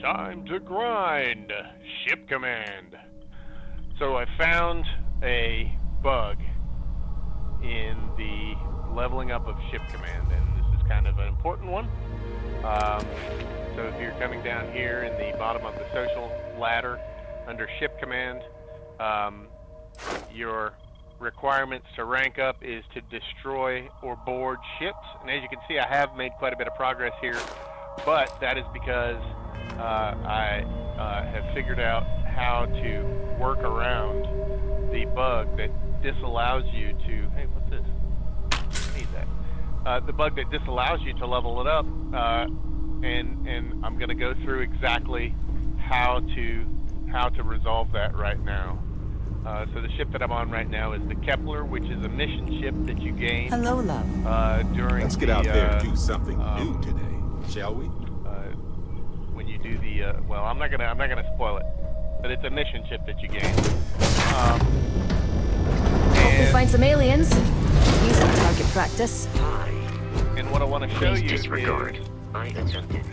Time to grind. Ship command. So I found a bug in the leveling up of ship command, and this is kind of an important one. So if you're coming down here in the bottom of the social ladder under ship command, your requirements to rank up is to destroy or board ships. And as you can see, I have made quite a bit of progress here, but that is because I have figured out how to work around the bug that disallows you to, hey, what's this? I need that. The bug that disallows you to level it up, and I'm going to go through exactly how to resolve that right now. So the ship that I'm on right now is the Kepler, which is a mission ship that you gain. Hello, love. Let's get out there and do something new today, shall we? When you do the well, I'm not gonna spoil it, but it's a mission ship that you gain. Hope we find some aliens. Use some target practice. And what I want to show you disregard. is I attempted.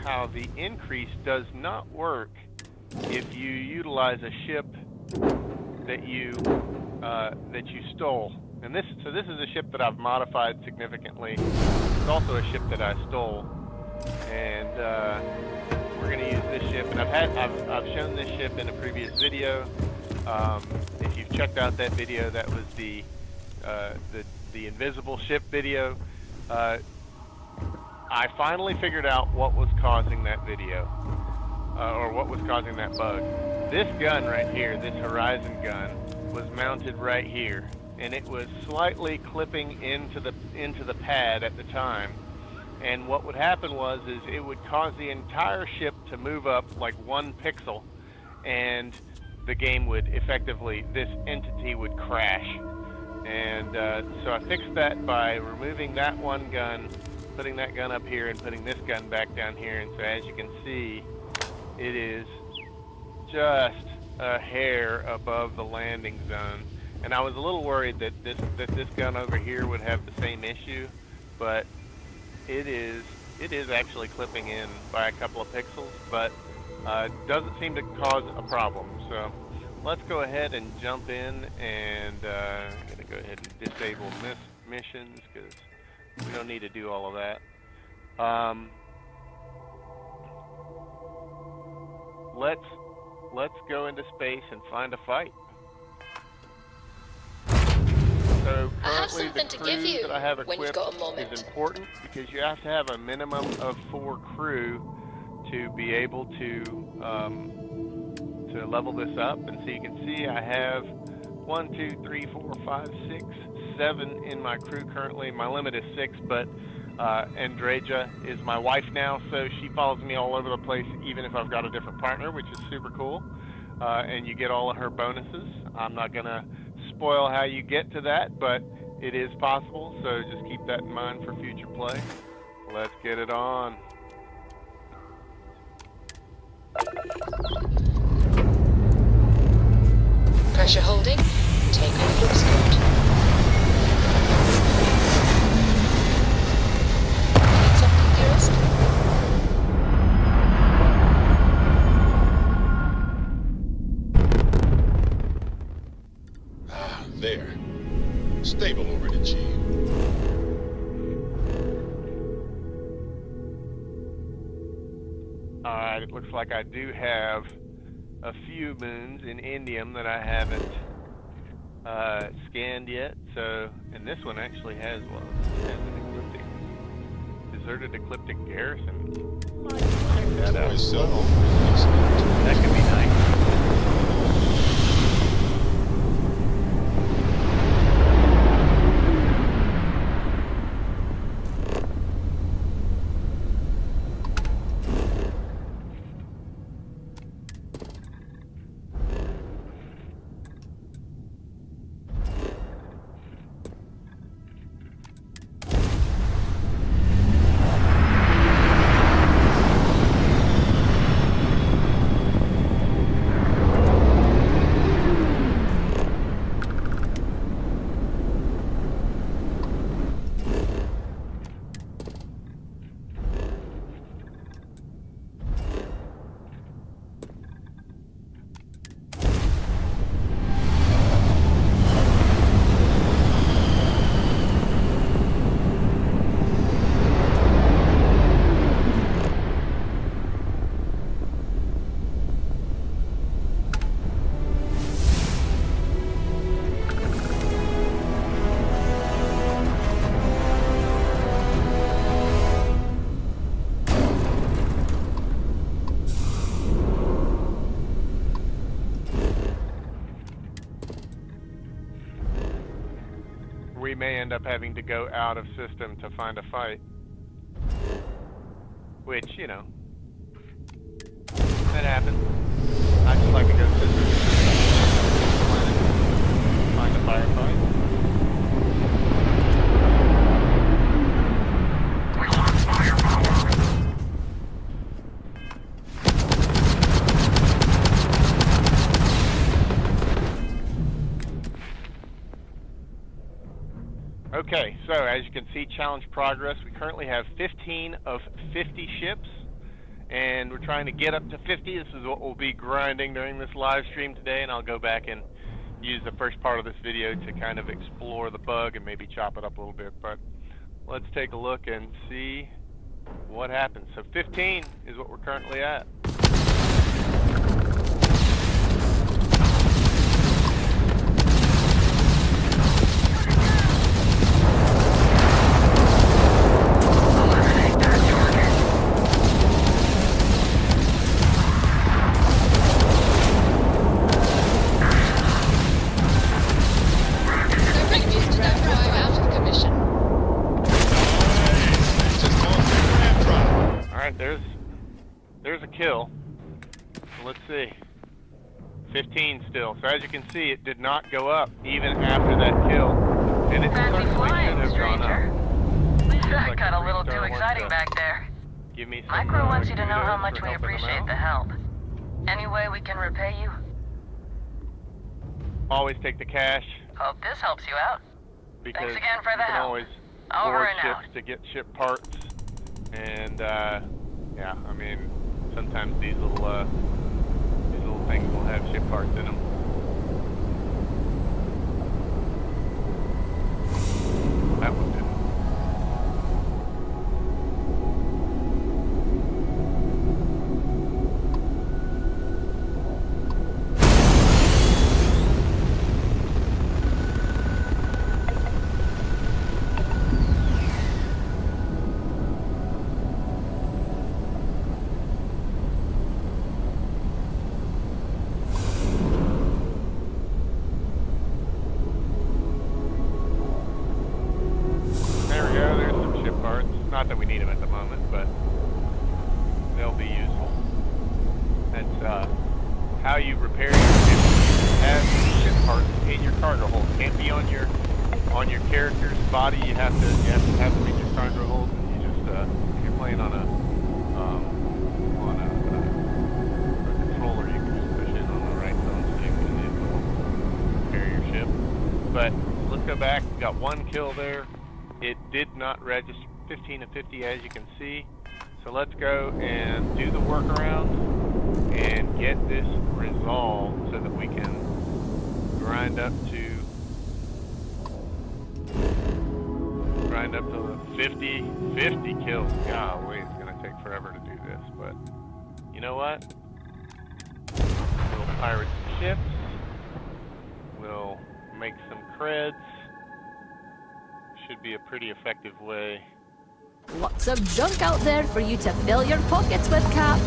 how the increase does not work if you utilize a ship that you stole. And this is a ship that I've modified significantly. It's also a ship that I stole, and we're going to use this ship. And I've shown this ship in a previous video. If you've checked out that video, that was the invisible ship video. I finally figured out what was causing that video, or what was causing that bug. This gun right here, this Horizon gun, was mounted right here, and it was slightly clipping into the pad at the time. And what would happen is it would cause the entire ship to move up like 1 pixel, and the game would effectively, this entity would crash. And so I fixed that by removing that one gun, putting that gun up here, and putting this gun back down here. And so as you can see, it is just a hair above the landing zone. And I was a little worried that this gun over here would have the same issue, but it is actually clipping in by a couple of pixels, but doesn't seem to cause a problem. So let's go ahead and jump in, and I'm going to go ahead and disable missions because we don't need to do all of that. Let's go into space and find a fight. So currently the crew that I have equipped is important because you have to have a minimum of 4 crew to be able to level this up. And so you can see I have 1, 2, 3, 4, 5, 6, 7 in my crew currently. My limit is 6, but Andreja is my wife now, so she follows me all over the place even if I've got a different partner, which is super cool. And you get all of her bonuses. I'm not gonna spoil how you get to that, but it is possible, so just keep that in mind for future play. Let's get it on. Pressure holding. Takeoff looks good. Need something, dearest? There. Stable over to G. Alright, it looks like I do have a few moons in Indium that I haven't scanned yet. So, and this one actually has an deserted ecliptic garrison. Check that out. That could be nice. we may end up having to go out of system to find a fight. Which, you know, that happens. I just like to go to the find a firefight. We lost firepower. Okay, so as you can see, challenge progress. We currently have 15 of 50 ships, and we're trying to get up to 50. This is what we'll be grinding during this live stream today, and I'll go back and use the first part of this video to kind of explore the bug and maybe chop it up a little bit. But let's take a look and see what happens. So 15 is what we're currently at. There's a kill. So let's see. 15 still. So as you can see, it did not go up even after that kill. And it certainly should have gone up. That got a little too exciting back there. Give me some, Micro wants you to know how kudos much for we helping them appreciate out. the help. Any way we can repay you? Always take the cash. Hope this helps you out. Because Thanks again for the you can help. always Over board and ships out. to get ship parts. And yeah, I mean, sometimes these little things will have ship parts in them. That one didn't. Not that we need them at the moment, but they'll be useful. That's how you repair your ship. Have ship parts in your cargo hold. Can't be on your character's body. You have to have them in your cargo hold. And you just if you're playing on a controller, you can just push it on the right thumbstick and it will repair your ship. But let's go back. We got one kill there. It did not register. 15 to 50, as you can see. So let's go and do the workaround and get this resolved so that we can grind up to 50 kills. Golly, it's gonna take forever to do this, but you know what? We'll pirate some ships. We'll make some creds. Should be a pretty effective way. Lots of junk out there for you to fill your pockets with, Cap.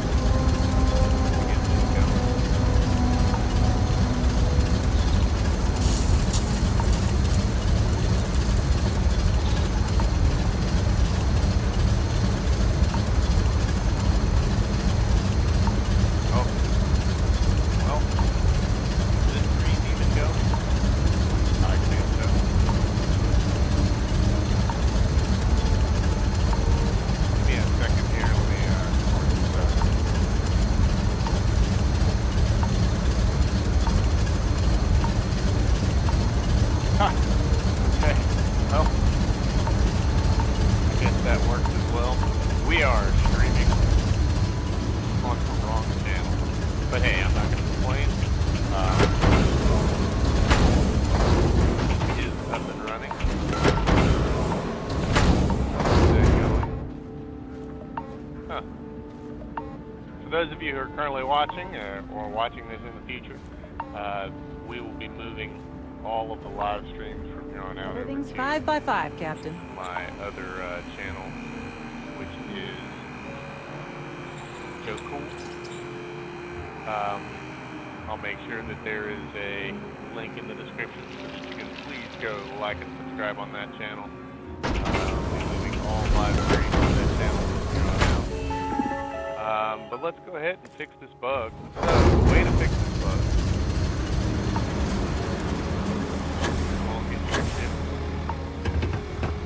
But hey, I'm not going to complain. It is up and running. Huh. For those of you who are currently watching, or watching this in the future, we will be moving all of the live streams from here on out. Everything's 5 by 5, Captain. My other channel, which is Joe Cool. I'll make sure that there is a link in the description so that you can please go like and subscribe on that channel. We're moving all live streams to that channel. But let's go ahead and fix this bug. Way to fix this bug. Won't get your ship.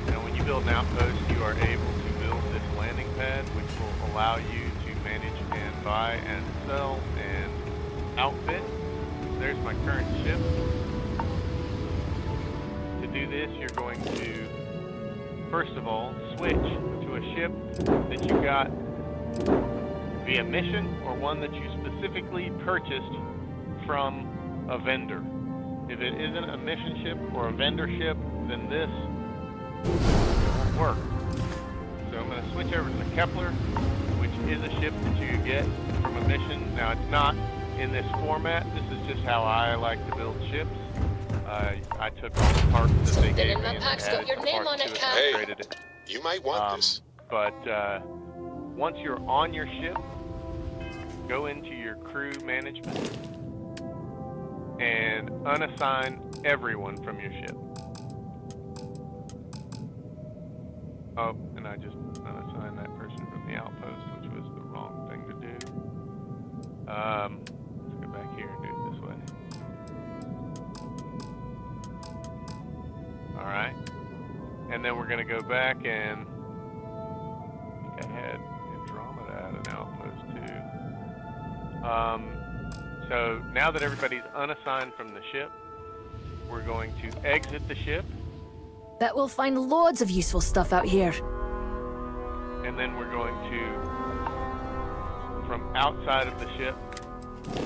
Now, when you build an outpost, you are able to build this landing pad, which will allow you to manage and buy and sell and outfit. There's my current ship. To do this, you're going to, first of all, switch to a ship that you got via mission or one that you specifically purchased from a vendor. If it isn't a mission ship or a vendor ship, then this won't work. So I'm going to switch over to the Kepler, which is a ship that you get from a mission. Now, it's not in this format. This is just how I like to build ships. I took all the parts that they gave me and added your name on it, some Cal. parts to it and upgraded it. You might want this. But once you're on your ship, go into your crew management and unassign everyone from your ship. Oh, and I just unassigned that person from the outpost, which was the wrong thing to do. Let's go back here and do it this way. Alright. And then we're going to go back and I think I had Andromeda at an outpost too. So now that everybody's unassigned from the ship, we're going to exit the ship. Bet we'll find loads of useful stuff out here. And then we're going to, from outside of the ship,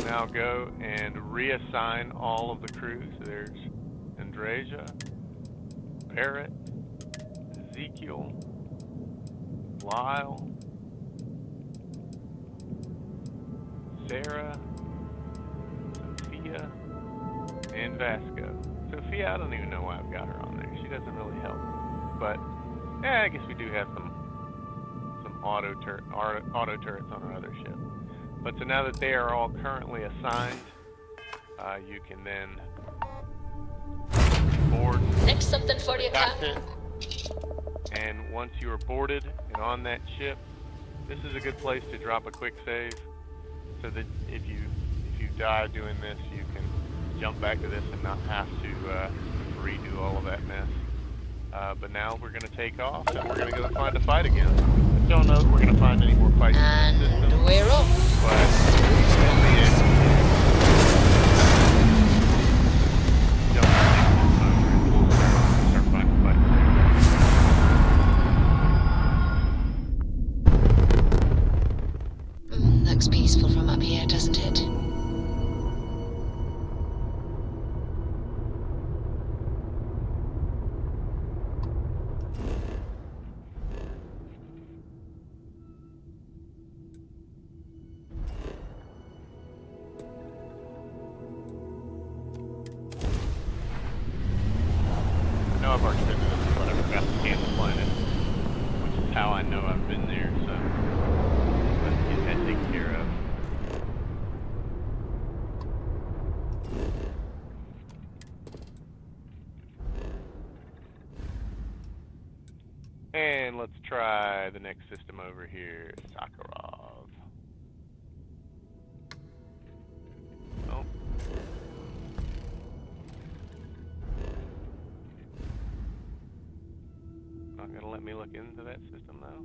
now go and reassign all of the crew. So there's Andrasia, Barrett, Ezekiel, Lyle, Sarah, Sophia, and Vasco. Sophia, I don't even know why I've got her on there. She doesn't really help. But, yeah, I guess we do have some auto turrets on our other ship. But so now that they are all currently assigned, you can then board Next something for you, Cap. cockpit. And once you are boarded and on that ship, this is a good place to drop a quick save, so that if you die doing this, you can jump back to this and not have to redo all of that mess. But now we're going to take off and we're going to go find a fight again. I don't know if we're going to find any more fights in the system, And we're off. but in the end, jump back and start finding fights. Looks peaceful from up here, doesn't it? I know I've already been to this, but I forgot to scan the planet, which is how I know I've been there, so let's get that taken care of. And let's try the next system over here, Sakharov. Oh. Not gonna let me look into that system though?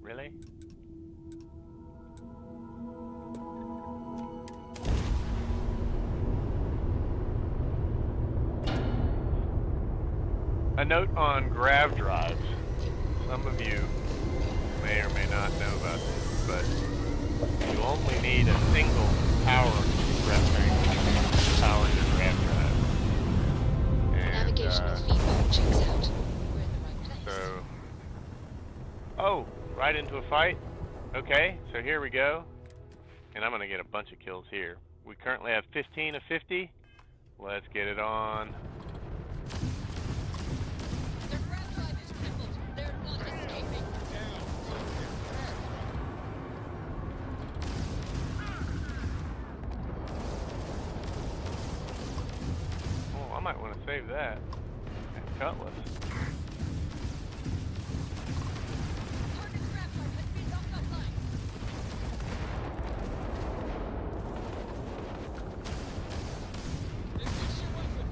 Really? A note on grav drives. Some of you may or may not know about this, but you only need a single power reference to power your grav drive. And, Navigational feedback checks out. We're in the right place. so, oh, right into a fight. Okay, so here we go. And I'm gonna get a bunch of kills here. We currently have 15 of 50. Let's get it on. Their grav drive is crippled. They're not escaping. Oh, I might want to save that. cutlass. Target's grappler has been knocked offline. Engage your weapon.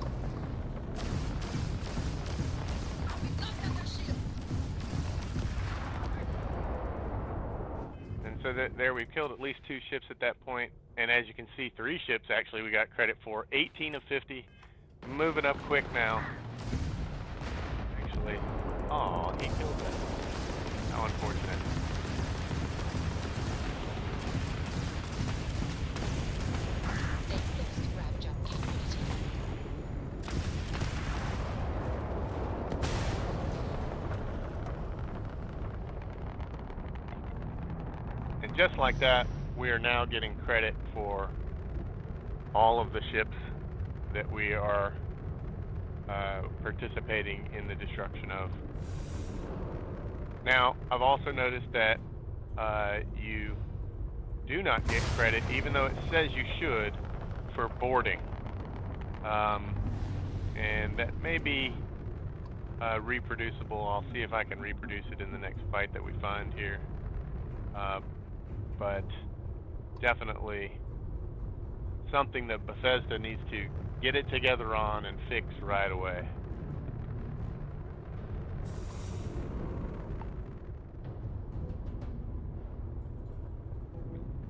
We knocked out their shields. And so there we killed at least 2 ships at that point. And as you can see, 3 ships actually we got credit for. 18 of 50. Moving up quick now. Actually, oh, he killed that. How unfortunate. They lost grab jump capability. And just like that, we are now getting credit for all of the ships that we are participating in the destruction of. Now, I've also noticed that you do not get credit, even though it says you should, for boarding. And that may be reproducible. I'll see if I can reproduce it in the next fight that we find here. But definitely something that Bethesda needs to get it together on and fix right away.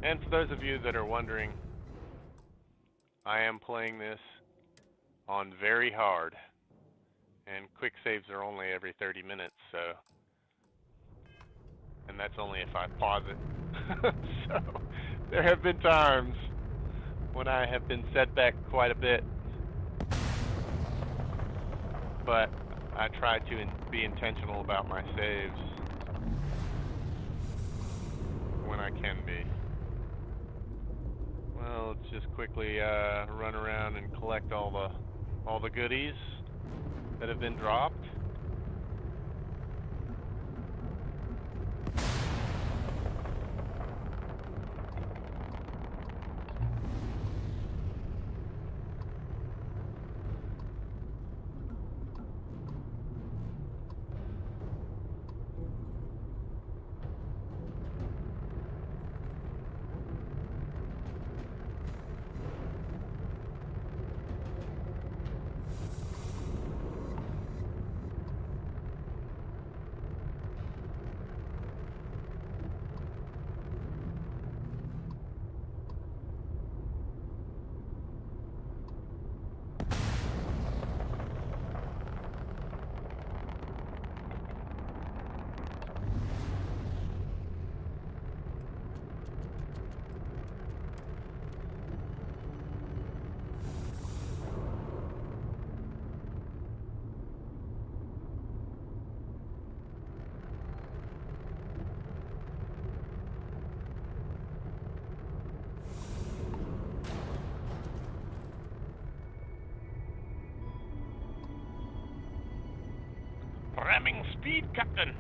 And for those of you that are wondering, I am playing this on very hard, and quick saves are only every 30 minutes, so, and that's only if I pause it. So there have been times when I have been set back quite a bit, but I try to be intentional about my saves when I can be. Well, let's just quickly run around and collect all the goodies that have been dropped. Ramming speed, Captain!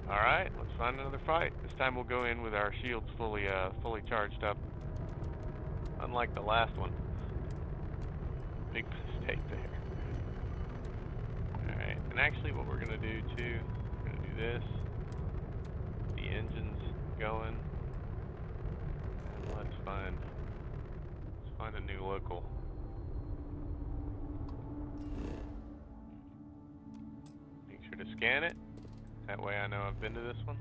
Alright, let's find another fight. This time we'll go in with our shields fully charged up. Unlike the last one. Big mistake there. Alright, and actually what we're gonna do too, we're gonna do this. The engine's going. And let's find a new local. Make sure to scan it. That way I know I've been to this one.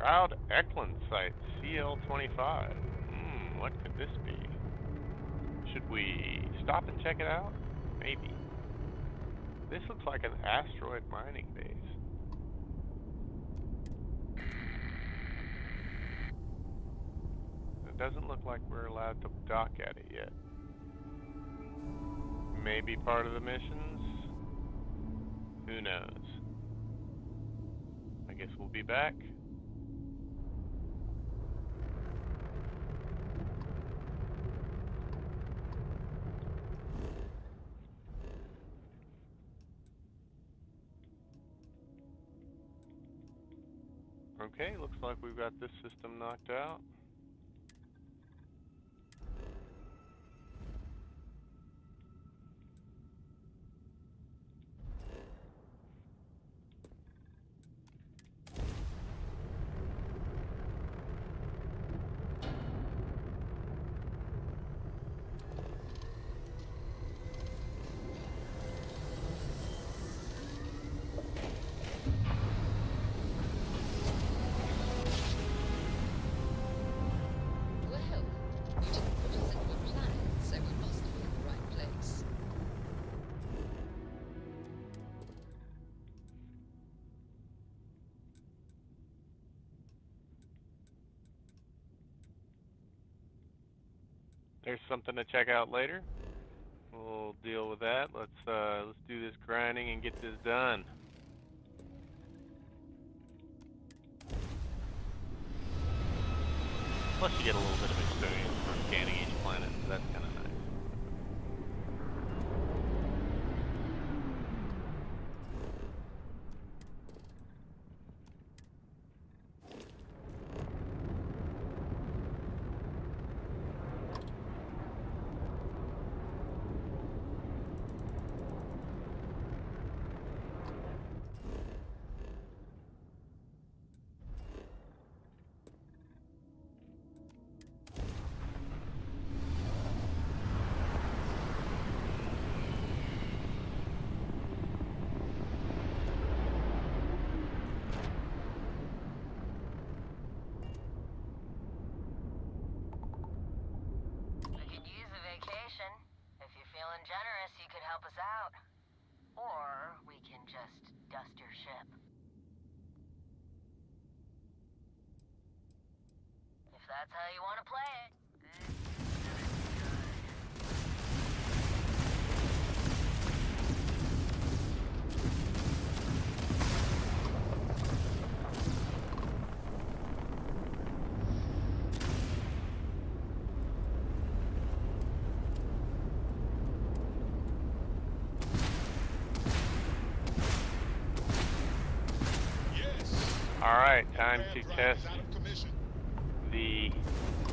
Proud Eklund site, CL25. What could this be? Should we stop and check it out? Maybe. This looks like an asteroid mining base. It doesn't look like we're allowed to dock at it yet. Maybe part of the missions? Who knows? I guess we'll be back. Okay, looks like we've got this system knocked out. There's something to check out later. We'll deal with that. Let's do this grinding and get this done. Plus you get a little bit of experience from scanning each planet, so that's kind of nice. If you're feeling generous, you could help us out. Or we can just dust your ship. If that's how you want to play it. Alright, time to test the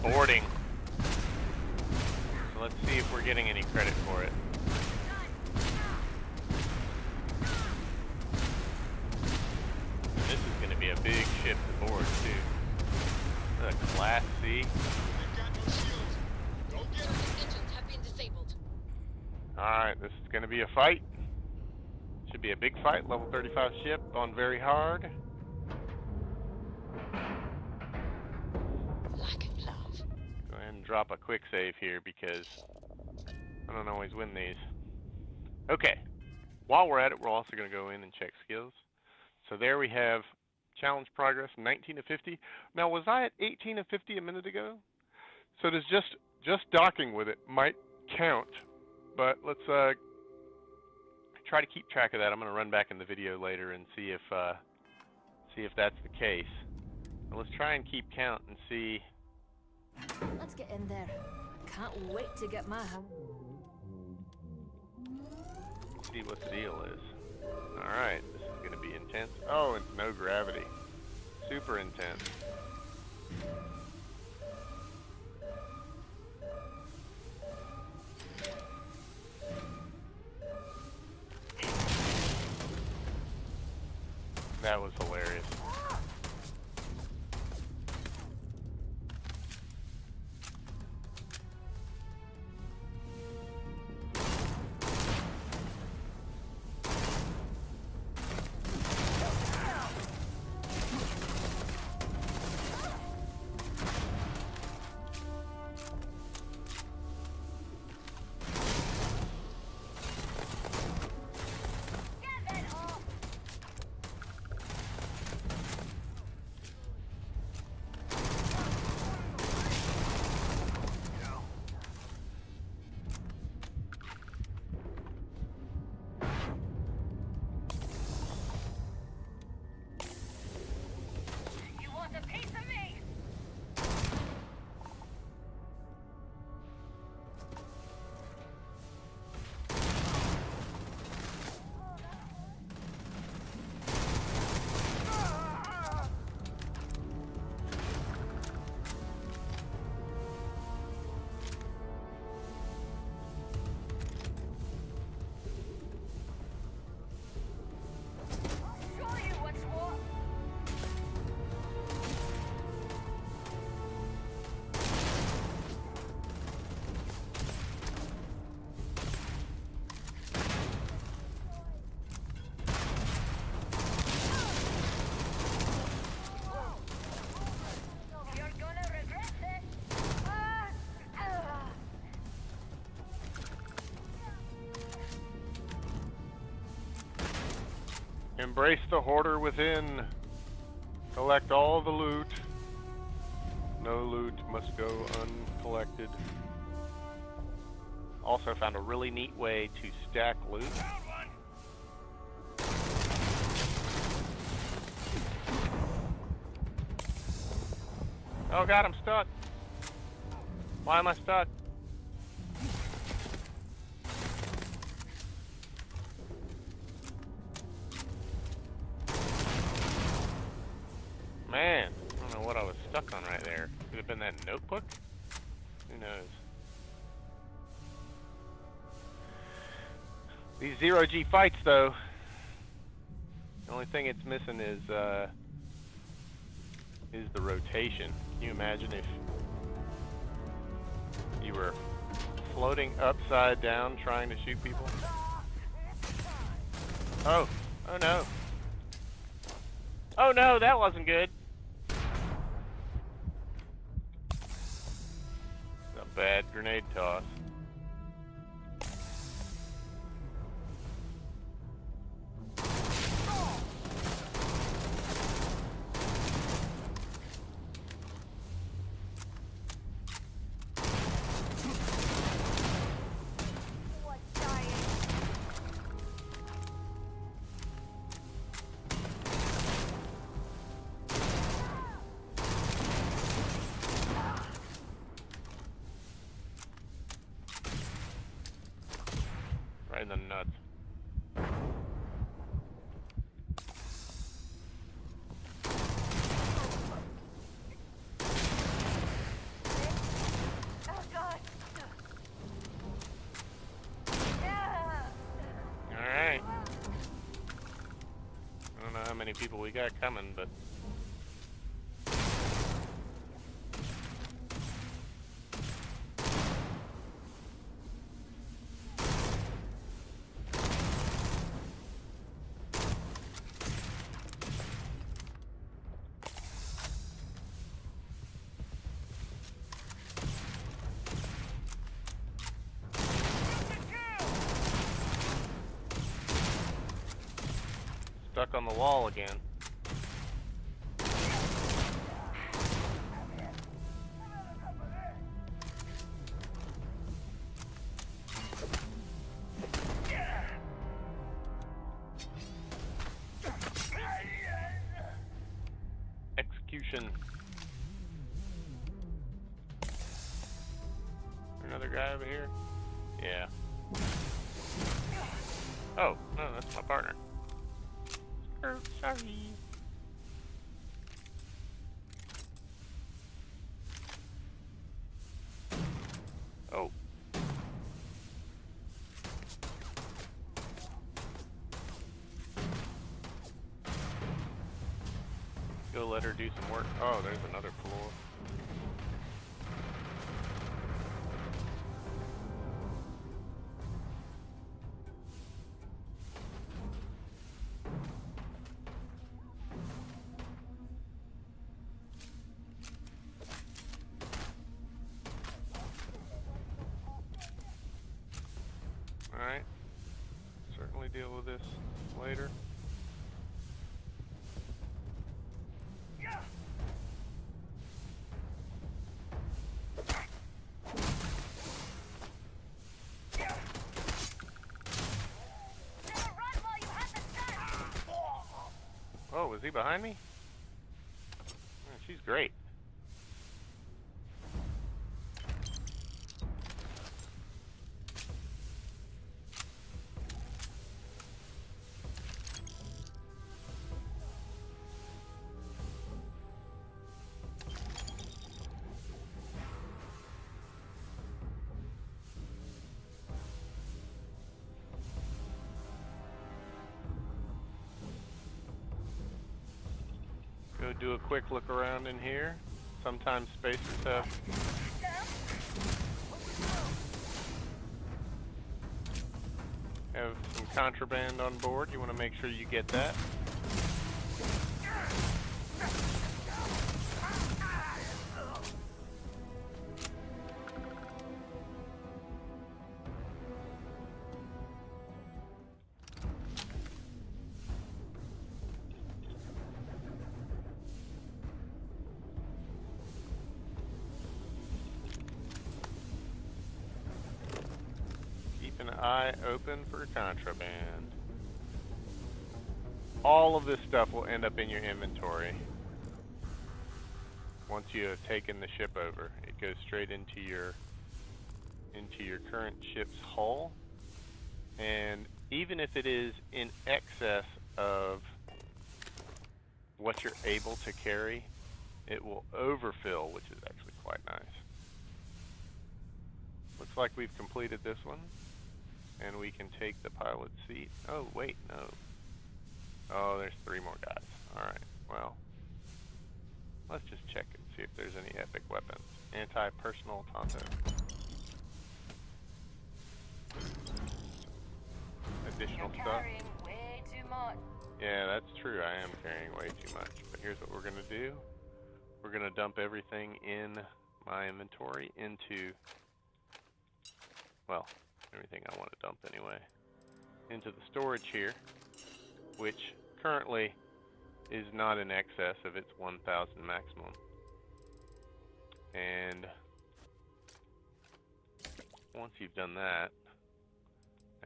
boarding. So let's see if we're getting any credit for it. This is going to be a big ship to board too. A Class C. Engines have been disabled. Alright, this is going to be a fight. Should be a big fight. Level 35 ship on very hard. Go ahead and drop a quick save here because I don't always win these. Okay, while we're at it, we're also going to go in and check skills. So there we have challenge progress 19 of 50. Now, was I at 18 of 50 a minute ago? So does just docking with it might count, but let's try to keep track of that. I'm going to run back in the video later and see if that's the case. Now let's try and keep count and see. Let's get in there. Can't wait to get my hand. See what the deal is. Alright, this is going to be intense. Oh, and no gravity. Super intense. That was hilarious. Embrace the hoarder within. Collect all the loot. No loot must go uncollected. Also found a really neat way to stack loot. Oh god, I'm stuck. Why am I stuck? Man, I don't know what I was stuck on right there. Could have been that notebook? Who knows? These zero-G fights, though, the only thing it's missing is the rotation. Can you imagine if you were floating upside down trying to shoot people? Oh, oh no. Oh no, that wasn't good. A bad grenade toss. Right in the nuts. Oh god. Alright. I don't know how many people we got coming, but... Stuck on the wall again. Execution. Another guy over here? Yeah. Oh, no, that's my partner. Oh, sorry. Oh. Go let her do some work. Oh, there's another floor. Alright. Certainly deal with this later. Oh, was he behind me? Oh, she's great. Go do a quick look around in here. Sometimes spacers have some contraband on board. You want to make sure you get that. eye open for contraband. All of this stuff will end up in your inventory. Once you have taken the ship over, it goes straight into your current ship's hull. And even if it is in excess of what you're able to carry, it will overfill, which is actually quite nice. Looks like we've completed this one, and we can take the pilot seat. Oh, wait, no. Oh, there's 3 more guys. Alright, well, let's just check and see if there's any epic weapons. Anti-personal Tonto. Additional stuff. Carrying way too much. Yeah, that's true. I am carrying way too much. But here's what we're going to do. We're going to dump everything in my inventory into, well, everything I want to dump anyway, into the storage here, which currently is not in excess of its 1,000 maximum. And once you've done that,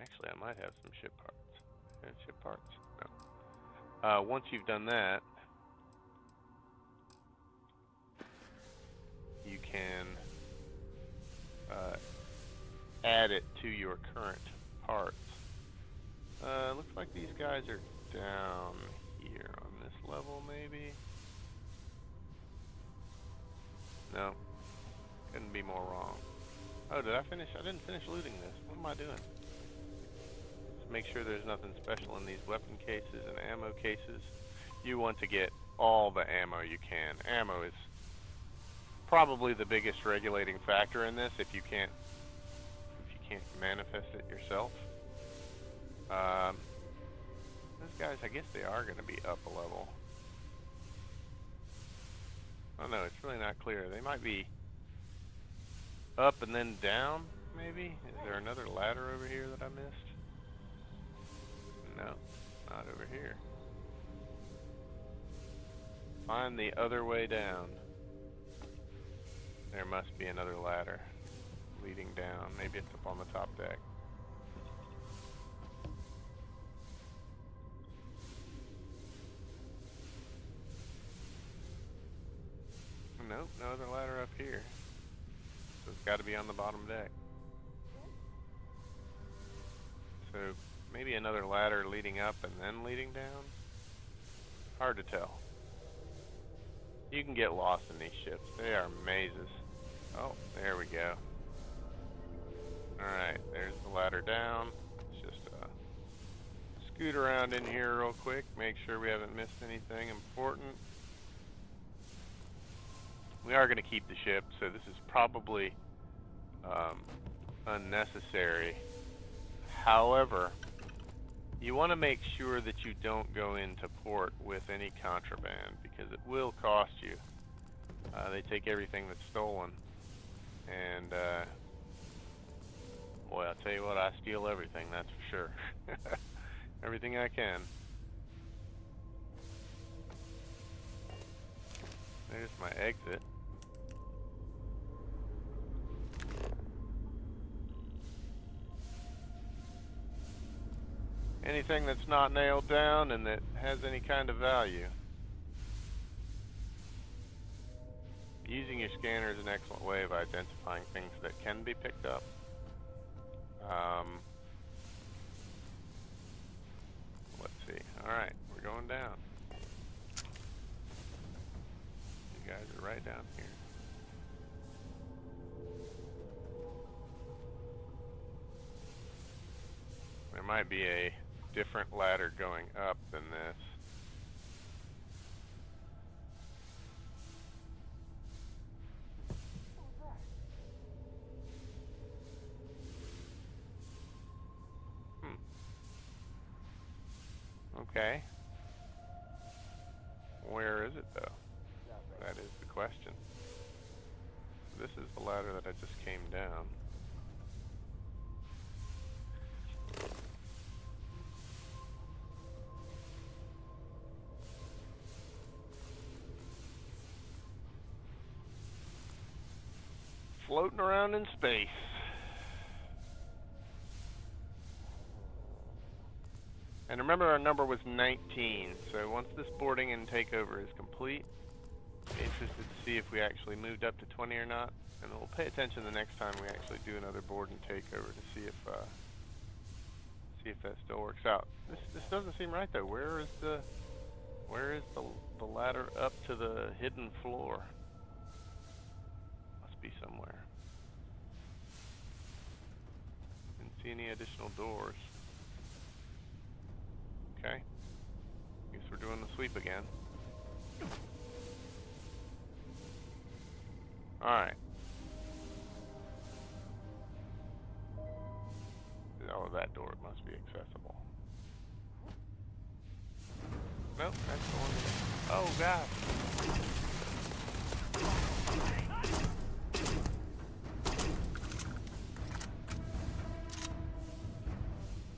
actually I might have some ship parts. Ship parts? No. Once you've done that, you can add it to your current parts. Looks like these guys are down here on this level, maybe? No. Couldn't be more wrong. Oh, did I finish? I didn't finish looting this. What am I doing? Let's make sure there's nothing special in these weapon cases and ammo cases. You want to get all the ammo you can. Ammo is probably the biggest regulating factor in this if you can't manifest it yourself. Those guys, I guess they are going to be up a level. Oh no, it's really not clear. They might be up and then down, maybe? Is there another ladder over here that I missed? No, not over here. Find the other way down. There must be another ladder leading down. Maybe it's up on the top deck. Nope, no other ladder up here. So it's got to be on the bottom deck. So maybe another ladder leading up and then leading down? Hard to tell. You can get lost in these ships. They are mazes. Oh, there we go. Alright, there's the ladder down. Let's just scoot around in here real quick. Make sure we haven't missed anything important. We are going to keep the ship, so this is probably unnecessary. However, you want to make sure that you don't go into port with any contraband, because it will cost you. They take everything that's stolen, and boy, I'll tell you what, I steal everything, that's for sure. Everything I can. There's my exit. Anything that's not nailed down and that has any kind of value. Using your scanner is an excellent way of identifying things that can be picked up. Let's see. Alright, we're going down. You guys are right down here. There might be a different ladder going up than this. Okay. Where is it though? That is the question. This is the ladder that I just came down. Floating around in space. And remember, our number was 19. So once this boarding and takeover is complete, I'm interested to see if we actually moved up to 20 or not. And we'll pay attention the next time we actually do another board and takeover to see if that still works out. This doesn't seem right though. Where is the ladder up to the hidden floor? Must be somewhere. Didn't see any additional doors. Okay. Guess we're doing the sweep again. Alright. Oh, that door must be accessible. Nope, that's the one. Oh, God.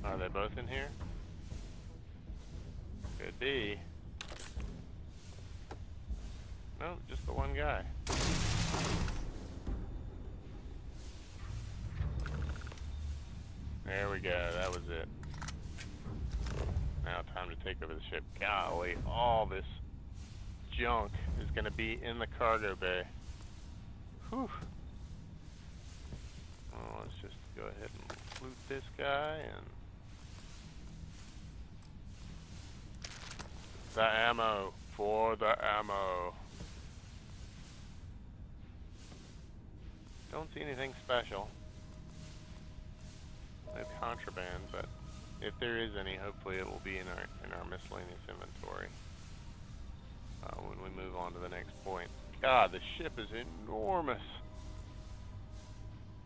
Are they both in here? Could be. No, just the one guy. There we go, that was it. Now time to take over the ship. Golly, all this junk is going to be in the cargo bay. Whew. Well, let's just go ahead and loot this guy and... the ammo, for the ammo. Don't see anything special. No contraband, but if there is any, hopefully it will be in our miscellaneous inventory when we move on to the next point. God, the ship is enormous.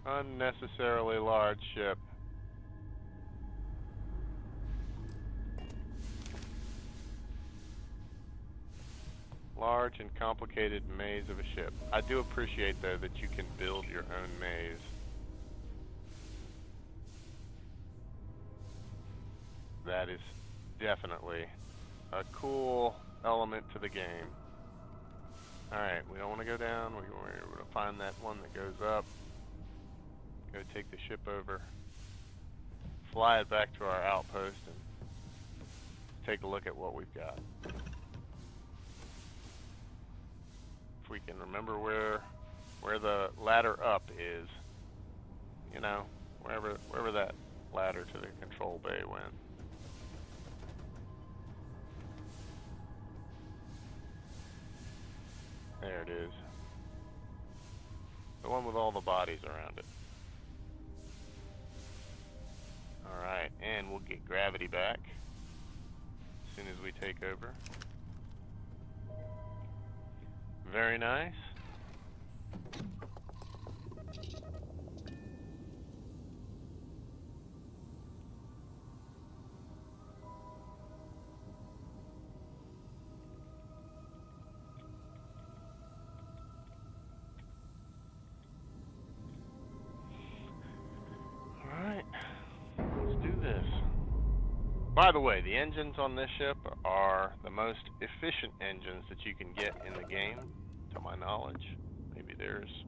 Unnecessarily large ship. Large and complicated maze of a ship. I do appreciate though that you can build your own maze. That is definitely a cool element to the game. Alright, we don't want to go down. We're going to find that one that goes up. Go take the ship over. Fly it back to our outpost and take a look at what we've got. If we can remember where the ladder up is. You know, wherever that ladder to the control bay went. There it is. The one with all the bodies around it. Alright, and we'll get gravity back as soon as we take over. Very nice. By the way, the engines on this ship are the most efficient engines that you can get in the game, to my knowledge. Maybe there's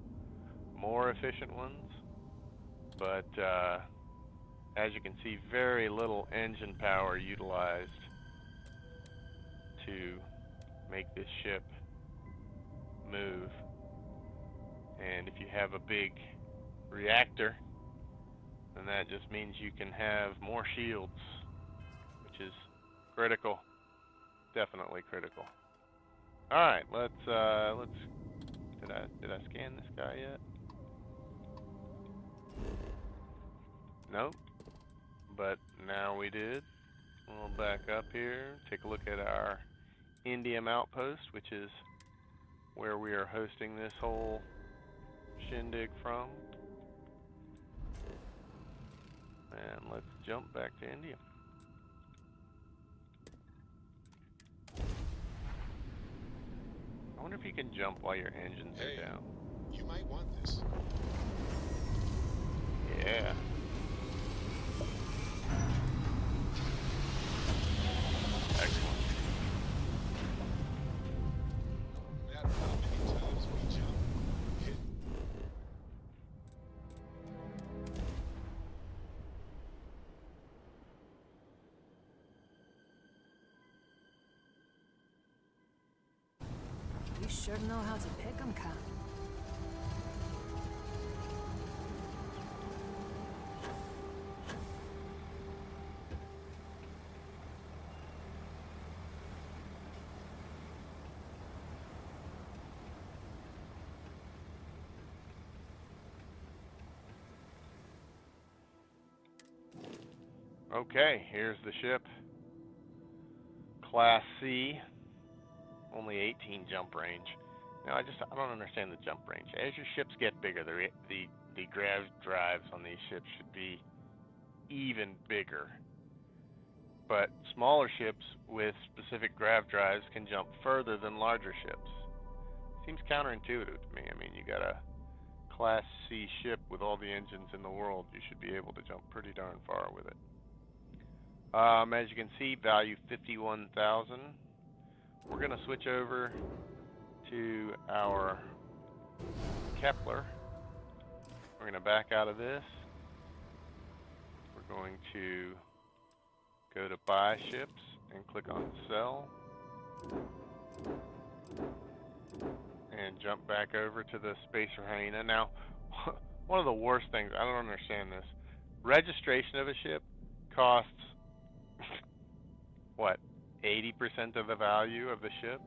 more efficient ones, but as you can see, very little engine power utilized to make this ship move. And if you have a big reactor, then that just means you can have more shields, which is critical, definitely critical. All right, let's. Did I scan this guy yet? Nope. But now we did. We'll back up here, take a look at our Indium outpost, which is where we are hosting this whole shindig from. And let's jump back to Indium. I wonder if you can jump while your engines are down. You might want this. Yeah. Excellent. No matter how many times we jump, hit. sure know how to pick 'em, Cap. Okay, here's the ship. Class C, only 18 jump range. Now I don't understand the jump range. As your ships get bigger, the grav drives on these ships should be even bigger. But smaller ships with specific grav drives can jump further than larger ships. Seems counterintuitive to me. I mean, you got a Class C ship with all the engines in the world. You should be able to jump pretty darn far with it. As you can see, value 51,000. We're going to switch over to our Kepler. We're going to back out of this. We're going to go to buy ships and click on sell. And jump back over to the Spacer Hyena. Now, one of the worst things, I don't understand this. Registration of a ship costs what, 80% of the value of the ship?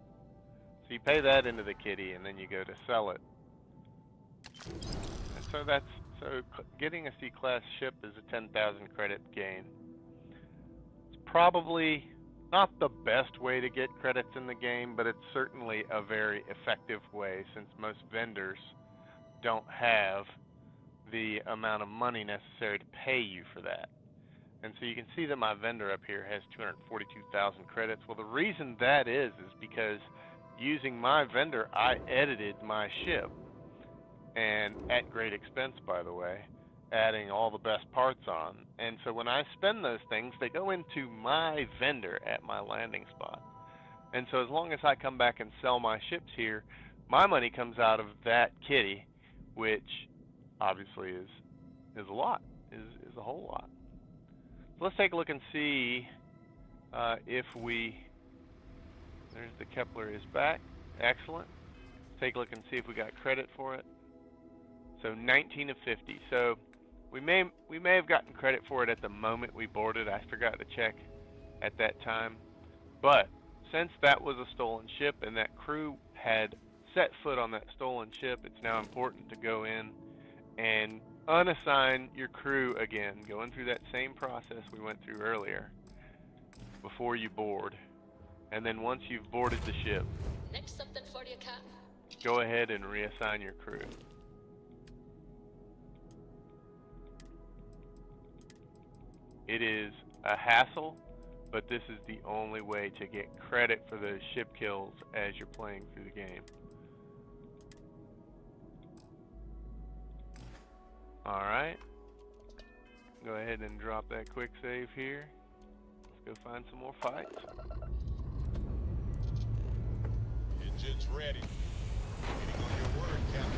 So you pay that into the kitty and then you go to sell it. And so getting a C-class ship is a 10,000 credit gain. It's probably not the best way to get credits in the game, but it's certainly a very effective way since most vendors don't have the amount of money necessary to pay you for that. And so you can see that my vendor up here has 242,000 credits. Well, the reason that is because using my vendor, I edited my ship, and at great expense, by the way, adding all the best parts on. And so when I spend those things, they go into my vendor at my landing spot. And so as long as I come back and sell my ships here, my money comes out of that kitty, which obviously is a lot, is a whole lot. So let's take a look and see if there's the Kepler is back. Excellent. Let's take a look and see if we got credit for it. So 19 of 50. So we may have gotten credit for it at the moment we boarded. I forgot to check at that time. But since that was a stolen ship and that crew had set foot on that stolen ship, it's now important to go in and unassign your crew again, going through that same process we went through earlier before you board. And then once you've boarded the ship, Next something for you, Cap. go ahead and reassign your crew. It is a hassle, but this is the only way to get credit for those ship kills as you're playing through the game. Alright, go ahead and drop that quick save here. Let's go find some more fights. Engines ready. Waiting on your word, Captain.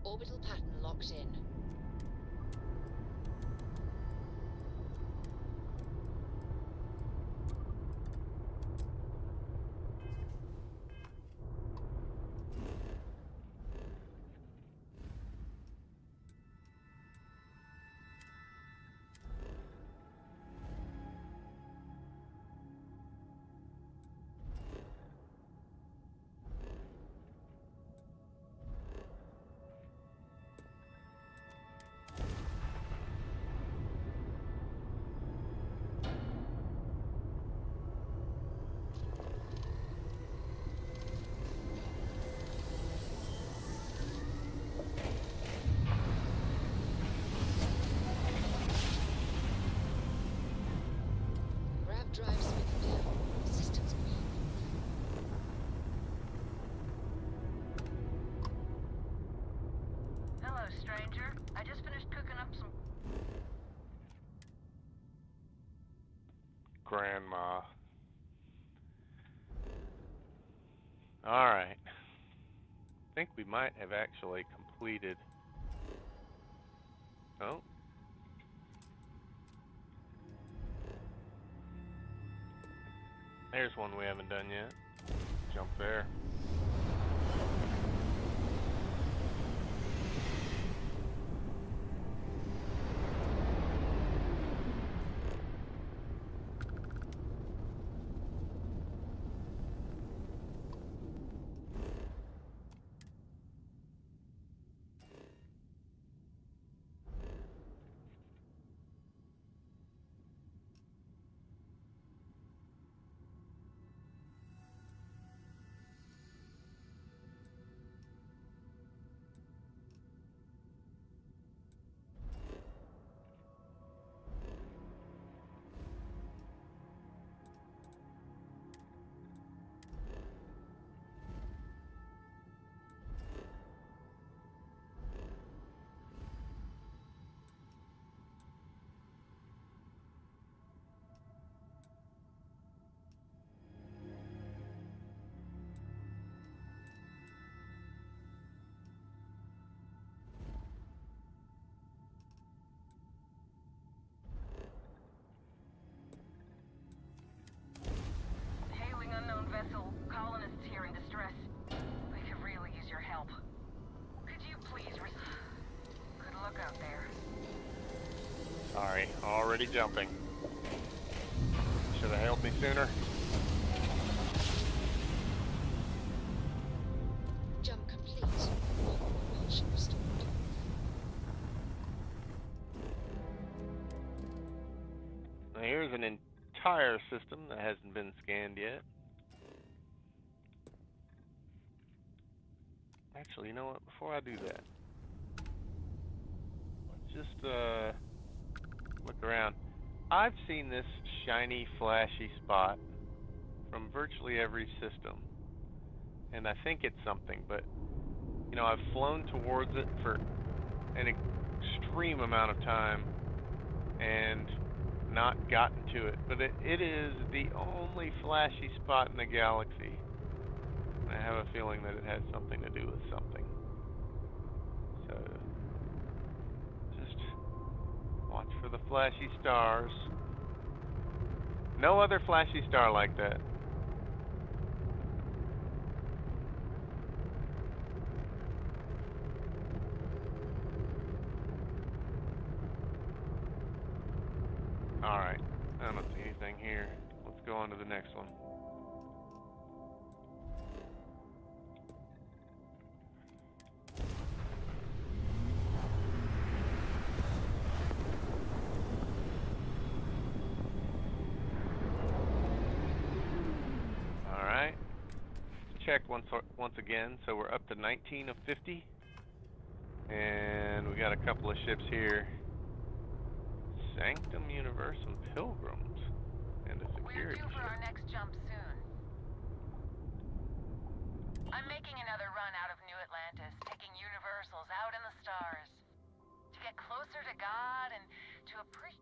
Orbital pattern locked in. Drive switching down. Systems green. Hello, stranger. I just finished cooking up some... Grandma. Alright. I think we might have actually completed completed. Oh. There's one we haven't done yet. Jump there. Hailing unknown vessel. Colonists here in distress. We could really use your help. Could you please Good luck out there. Sorry, already jumping. Should have helped me sooner. Jump complete. Propulsion restored. Now here's an entire system that hasn't been scanned yet. Actually, you know what? Before I do that, let's just look around. I've seen this shiny, flashy spot from virtually every system, and I think it's something, but you know, I've flown towards it for an extreme amount of time and not gotten to it, but it is the only flashy spot in the galaxy. And I have a feeling that it has something to do with something. So just watch for the flashy stars. No other flashy star like that. Alright, I don't see anything here. Let's go on to the next one. Alright, check once again. So we're up to 19 of 50. And we got a couple of ships here. Sanctum Universum Pilgrims and a We're security due for ship. our next jump soon. I'm making another run out of New Atlantis, taking universals out in the stars. To get closer to God and to appreciate...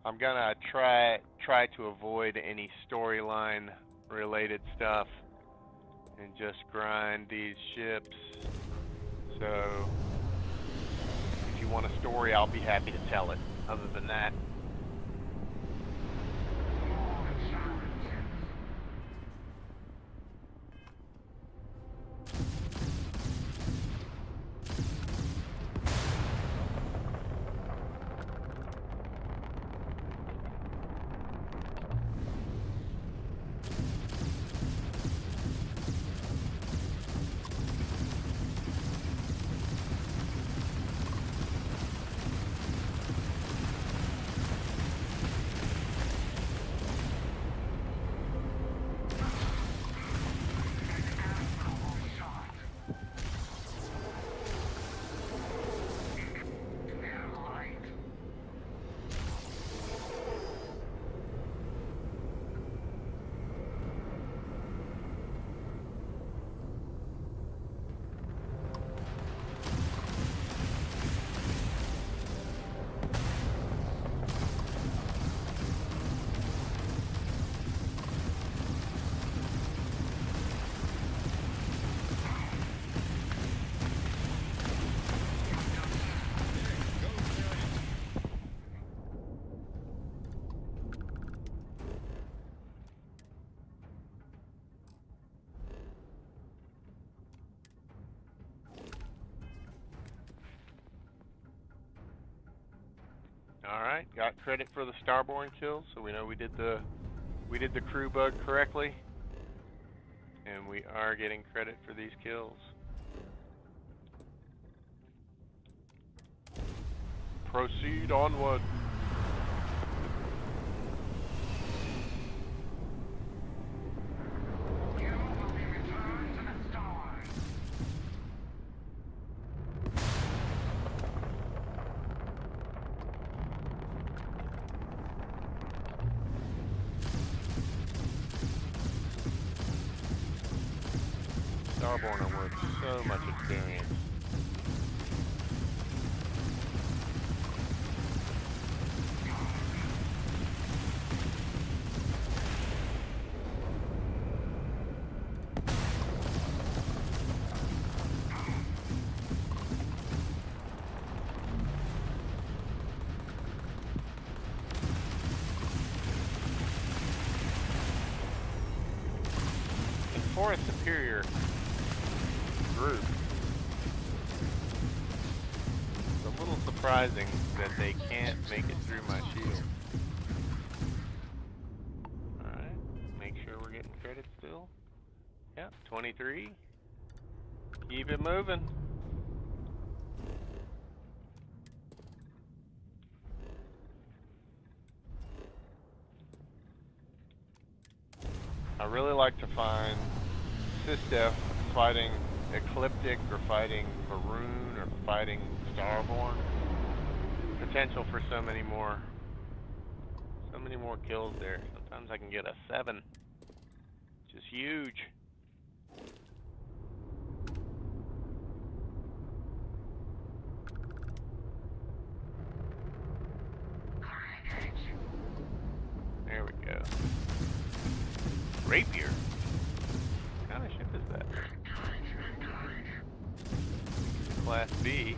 I'm gonna try to avoid any storyline related stuff and just grind these ships. So if you want a story, I'll be happy to tell it. Other than that, Alright, got credit for the starborn kill, so we know we did the crew bug correctly. And we are getting credit for these kills. Proceed onward. You will be returned to the stars. Starborn are worth so much experience. And for a superior group, it's a little surprising that they can't make it through my shield. Alright, make sure we're getting credit still. Yep, 23. Keep it moving. I really like to find Sysdef fighting Ecliptic or fighting Maroon or fighting Starborn. Potential for so many more kills there. Sometimes I can get a 7, which is huge. There we go. Rapier? What kind of ship is that? Class B.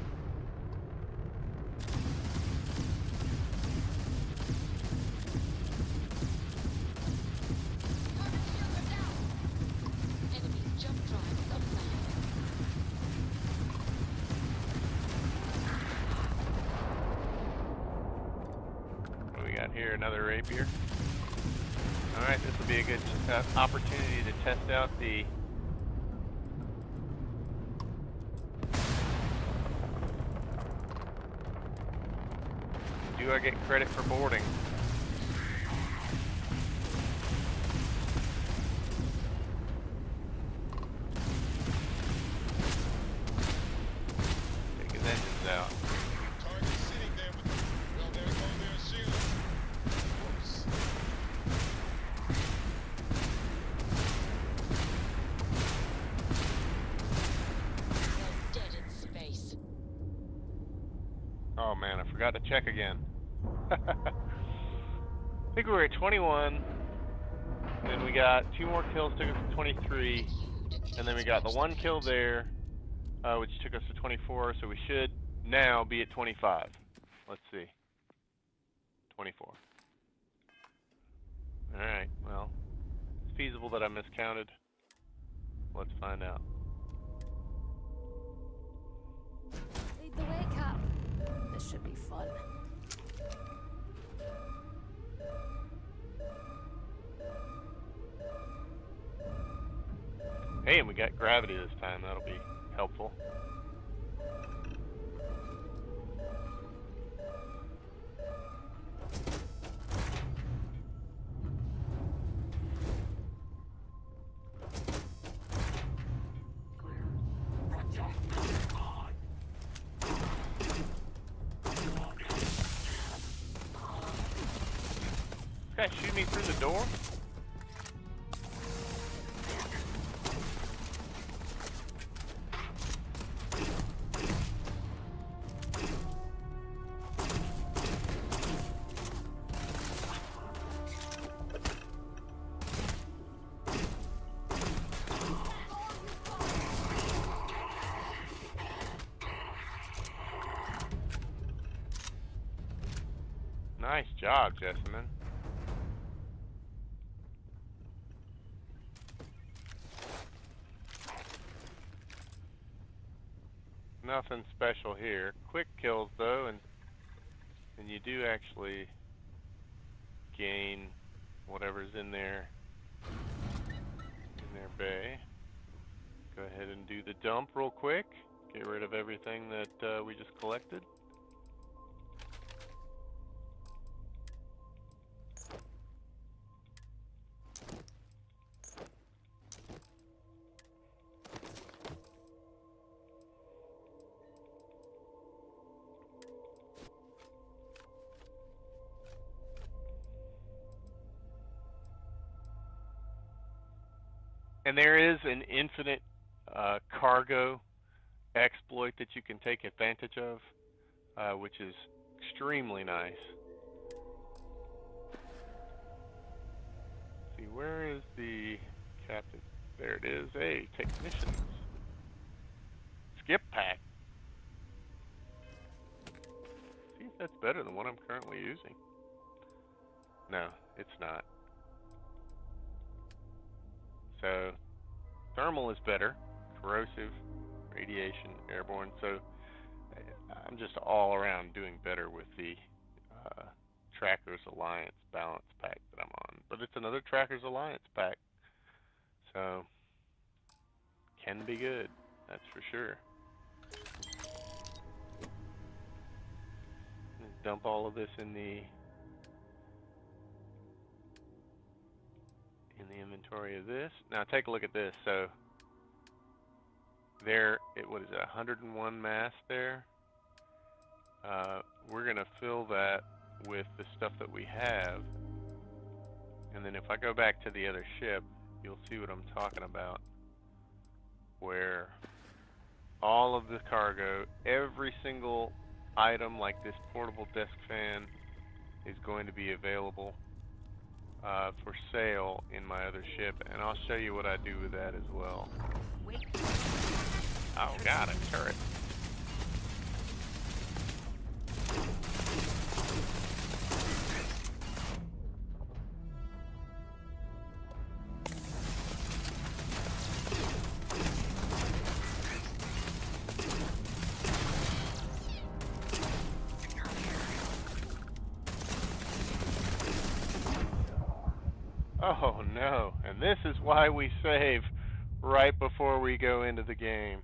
Enemy's jump drive is offline. What do we got here? Another rapier. Alright, this will be a good opportunity to test out the do I get credit for boarding? Take his engines out. Target sitting there with, well, there go their shield. Whoops. They're dead in space. Oh man, I forgot to check again. I think we were at 21, and we got 2 more kills, took us to 23, and then we got the 1 kill there, which took us to 24, so we should now be at 25. Let's see. 24. Alright, well, it's feasible that I miscounted. Let's find out. Lead the way, Cap. This should be fun. Hey, and we got gravity this time. That'll be helpful. This guy shoot me through the door? Nice job, Jessamine. Nothing special here. Quick kills though, and And you do actually gain whatever's in their bay. Go ahead and do the dump real quick. Get rid of everything that we just collected. And there is an infinite cargo exploit that you can take advantage of, which is extremely nice. Let's see, where is the captain? There it is. Hey, technicians. Skip pack. See if that's better than what I'm currently using. No, it's not. So, thermal is better. Corrosive, radiation, airborne. So, I'm just all around doing better with the Trackers Alliance balance pack that I'm on. But it's another Trackers Alliance pack. So, can be good. That's for sure. Dump all of this in the inventory of this. Now take a look at this. So there, what is it, 101 mass there? We're gonna fill that with the stuff that we have, and then if I go back to the other ship, you'll see what I'm talking about, where all of the cargo, every single item like this portable desk fan is going to be available for sale in my other ship, and I'll show you what I do with that as well. Oh, got it, turret. Oh no, and this is why we save right before we go into the game.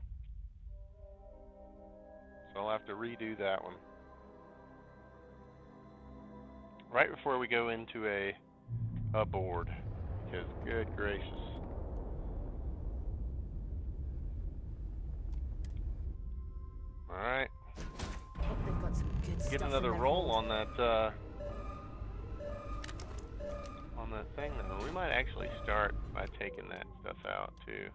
So I'll have to redo that one. Right before we go into a board, because good gracious. Alright. They've got some good Get stuff another in their roll hold. on that thing though. We might actually start by taking that stuff out too.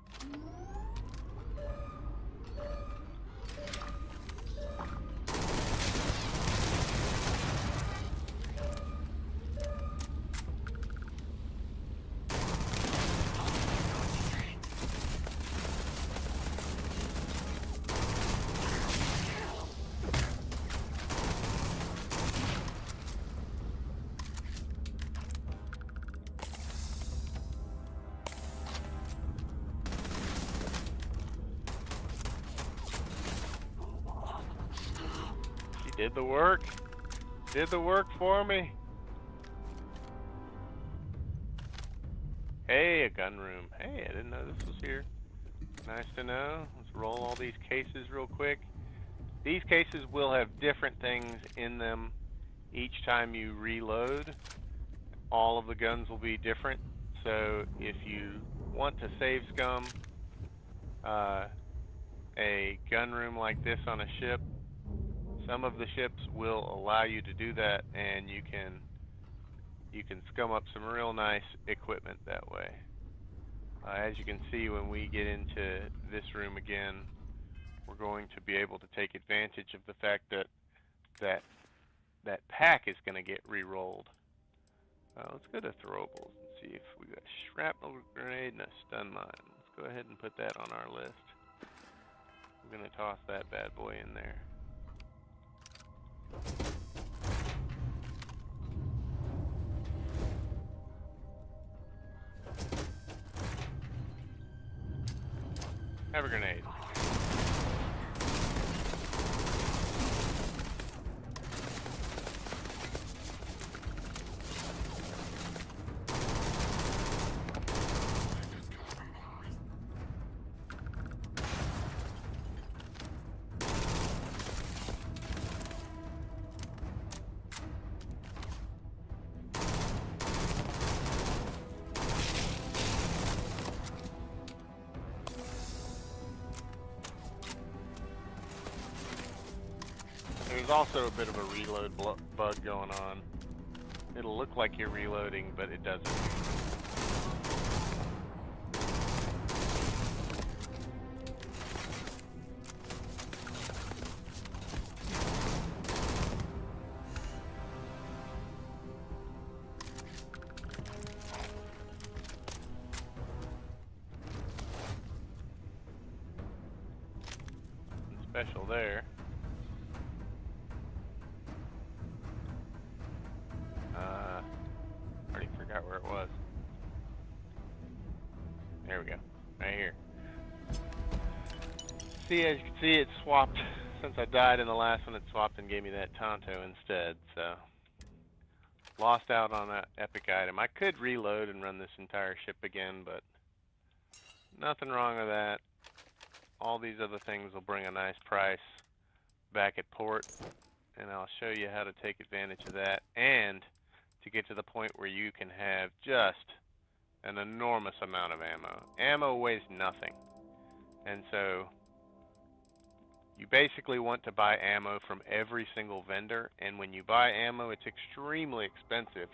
Did the work. Did the work for me. Hey, a gun room. Hey, I didn't know this was here. Nice to know. Let's roll all these cases real quick. These cases will have different things in them each time you reload. All of the guns will be different. So if you want to save scum a gun room like this on a ship, some of the ships will allow you to do that, and you can scum up some real nice equipment that way. As you can see, when we get into this room again, we're going to be able to take advantage of the fact that that pack is going to get re-rolled. Let's go to throwables and see if we got a shrapnel grenade and a stun mine. Let's go ahead and put that on our list. We're going to toss that bad boy in there. Have a grenade. There's also a bit of a reload bug going on. It'll look like you're reloading, but it doesn't. Special there. Already forgot where it was. There we go. Right here. See, as you can see, it swapped. Since I died in the last one, it swapped and gave me that Tonto instead, so lost out on that epic item. I could reload and run this entire ship again, but nothing wrong with that. All these other things will bring a nice price back at port, and I'll show you how to take advantage of that and to get to the point where you can have just an enormous amount of ammo. Ammo weighs nothing, and so you basically want to buy ammo from every single vendor, and when you buy ammo, it's extremely expensive,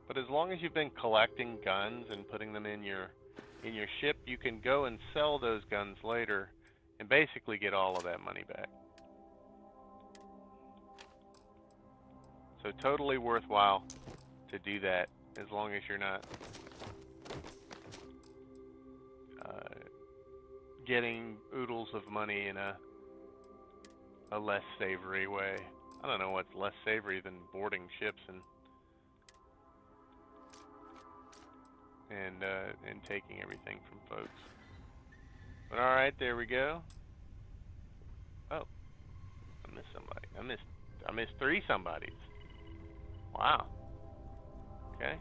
but as long as you've been collecting guns and putting them in your ship, you can go and sell those guns later and basically get all of that money back. So totally worthwhile to do that, as long as you're not getting oodles of money in a less savory way. I don't know what's less savory than boarding ships and taking everything from folks. But all right, there we go. Oh, I missed somebody. I missed 3 somebodies. Wow. Okay.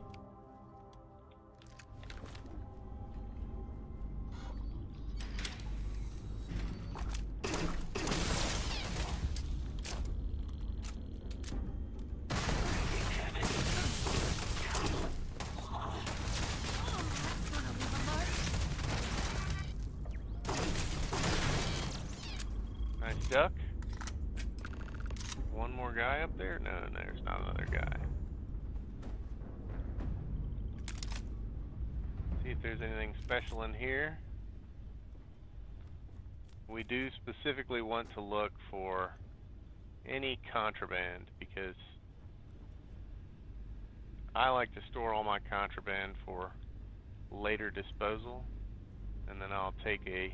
Nice duck. One more guy up there? No, there's not another guy. See if there's anything special in here. We do specifically want to look for any contraband, because I like to store all my contraband for later disposal, and then I'll take a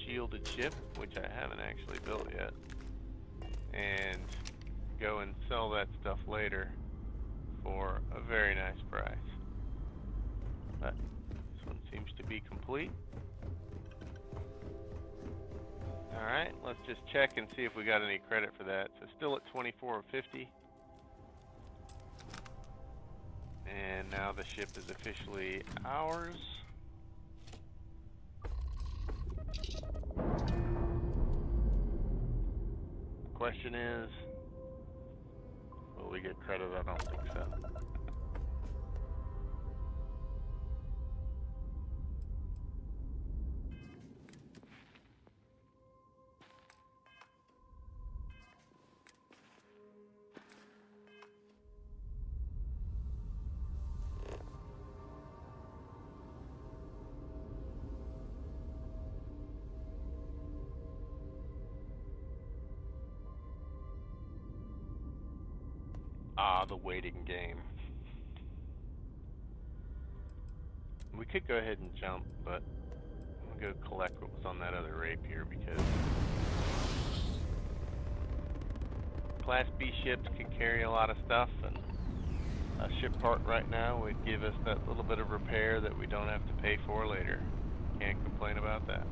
shielded ship, which I haven't actually built yet, and go and sell that stuff later for a very nice price. But this one seems to be complete. Alright, let's just check and see if we got any credit for that. So still at 24.50. And now the ship is officially ours. Question is, will we get credit? I don't think so. Ah, the waiting game. We could go ahead and jump, but I'm gonna go collect what was on that other rapier, because Class B ships can carry a lot of stuff, and a ship part right now would give us that little bit of repair that we don't have to pay for later. Can't complain about that.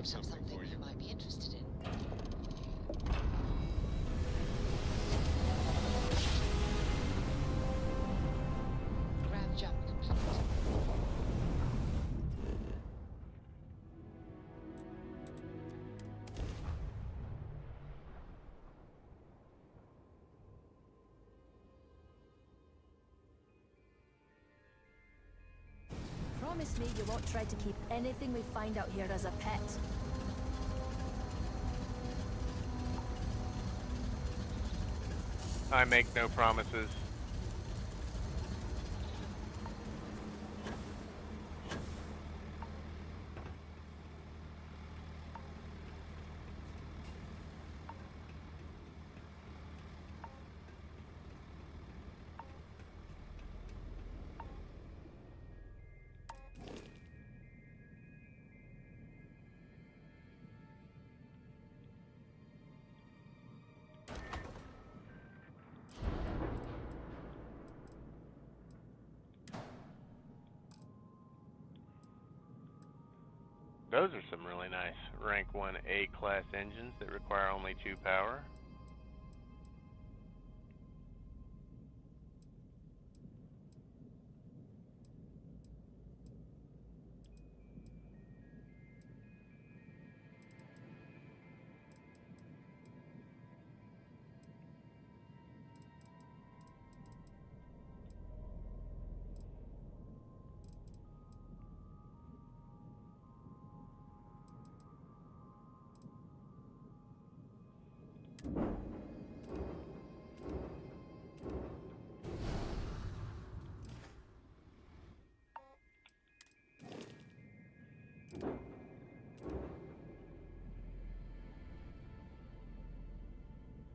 might have something for you. you might be interested in. Grav jump complete. Promise me you won't try to keep anything we find out here as a pet. I make no promises. Those are some really nice rank 1 A class engines that require only 2 power.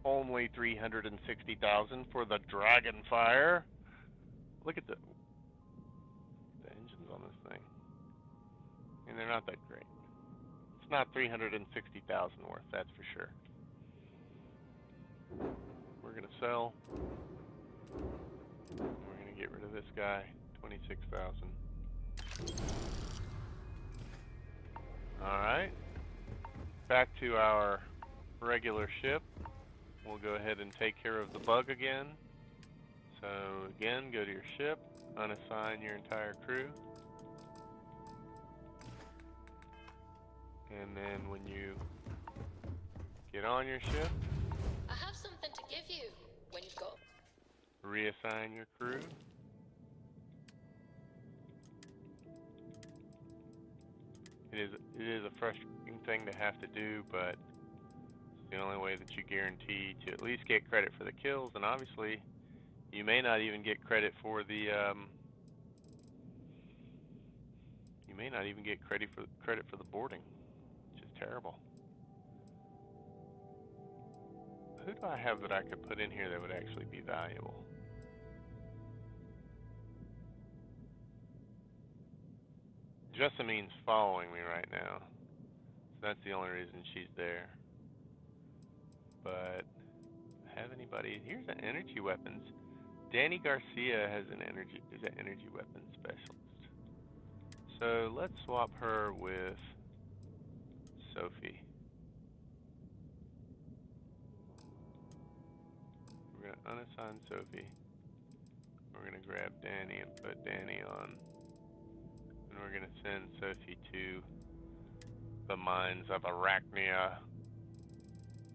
Only 360,000 for the Dragonfire. Look at the engines on this thing. And they're not that great. It's not 360,000 worth, that's for sure. We're gonna sell. And we're gonna get rid of this guy. 26,000. Alright. Back to our regular ship. We'll go ahead and take care of the bug again. So again, go to your ship, unassign your entire crew. And then when you get on your ship, I have something to give you when you've got. reassign your crew. It is a frustrating thing to have to do, but it's the only way that you guarantee to at least get credit for the kills, and obviously you may not even get credit for the credit for the boarding, which is terrible. Who do I have that I could put in here that would actually be valuable? Jessamine's following me right now, so that's the only reason she's there. But have anybody? Here's an energy weapons. Danny Garcia is an energy weapons specialist. So let's swap her with Sophie. We're gonna unassign Sophie. We're gonna grab Danny and put Danny on. And we're gonna send Sophie to the mines of Arachnia,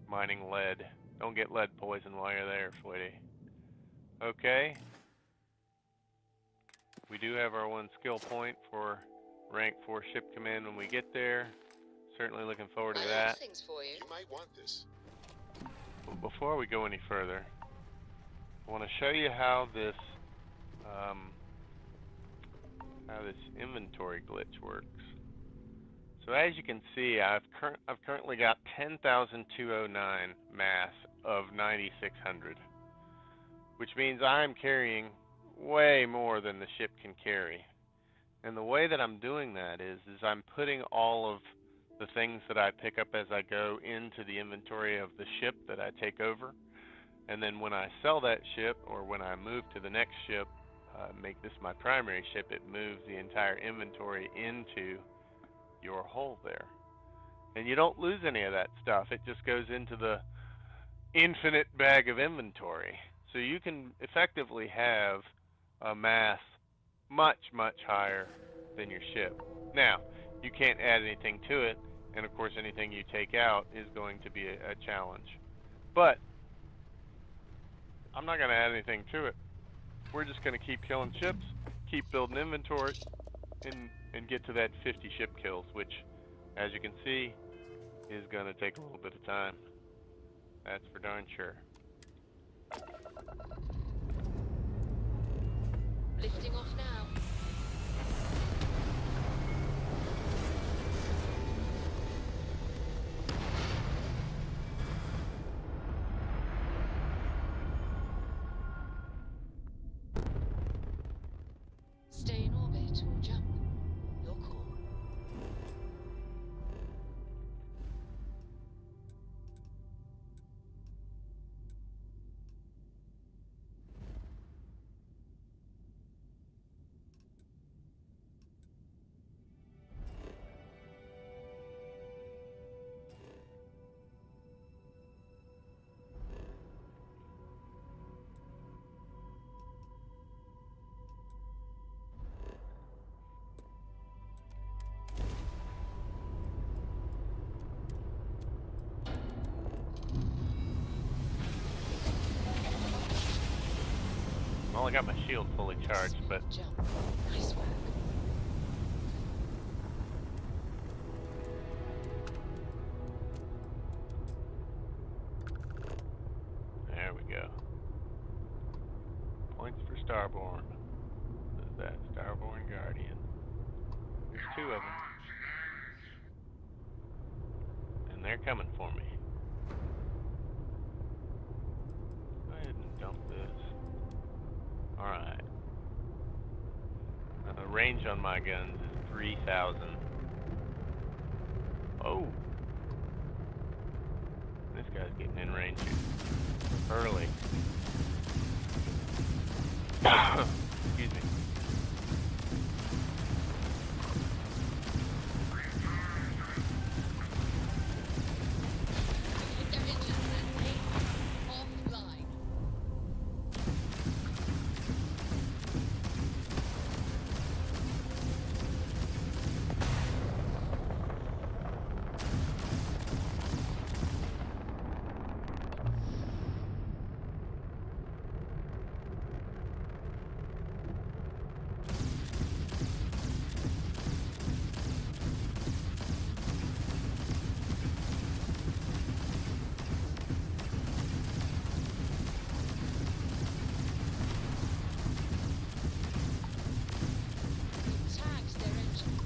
mining lead. Don't get lead poison while you're there, sweetie. Okay. We do have our 1 skill point for rank 4 ship command when we get there. Certainly looking forward to I that. have things for you. You might want this. But before we go any further, I want to show you how this inventory glitch works. So as you can see, I've currently got 10,209 mass of 9,600, which means I'm carrying way more than the ship can carry. And the way that I'm doing that is I'm putting all of the things that I pick up as I go into the inventory of the ship that I take over. And then when I sell that ship, or when I move to the next ship, make this my primary ship, it moves the entire inventory into your hole there. And you don't lose any of that stuff. It just goes into the infinite bag of inventory. So you can effectively have a mass much, much higher than your ship. Now, you can't add anything to it, and of course anything you take out is going to be a challenge. But I'm not going to add anything to it. We're just going to keep killing ships, keep building inventory, and get to that 50 ship kills, which, as you can see, is going to take a little bit of time. That's for darn sure. Lifting off now. Stay in orbit or jump. Your call. Well, I got my shield fully charged, but Jump. Nice work. there we go. Points for Starborn. What is that? Starborn Guardian. There's 2 of them. And they're coming for me. Go ahead and dump this. Alright. Range on my guns is 3,000. Oh! This guy's getting in range early. Excuse me. Keep their engines offline. Tags their engines.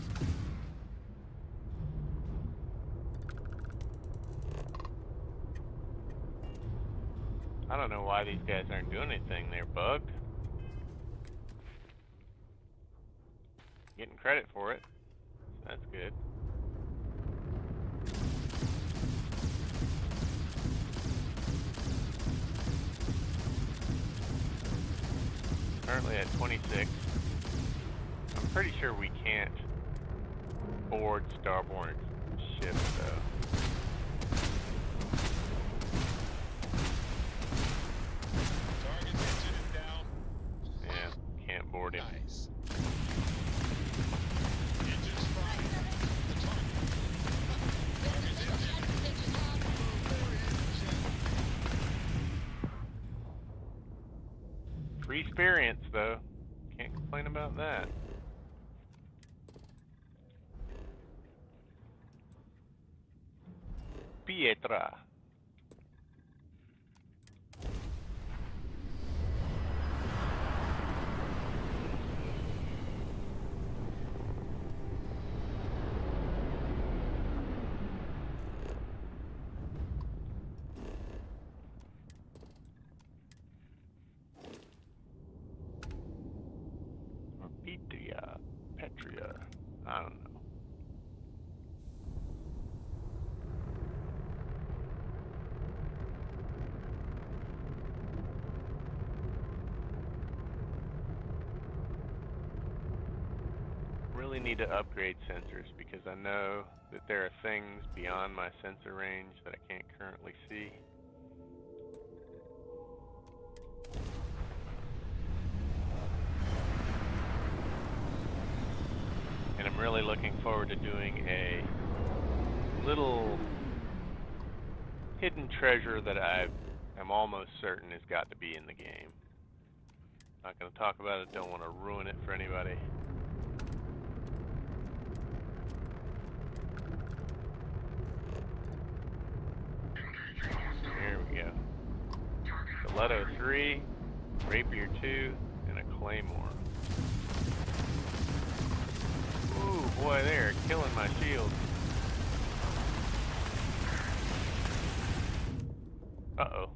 I don't know why these guys aren't doing anything. They're bugged. Getting credit for it. That's good. Currently at 26. I'm pretty sure we can't board Starborn ships though. Target's engine is down. Yeah, can't board him. Nice. Engine's firing. The target. Target's engine. Free experience though. Can't complain about that. Pietra. Or Petria. I don't know. really need to upgrade sensors because I know that there are things beyond my sensor range that I can't currently see. And I'm really looking forward to doing a little hidden treasure that I'm almost certain has got to be in the game. Not going to talk about it, don't want to ruin it for anybody. There we go. Stiletto 3, Rapier 2, and a Claymore. Ooh, boy, they're killing my shield. Uh-oh.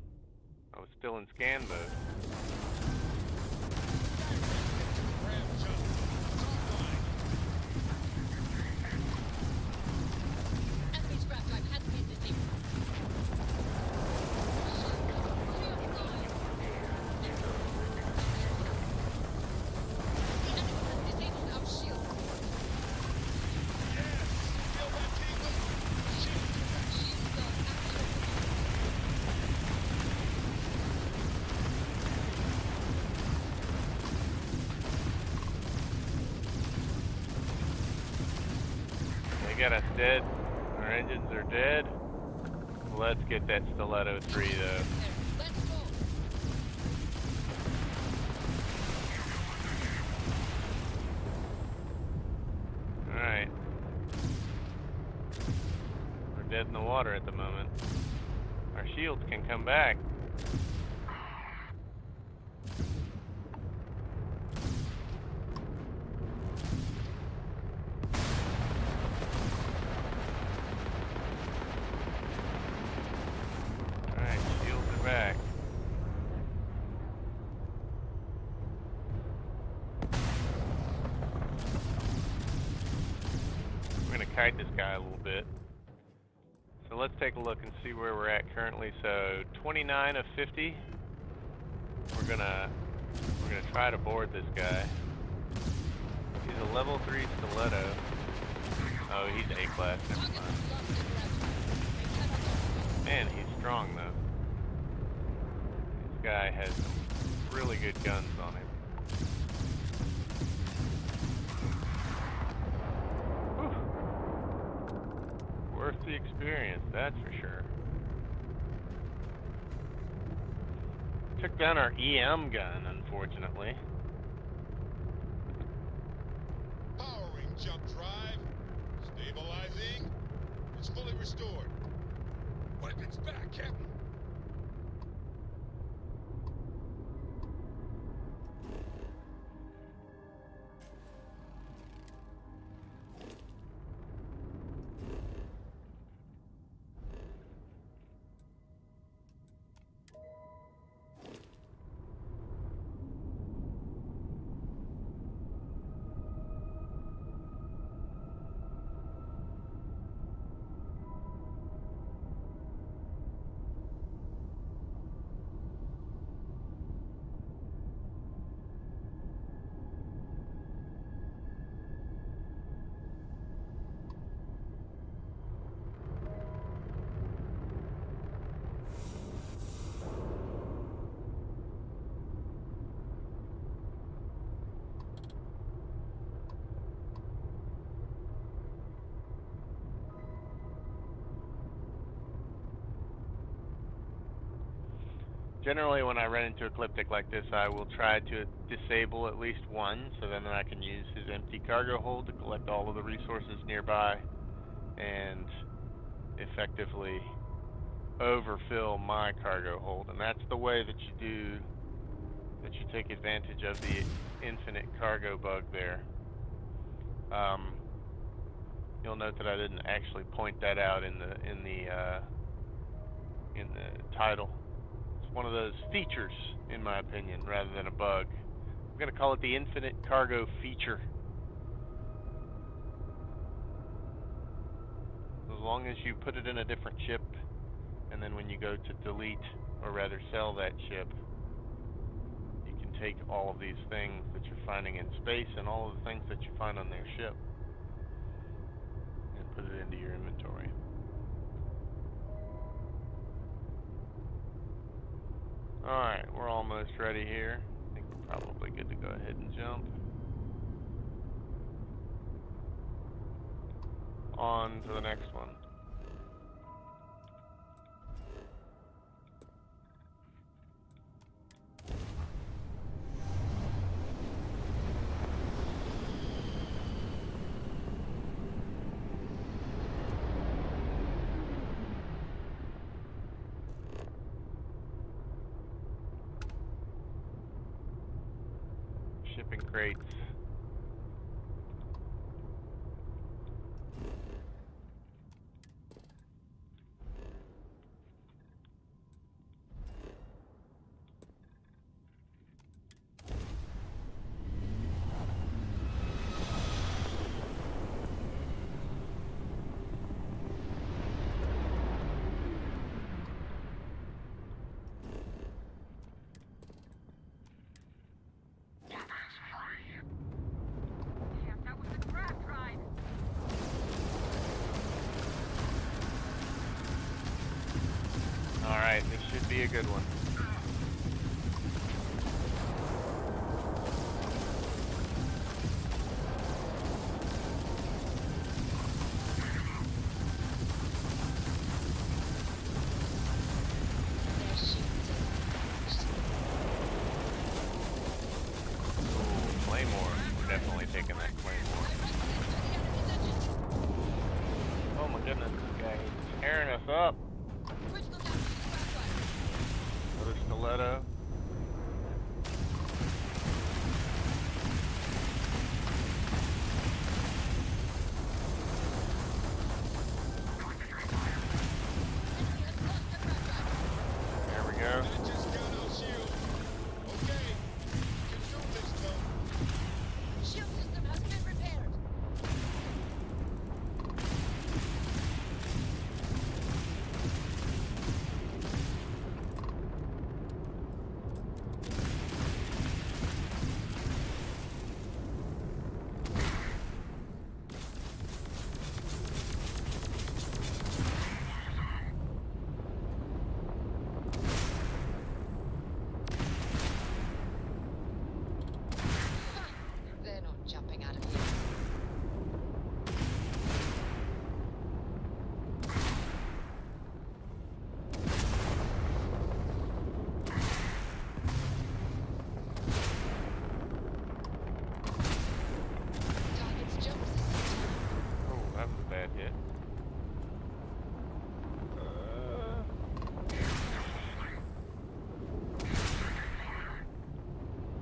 I was still in scan mode. Grab jump. Top line. Enemy scrap drive has been disabled. The enemy has disabled our shield. Yes! Feel that tingling? Shield back. Shield cell activated. They got us dead. Our engines are dead. Let's get that Stiletto 3 though. There, let's go. Alright. We're dead in the water at the moment. Our shields can come back. Alright, shields are back. We're gonna kite this guy a little bit. So let's take a look and see where we're at currently. So 29 of 50. We're gonna try to board this guy. He's a level 3 stiletto. Oh, he's A class. Never Target mind. is lost in gravity. They cannot operate. Man, he's strong though. This guy has some really good guns on him. Whew. Worth the experience, that's for sure. Took down our EM gun, unfortunately. Powering jump drive. Stabilizing. It's fully restored. Weapons back, Captain. Generally, when I run into Ecliptic like this, I will try to disable at least one, so then I can use his empty cargo hold to collect all of the resources nearby and effectively overfill my cargo hold. And that's the way that you take advantage of the infinite cargo bug there. You'll note that I didn't actually point that out in the title. One of those features, in my opinion, rather than a bug. I'm going to call it the infinite cargo feature. As long as you put it in a different ship, and then when you go to delete, or rather sell that ship, you can take all of these things that you're finding in space and all of the things that you find on their ship and put it into your inventory. Alright, we're almost ready here. I think we're probably good to go ahead and jump on to the next one. Shipping crates. Yeah, that was a craft ride. Alright, this should be a good one. Their shields are damaged. Ooh, Claymore. We're definitely taking that Claymore. Oh my goodness, this guy is tearing us up. Critical damage to the craft drive. Another stiletto. Enemy has lost their craft drive. There we go. That just got our shield. Okay. Can do this though. Shield system has been repaired. They're not jumping out of here. Target's jump system down. Oh, that was a bad hit.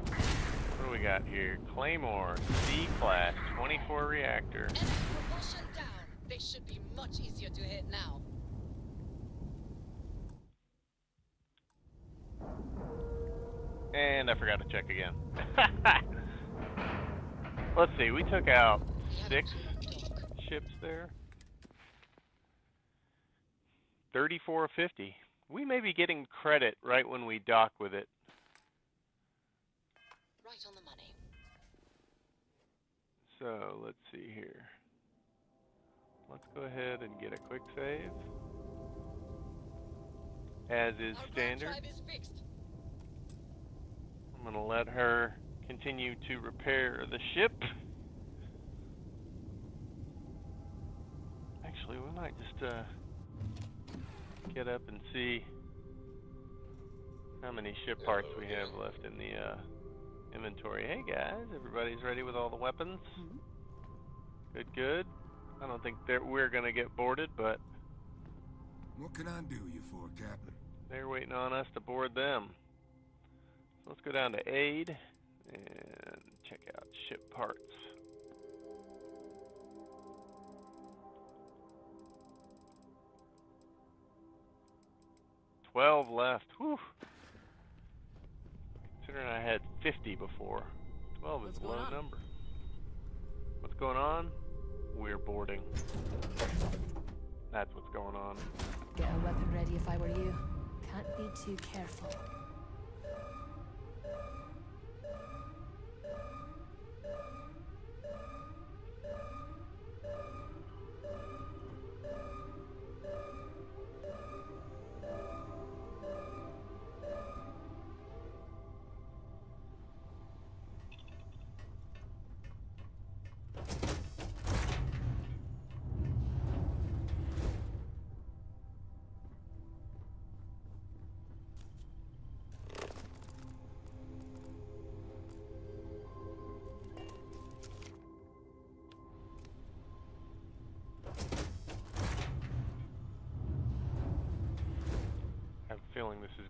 What do we got here? Claymore, C-class, 24 reactor. Enemy propulsion down. They should be much easier to hit now. And I forgot to check again. Let's see, we took out We have 6 a clear dock. ships there. 3450. We may be getting credit right when we dock with it. Right on the money. So, let's see here. Let's go ahead and get a quick save. As is Our standard. craft drive is fixed. I'm gonna let her continue to repair the ship. Actually, we might just get up and see how many ship parts we have left in the inventory. Hey guys, everybody's ready with all the weapons? Good, good. I don't think that we're gonna get boarded, but What can I do you for, Captain? they're waiting on us to board them. So let's go down to aid and check out ship parts. 12 left. Whew. Considering I had 50 before, 12 is a low number. What's going on? We're boarding. That's what's going on. Get a weapon ready if I were you. Can't be too careful.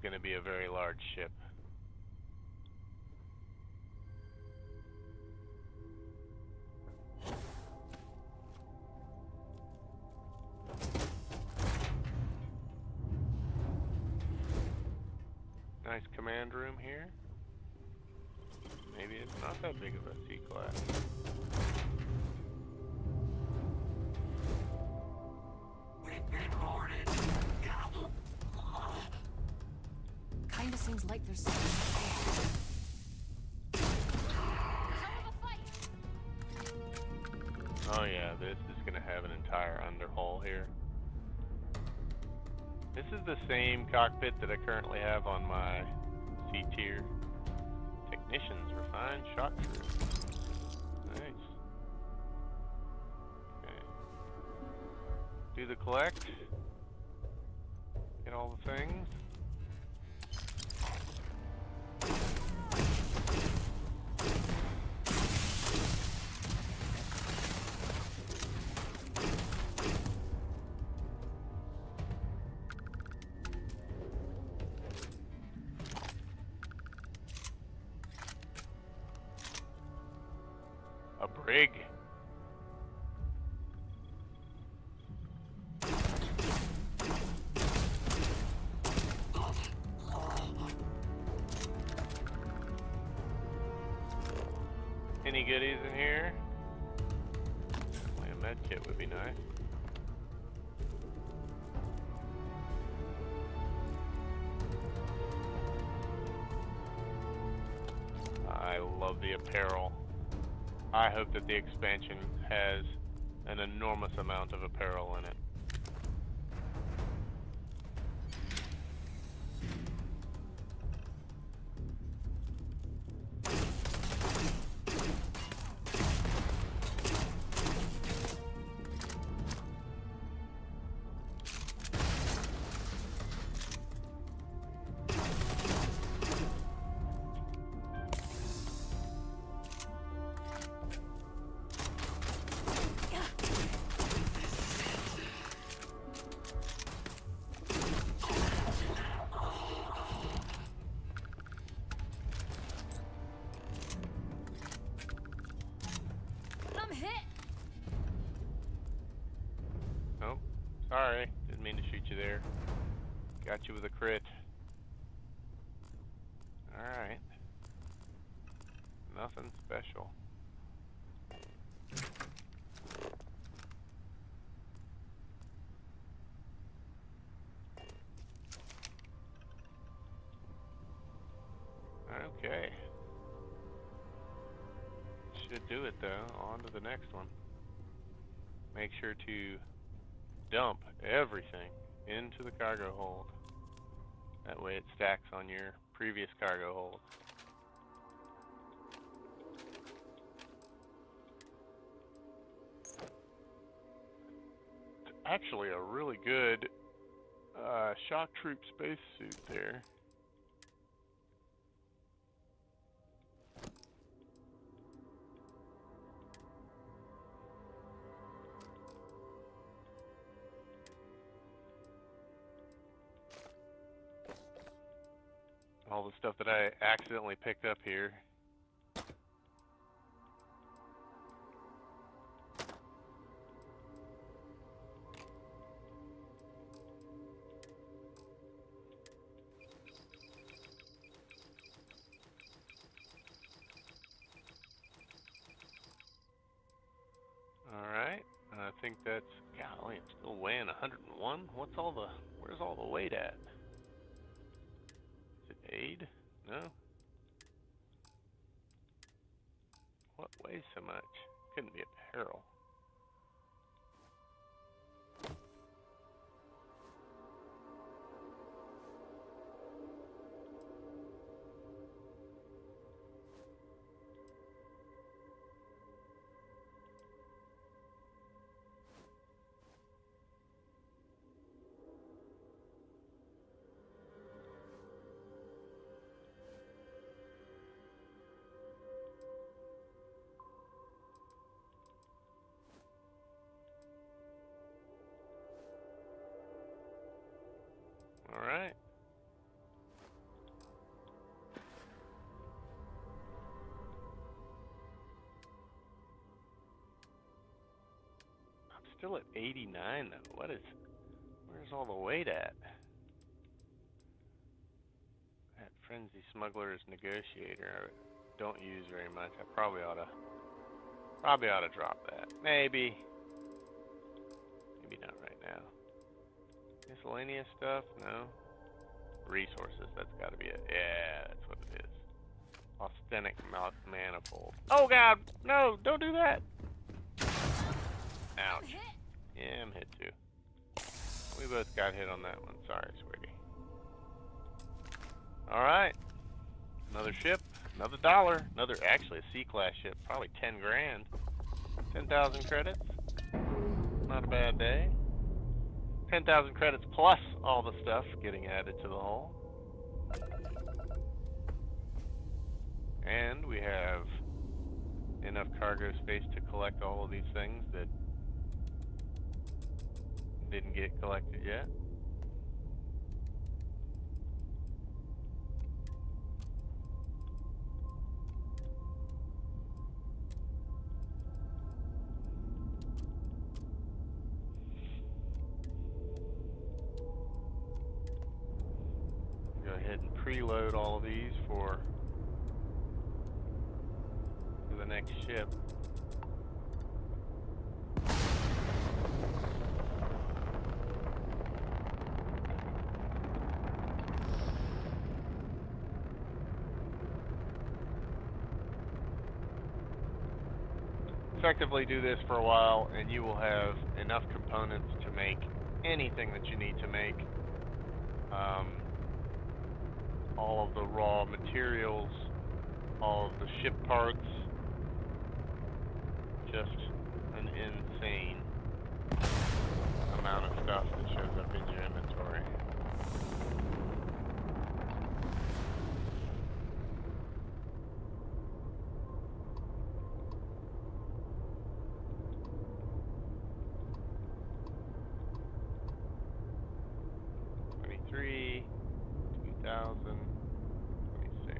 going to be a very large ship. Nice command room here. Maybe it's not that big of a C-class. Kinda seems like there's something. Hell of a fight! Oh yeah, this is going to have an entire underhull here. This is the same cockpit that I currently have on my C-tier. Technicians, refined shock troop. Nice. Okay. Do the collect. Get all the things. A brig. Any goodies in here? Definitely a med kit would be nice. I love the apparel. I hope that the expansion has an enormous amount of apparel in it. I'm hit! Oh, sorry. Didn't mean to shoot you there. Got you with a crit. Alright. Nothing special. Okay. Should do it though. On to the next one. Make sure to dump everything into the cargo hold. That way it stacks on your previous cargo hold. It's actually a really good shock troop spacesuit there. All the stuff that I accidentally picked up here. Alright, I think that's, golly, I'm still weighing 101. Where's all the weight at? Is it aid? No? What weighs so much? Couldn't be apparel. Still at 89 though. Where's all the weight at? That Frenzy Smuggler's Negotiator I don't use very much. I probably ought to drop that. Maybe not right now. Miscellaneous stuff? No. Resources, that's gotta be it. Yeah, that's what it is. Authentic manifold. Oh god! No! Don't do that! Ouch. Yeah, I'm hit too. We both got hit on that one. Sorry, sweetie. Alright. Another ship. Another dollar. Actually a C-class ship. Probably 10 grand. 10,000 credits. Not a bad day. 10,000 credits plus all the stuff getting added to the hull. And we have enough cargo space to collect all of these things that didn't get collected yet. Go ahead and preload all of these for the next ship. Effectively do this for a while and you will have enough components to make anything that you need to make. All of the raw materials, all of the ship parts, just an insane amount of stuff that shows up in your inventory. $23,000, 2,000, 26.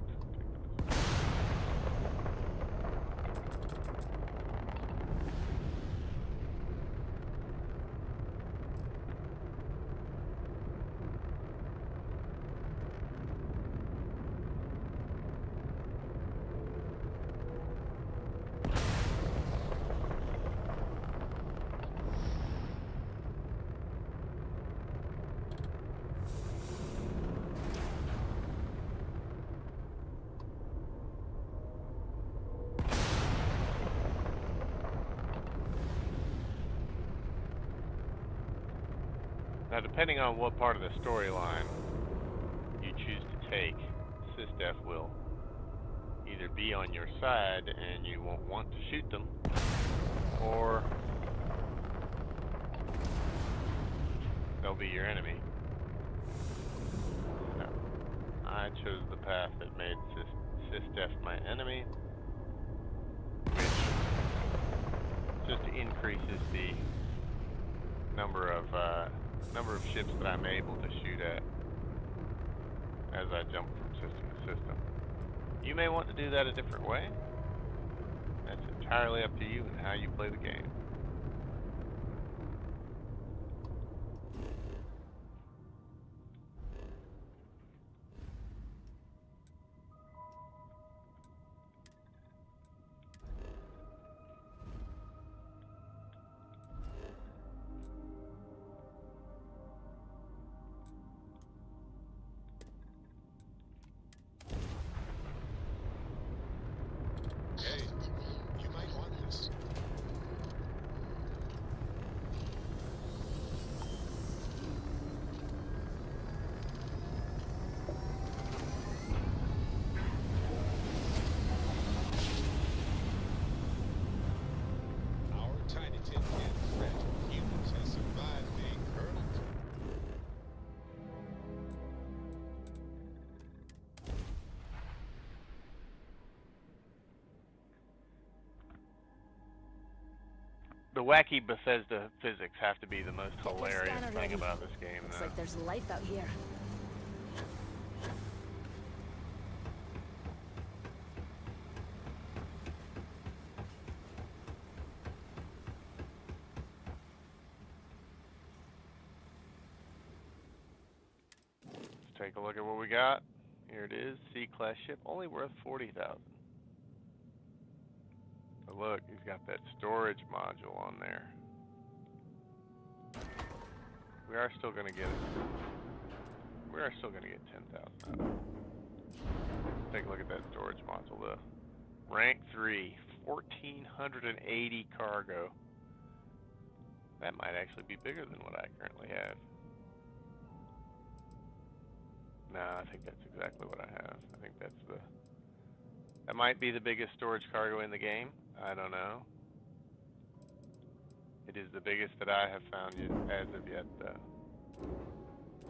Now, depending on what part of the storyline you choose to take, SysDef will either be on your side and you won't want to shoot them, or they'll be your enemy. So, I chose the path that made SysDef my enemy, which just increases the number of ships that I'm able to shoot at as I jump from system to system. You may want to do that a different way. That's entirely up to you and how you play the game. Hey, you might want this. Our tiny tin can threat humans has survived being hurled. The wacky Bethesda physics have to be the most Get your hilarious scanner thing ready. about this game, Looks though. like there's life out here. a look at what we got. Here it is, C-class ship, only worth 40,000. So look, he's got that storage module on there. We are still gonna get it. We are still gonna get 10,000 out of it. Take a look at that storage module though. Rank 3, 1,480 cargo. That might actually be bigger than what I currently have. No, I think that's exactly what I have. I think that might be the biggest storage cargo in the game. I don't know. It is the biggest that I have found as of yet, though.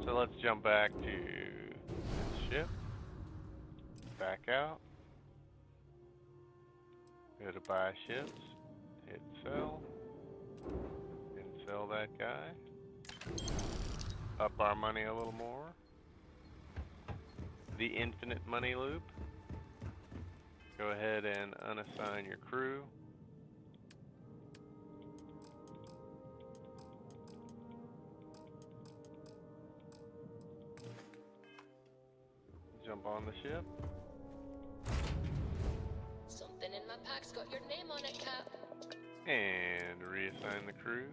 So let's jump back to the ship. Back out. Go to buy ships. Hit sell. And sell that guy. Up our money a little more. The infinite money loop. Go ahead and unassign your crew. Jump on the ship. Something in my pack's got your name on it, Cap. And reassign the crew.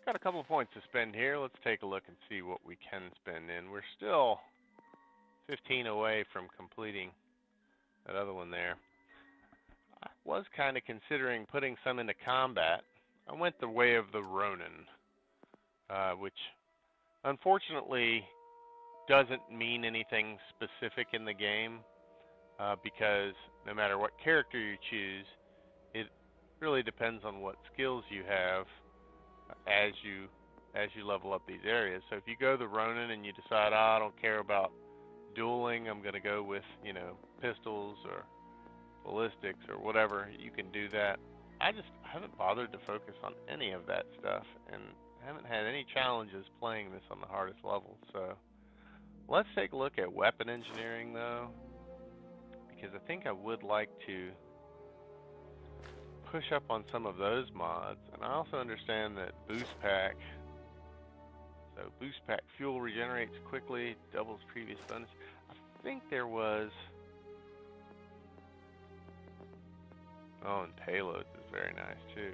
Got a couple of points to spend here. Let's take a look and see what we can spend in. We're still 15 away from completing that other one there. I was kind of considering putting some into combat. I went the way of the Ronin, which unfortunately doesn't mean anything specific in the game, because no matter what character you choose, it really depends on what skills you have as you level up these areas. So if you go the Ronin and you decide, I don't care about dueling, I'm going to go with, pistols or ballistics or whatever, you can do that. I haven't bothered to focus on any of that stuff, and haven't had any challenges playing this on the hardest level. So let's take a look at weapon engineering though, because I think I would like to push up on some of those mods. And I also understand that boost pack fuel regenerates quickly, doubles previous bonus. I think there was, oh, and payloads is very nice too.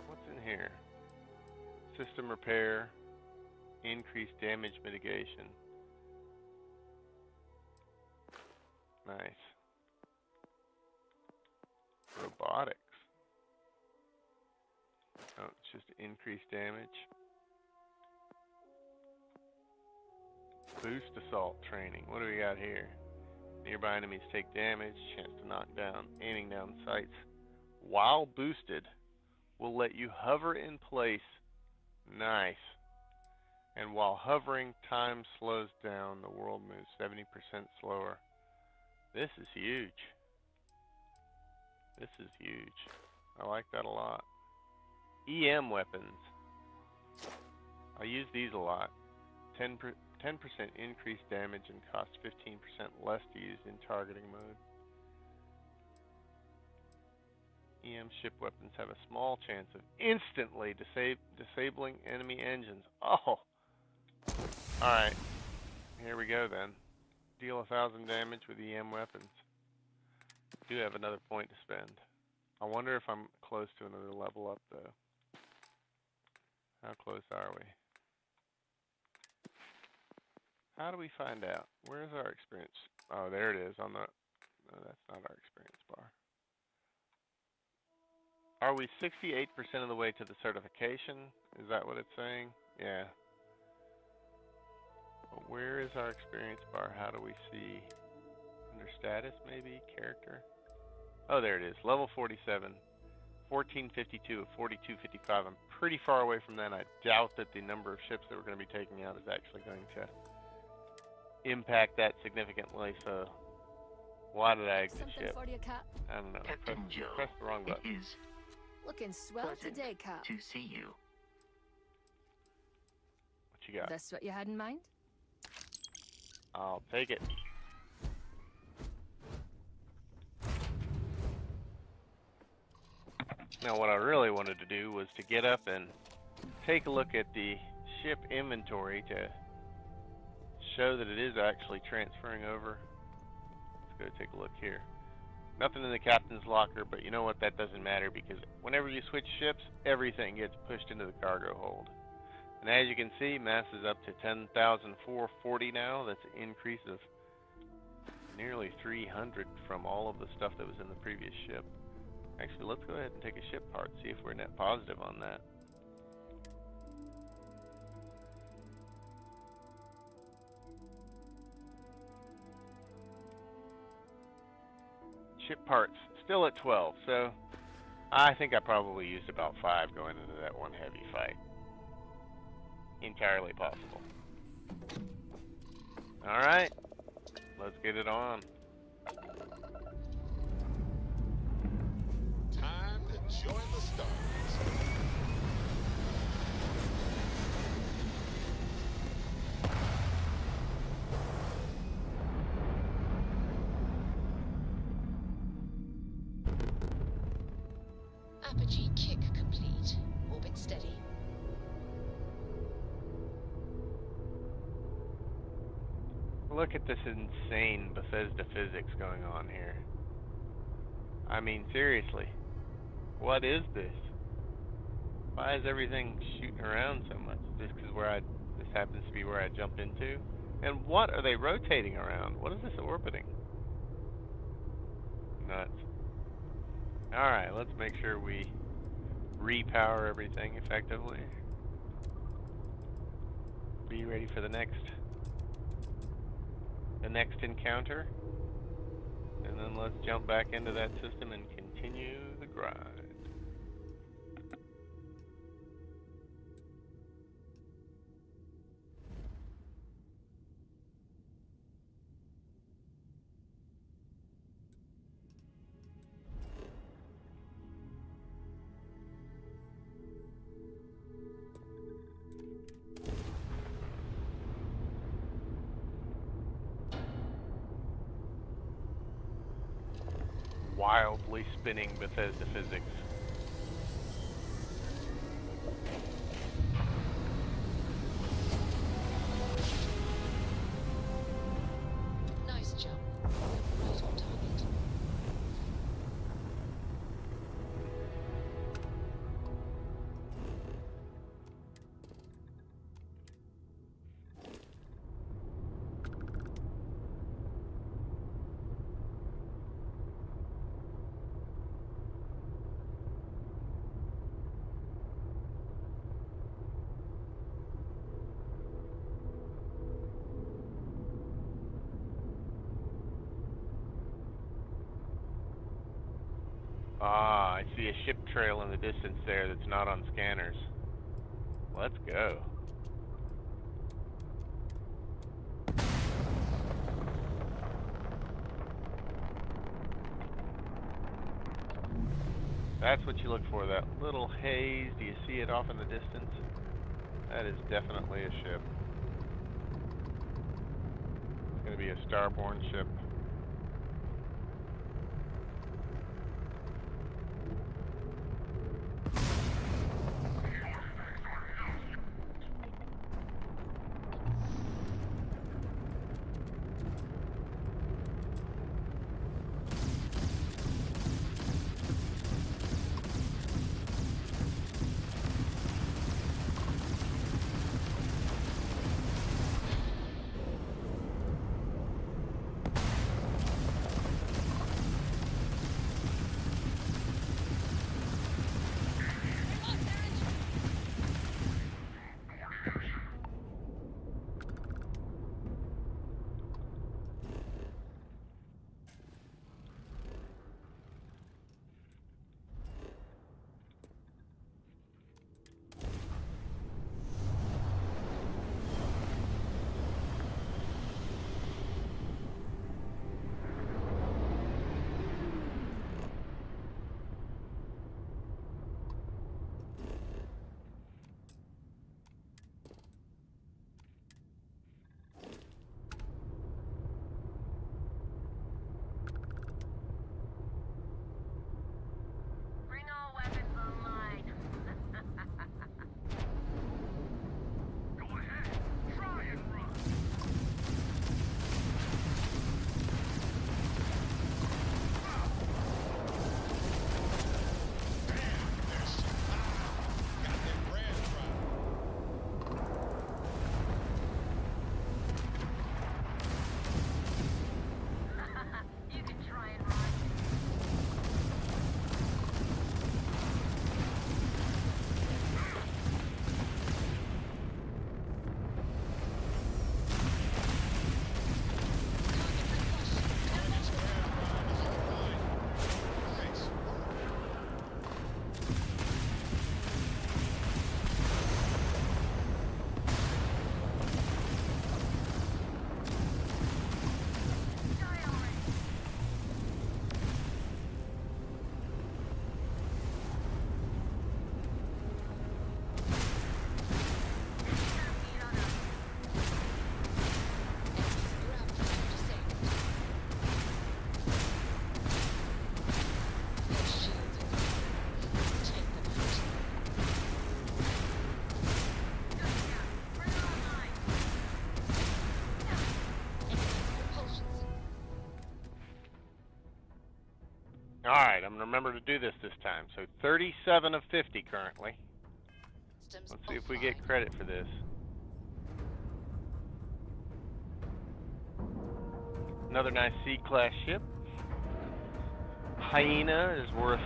What's in here? System repair, increased damage mitigation. Nice. Robotics. Oh, it's just increased damage. Boost assault training. What do we got here? Nearby enemies take damage. Chance to knock down. Aiming down sights while boosted will let you hover in place. Nice. And while hovering, time slows down. The world moves 70% slower. This is huge. This is huge. I like that a lot. EM weapons. I use these a lot. 10% increased damage and cost 15% less to use in targeting mode. EM ship weapons have a small chance of instantly disabling enemy engines. Oh! Alright. Here we go then. Deal 1,000 damage with EM weapons. Do have another point to spend. I wonder if I'm close to another level up though. How close are we? How do we find out? Where's our experience? Oh, there it is on the... No, that's not our experience bar. Are we 68% of the way to the certification? Is that what it's saying? Yeah. But where is our experience bar? How do we see? Under status, maybe? Character? Oh, there it is. Level 47. 1452 of 4255. I'm pretty far away from that. I doubt that the number of ships that we're going to be taking out is actually going to impact that significantly. So, why did I exit Something ship? for you, Cap. I don't know. Captain Joe, Press the wrong button. it is Looking swell Pleasant today, Cap. to see you. What you got? This what you had in mind? I'll take it. Now what I really wanted to do was to get up and take a look at the ship inventory to show that it is actually transferring over. Let's go take a look here. Nothing in the captain's locker, but you know what, that doesn't matter because whenever you switch ships, everything gets pushed into the cargo hold. And as you can see, mass is up to 10,440 now. That's an increase of nearly 300 from all of the stuff that was in the previous ship. Actually, let's go ahead and take a ship part, see if we're net positive on that. Ship parts still at 12, so I think I probably used about 5 going into that one heavy fight. Entirely possible. Alright, let's get it on. Time to join the stars. Apogee kick complete. Orbit steady. Look at this insane Bethesda physics going on here. I mean, seriously. What is this? Why is everything shooting around so much? Just because this happens to be where I jump into? And what are they rotating around? What is this orbiting? Nuts. Alright, let's make sure we repower everything effectively. Be ready for the next encounter. And then let's jump back into that system and continue the grind. Wildly spinning Bethesda physics. Nice jump. Right on target. Ah, I see a ship trail in the distance there that's not on scanners. Let's go. That's what you look for, that little haze. Do you see it off in the distance? That is definitely a ship. It's going to be a starborn ship. Alright, I'm gonna remember to do this time. So 37 of 50 currently. Systems Let's see if we offline. get credit for this. Another nice C-class ship. Hyena is worth,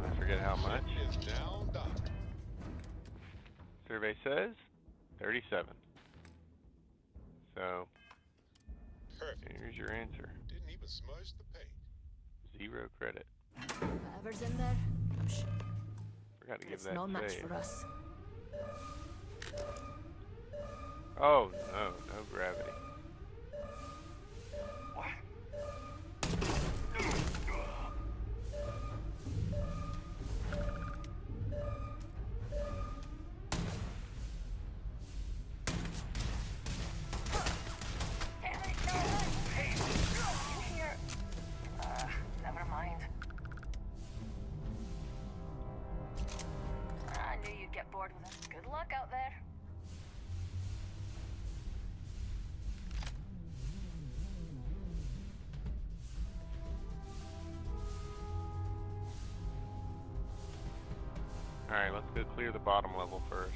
I forget how much. Ship is now docked. Survey says 37. So, Perfect. here's your answer. Didn't even smudge the paint. 0 credit. Whatever's in there, I'm sure Forgot to give it's that no match save. for us. Oh, no, no gravity. Never mind. I knew you'd get bored with it. Good luck out there. Alright, let's go clear the bottom level first.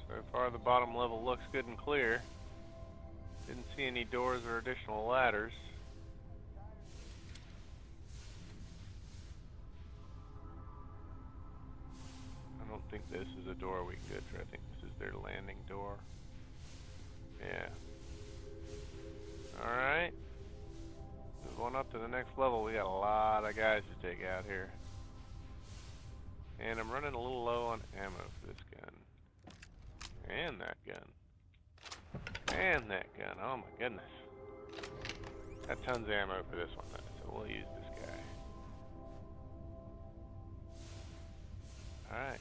So far the bottom level looks good and clear. Didn't see any doors or additional ladders. I don't think this is a door we can go through. I think this is their landing door. Yeah. Alright. Move on up to the next level. We got a lot of guys to take out here. And I'm running a little low on ammo for this gun. And that gun. And that gun. Oh my goodness. Got tons of ammo for this one, so we'll use this guy. Alright.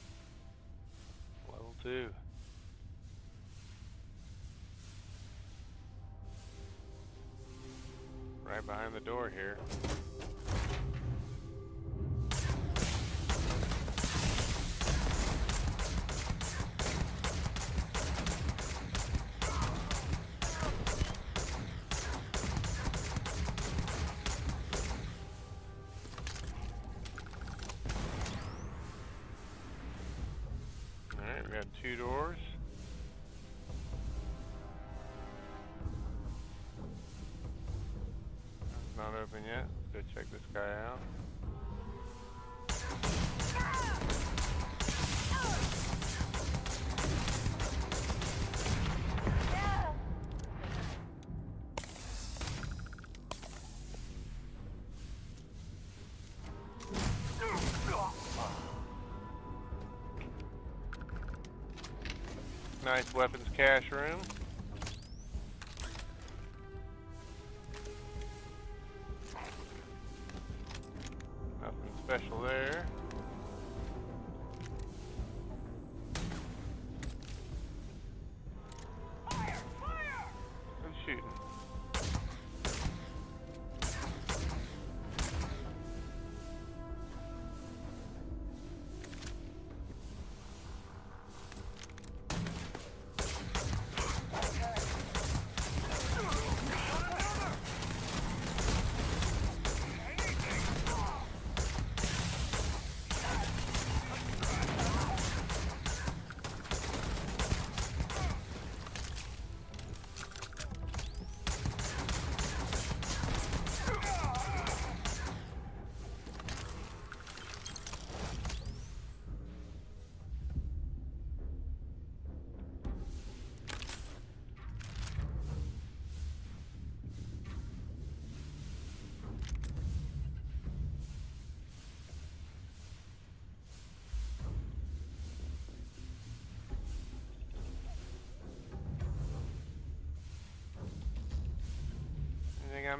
Level 2. Right behind the door here. Alright, we got 2 doors. It's not open yet. Let's go check this guy out. Nice weapons cache room. Nothing special there. Who's shooting?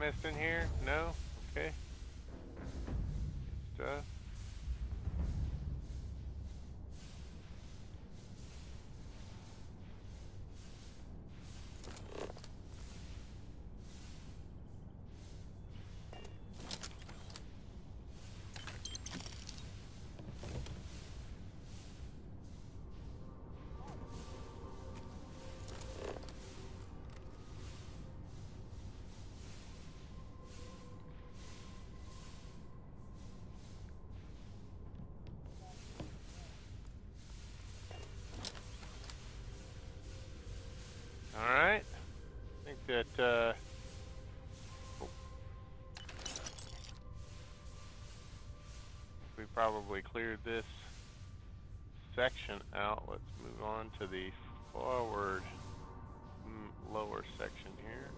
missed in here? No? Okay. Stuff. Alright. I think that, we probably cleared this section out. Let's move on to the forward lower section here.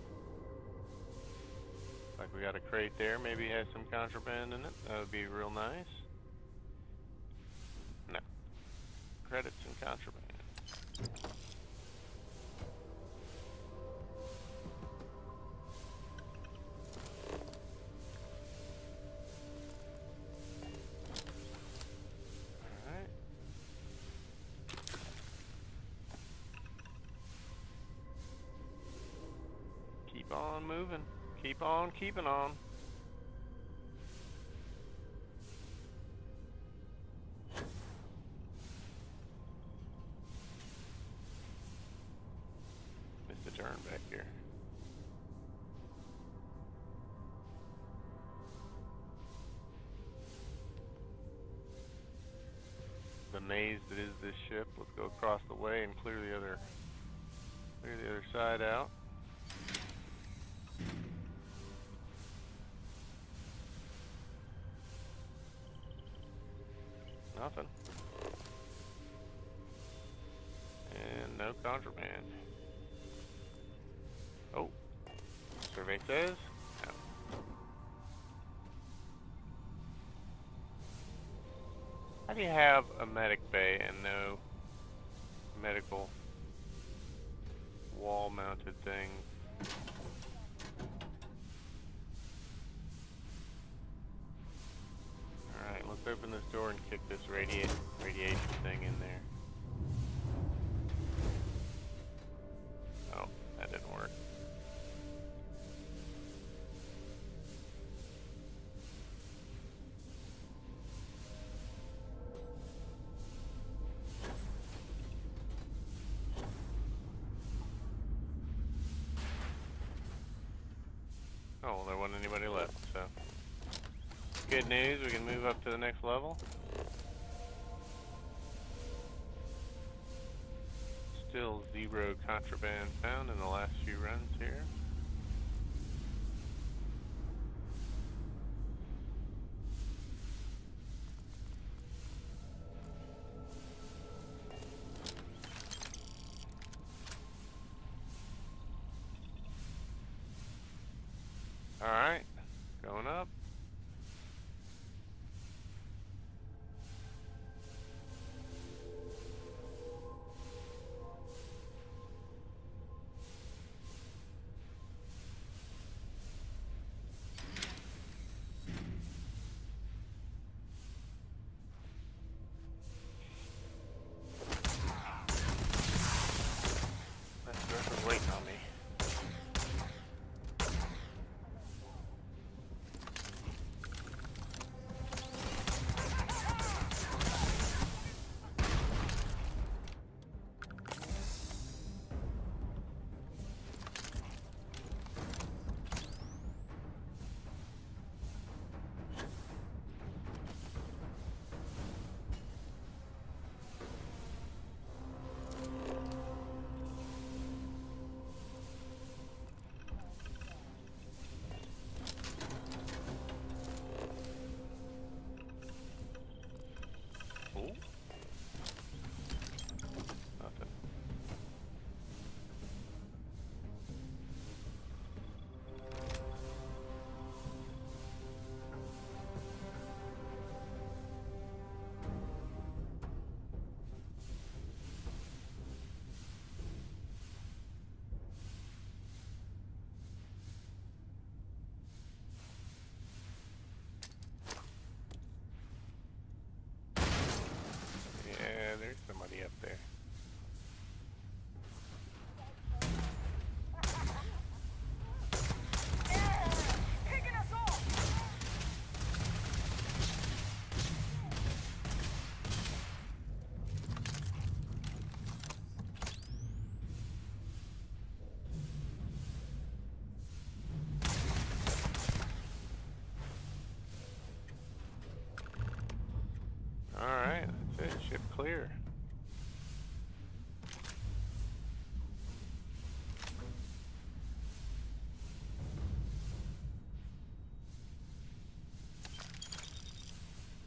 Like we got a crate there. Maybe it has some contraband in it. That would be real nice. No. Credits and contraband. Keep on moving. Keep on keeping on. Missed a turn back here. The maze that is this ship. Let's go across the way and clear the other side out. Nothing. And no contraband. Oh. Survey says no. How do you have a medic bay and no medical wall mounted thing? Alright, let's open this door and kick this radiation thing in there. Oh, that didn't work. Oh, well, there wasn't anybody left, so. Good news, we can move up to the next level. Still 0 contraband found in the last few runs here. Alright, going up.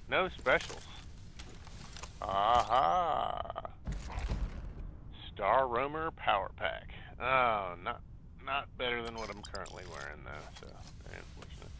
No specials. Aha! Star Roamer Power Pack. Oh, not better than what I'm currently wearing though, so very unfortunate.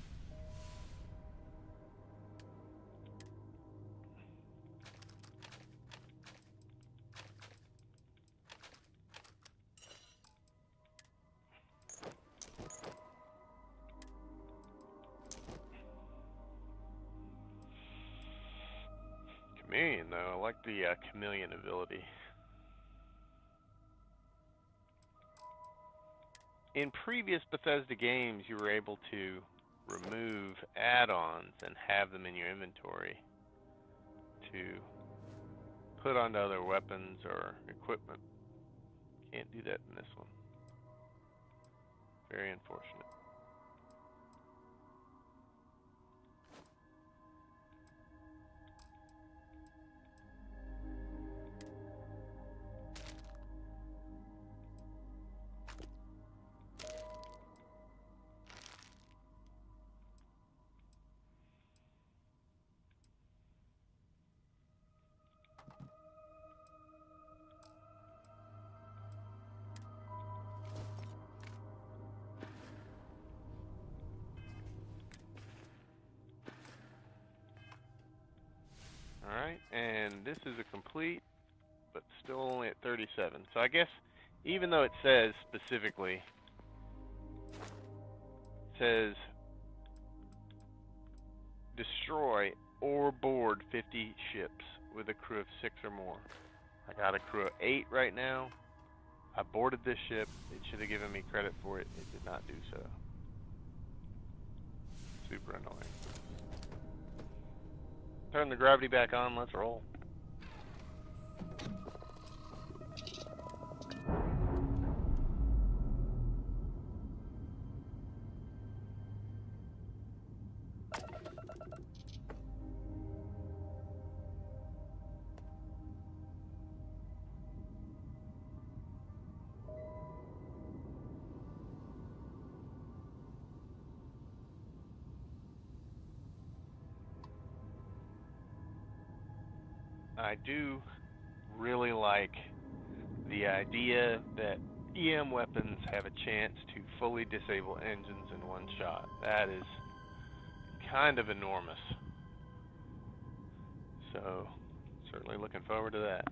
Chameleon though, I like the chameleon ability. In previous Bethesda games, you were able to remove add-ons and have them in your inventory to put onto other weapons or equipment. Can't do that in this one. Very unfortunate. Alright, and this is a complete, but still only at 37. So I guess, even though it says specifically, it says destroy or board 50 ships with a crew of 6 or more. I got a crew of 8 right now. I boarded this ship. It should have given me credit for it. It did not do so. Super annoying. Turn the gravity back on, let's roll. I do really like the idea that EM weapons have a chance to fully disable engines in one shot. That is kind of enormous. So, certainly looking forward to that.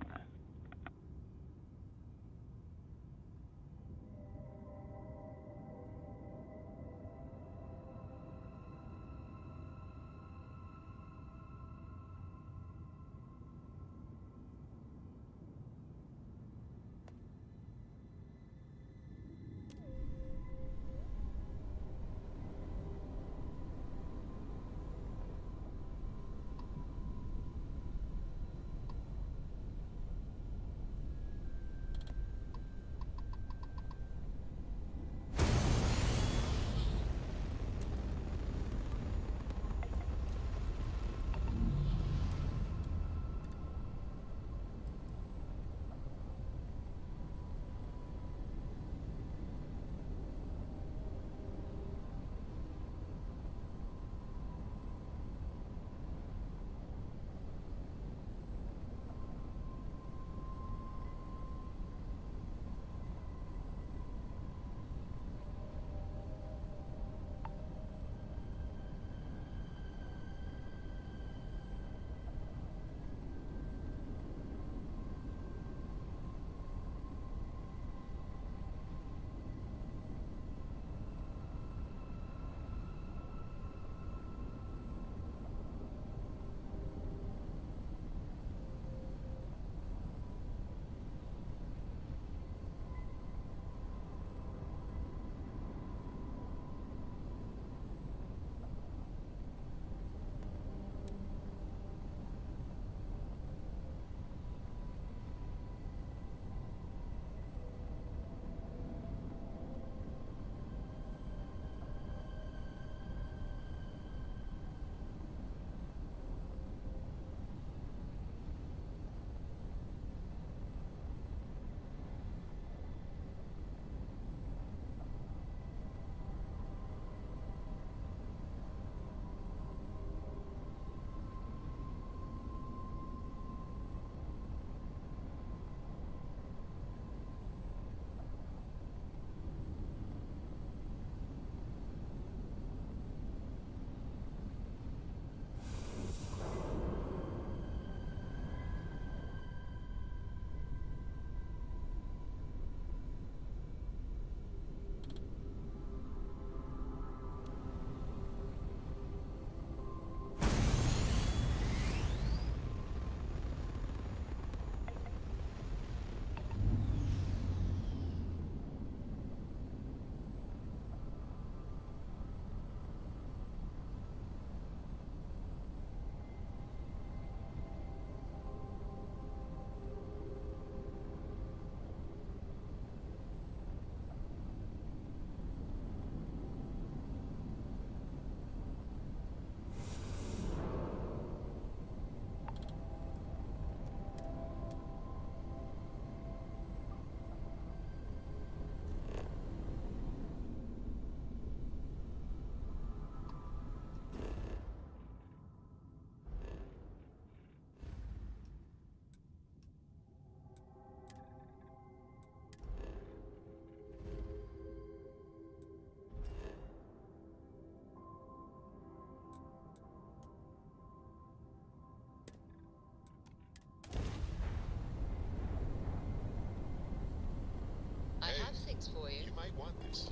want this.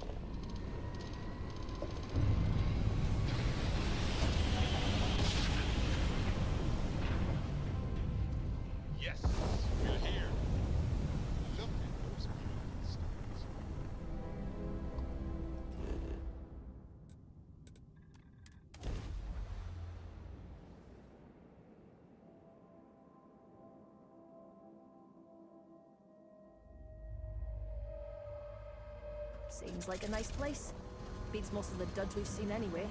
Yes, we're here. Look at those beautiful stars. Seems like a nice place. Beats most of the duds we've seen anyway.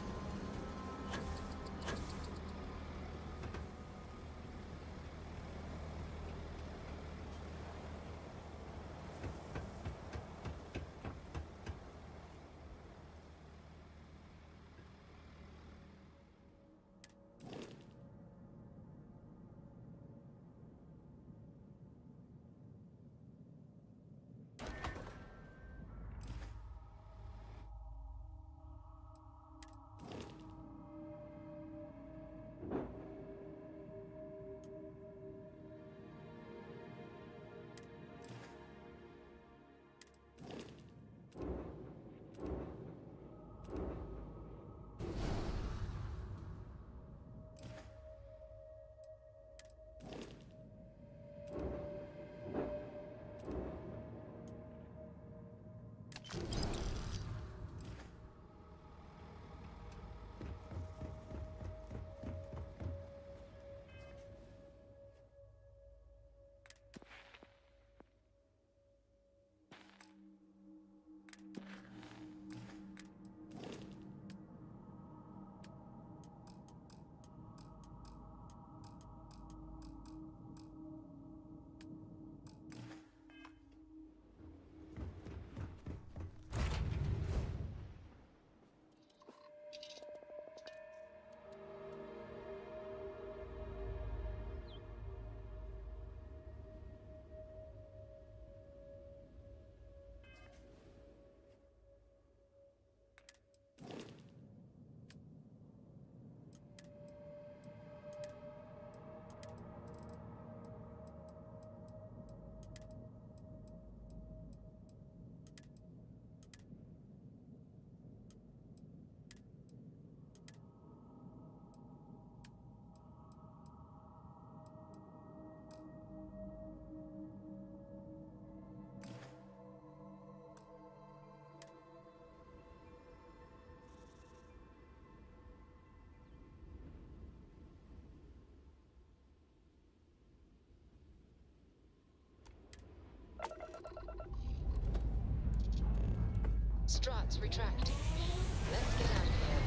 Struts retracting. Let's get out of here.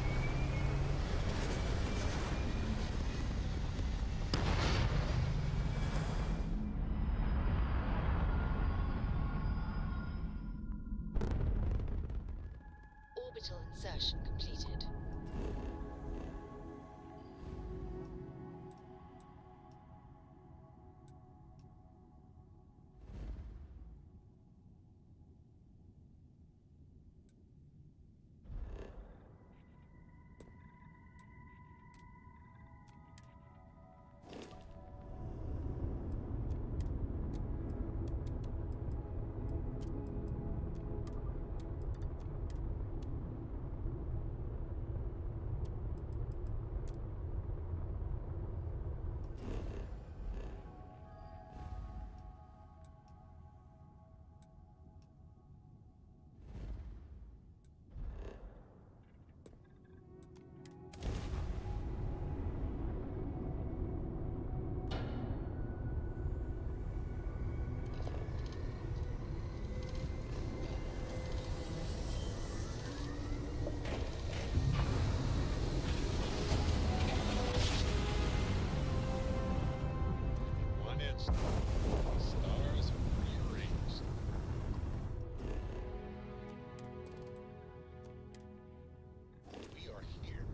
Orbital insertion completed. One instant, the stars are rearranged. We are here.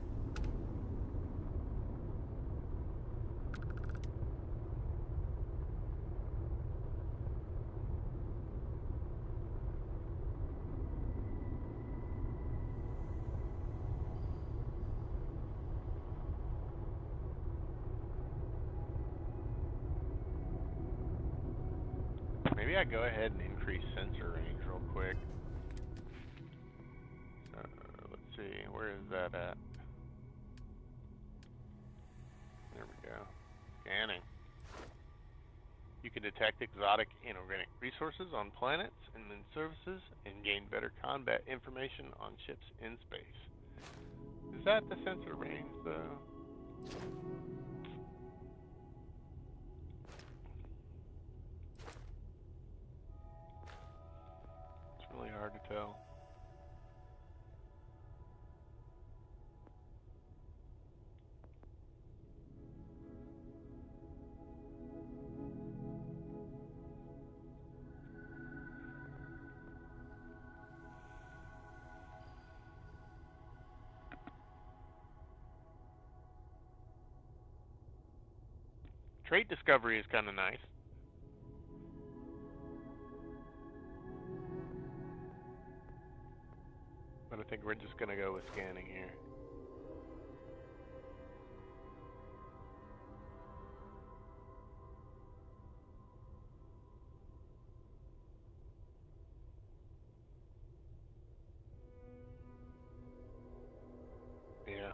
Maybe I go ahead and increase sensor range real quick. Where is that at? There we go. Scanning. You can detect exotic inorganic resources on planets and moon surfaces and gain better combat information on ships in space. Is that the sensor range, though? It's really hard to tell. Trait discovery is kind of nice. But I think we're just going to go with scanning here. Yeah.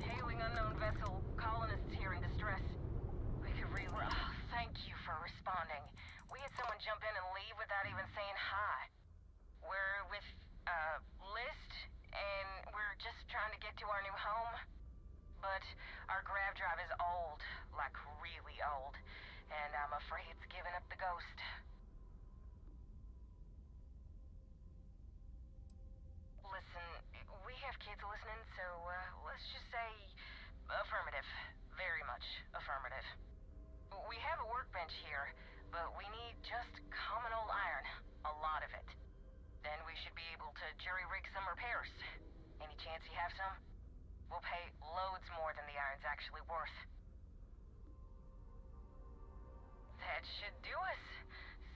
Hailing unknown vessel. Colonists here in distress. We could really... thank you for responding. We had someone jump in and leave without even saying hi. We're with, List, and we're just trying to get to our new home. But our grav drive is old, like really old, and I'm afraid it's giving up the ghost. Listen, we have kids listening, so, let's just say affirmative. Very much affirmative. We have a workbench here, but we need just common old iron. A lot of it. Then we should be able to jury-rig some repairs. Any chance you have some? We'll pay loads more than the iron's actually worth. That should do us.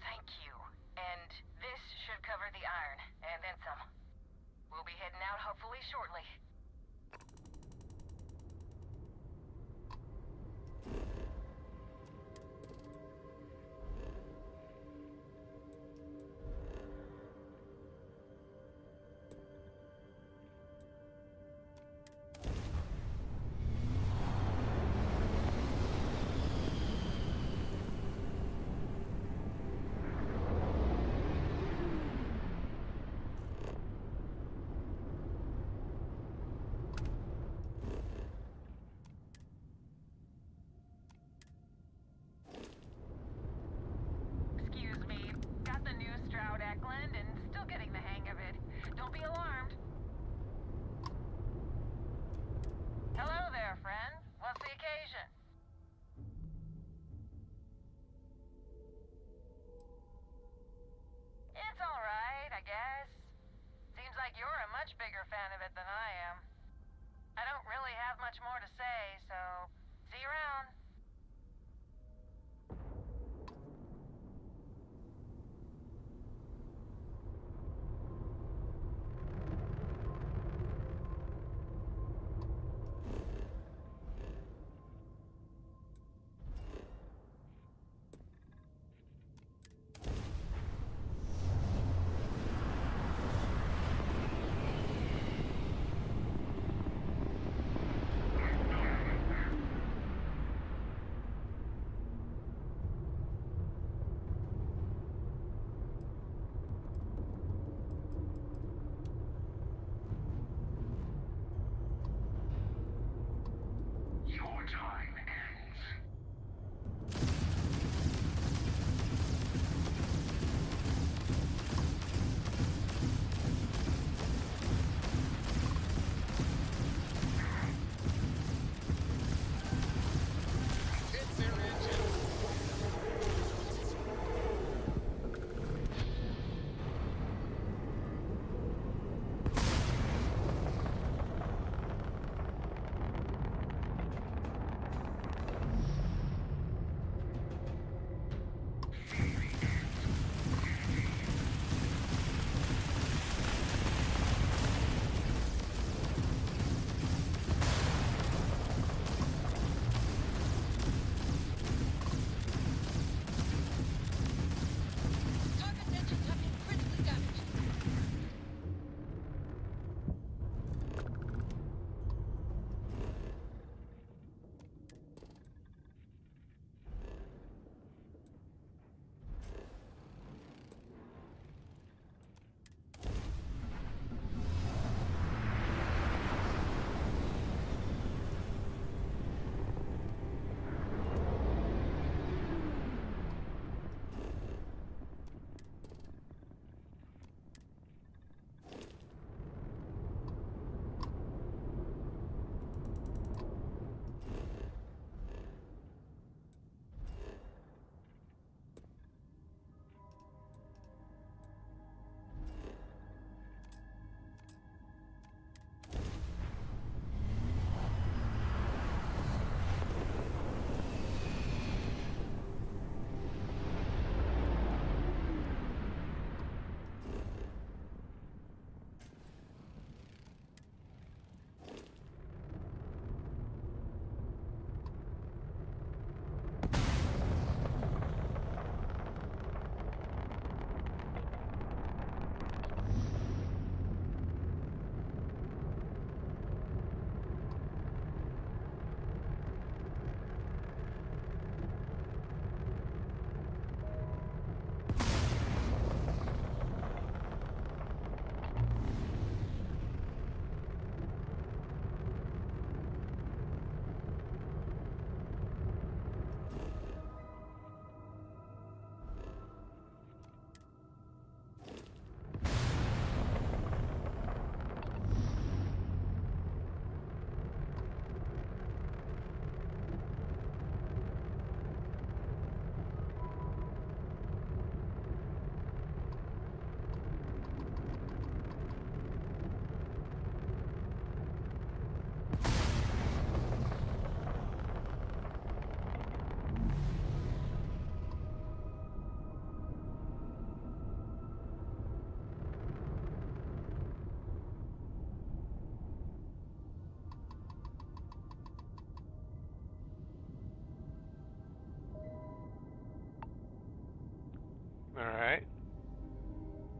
Thank you. And this should cover the iron, and then some. We'll be heading out hopefully shortly. Bigger fan of it than I am. I don't really have much more to say, so see you around.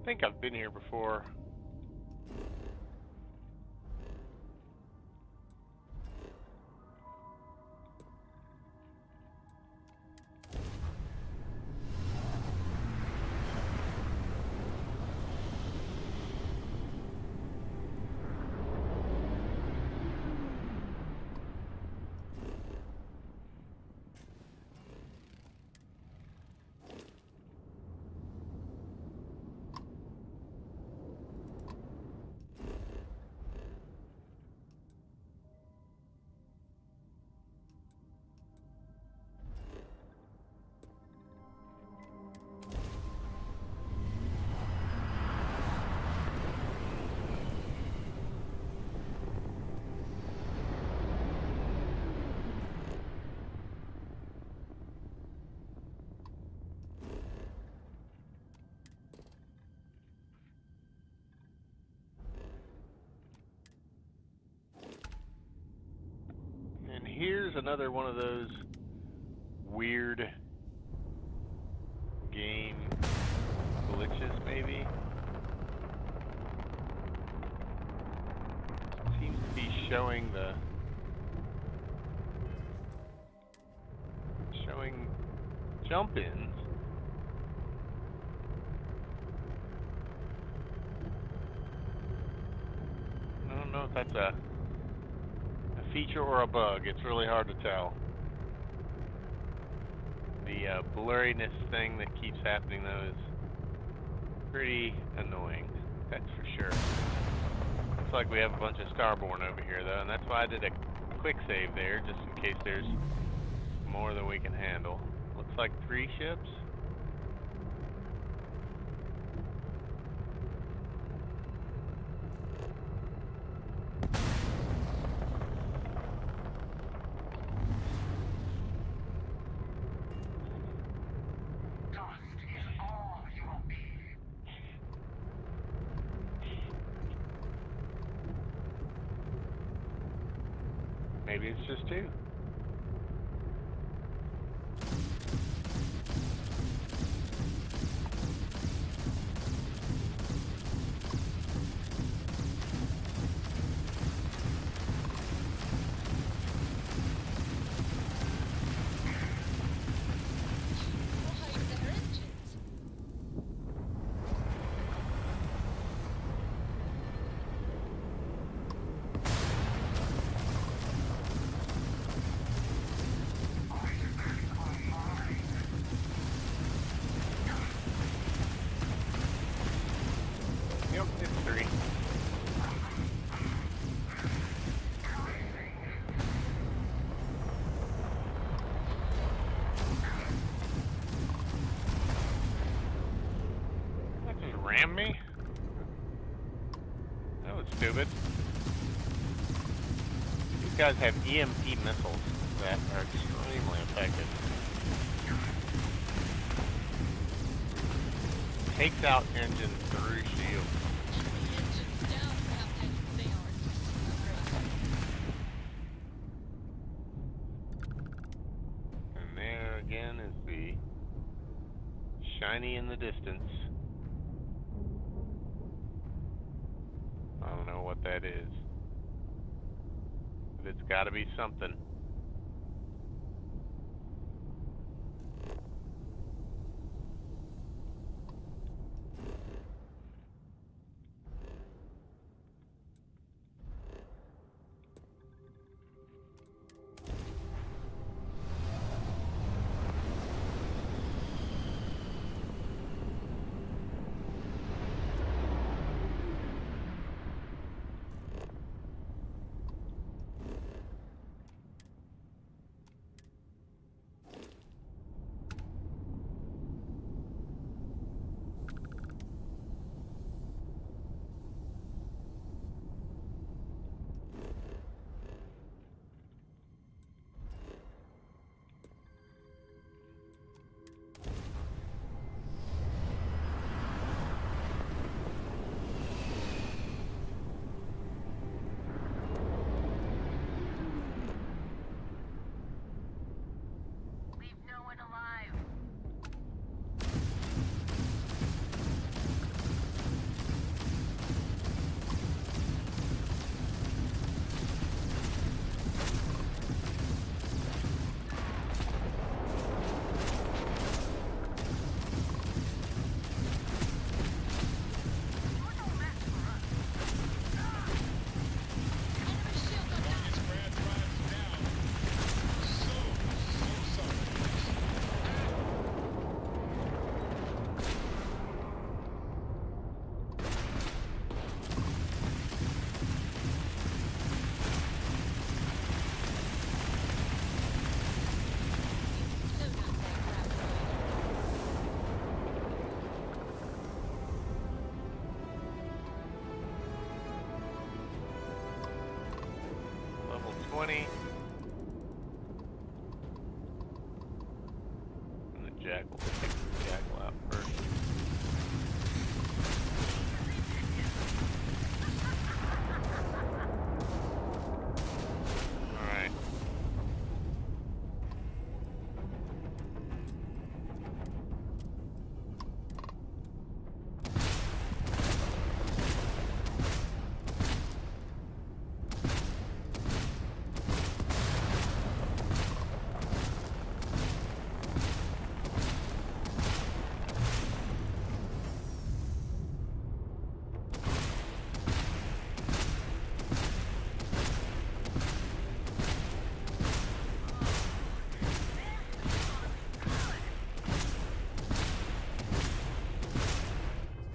think I've been here before. And here's another one of those weird game glitches, maybe. Seems to be showing jump-ins. I don't know if that's a feature or a bug. It's really hard to tell. The blurriness thing that keeps happening though is pretty annoying, that's for sure. Looks like we have a bunch of Starborn over here though, and that's why I did a quick save there, just in case there's more than we can handle. Looks like 3 ships. Maybe it's just 2. Yep, it's 3. That just rammed me? That was stupid. These guys have EMP missiles that are extremely effective. Takes out engines through shields. And there again is the shiny in the distance. I don't know what that is, but it's got to be something. jackal. We'll take the jackal out first. Alright.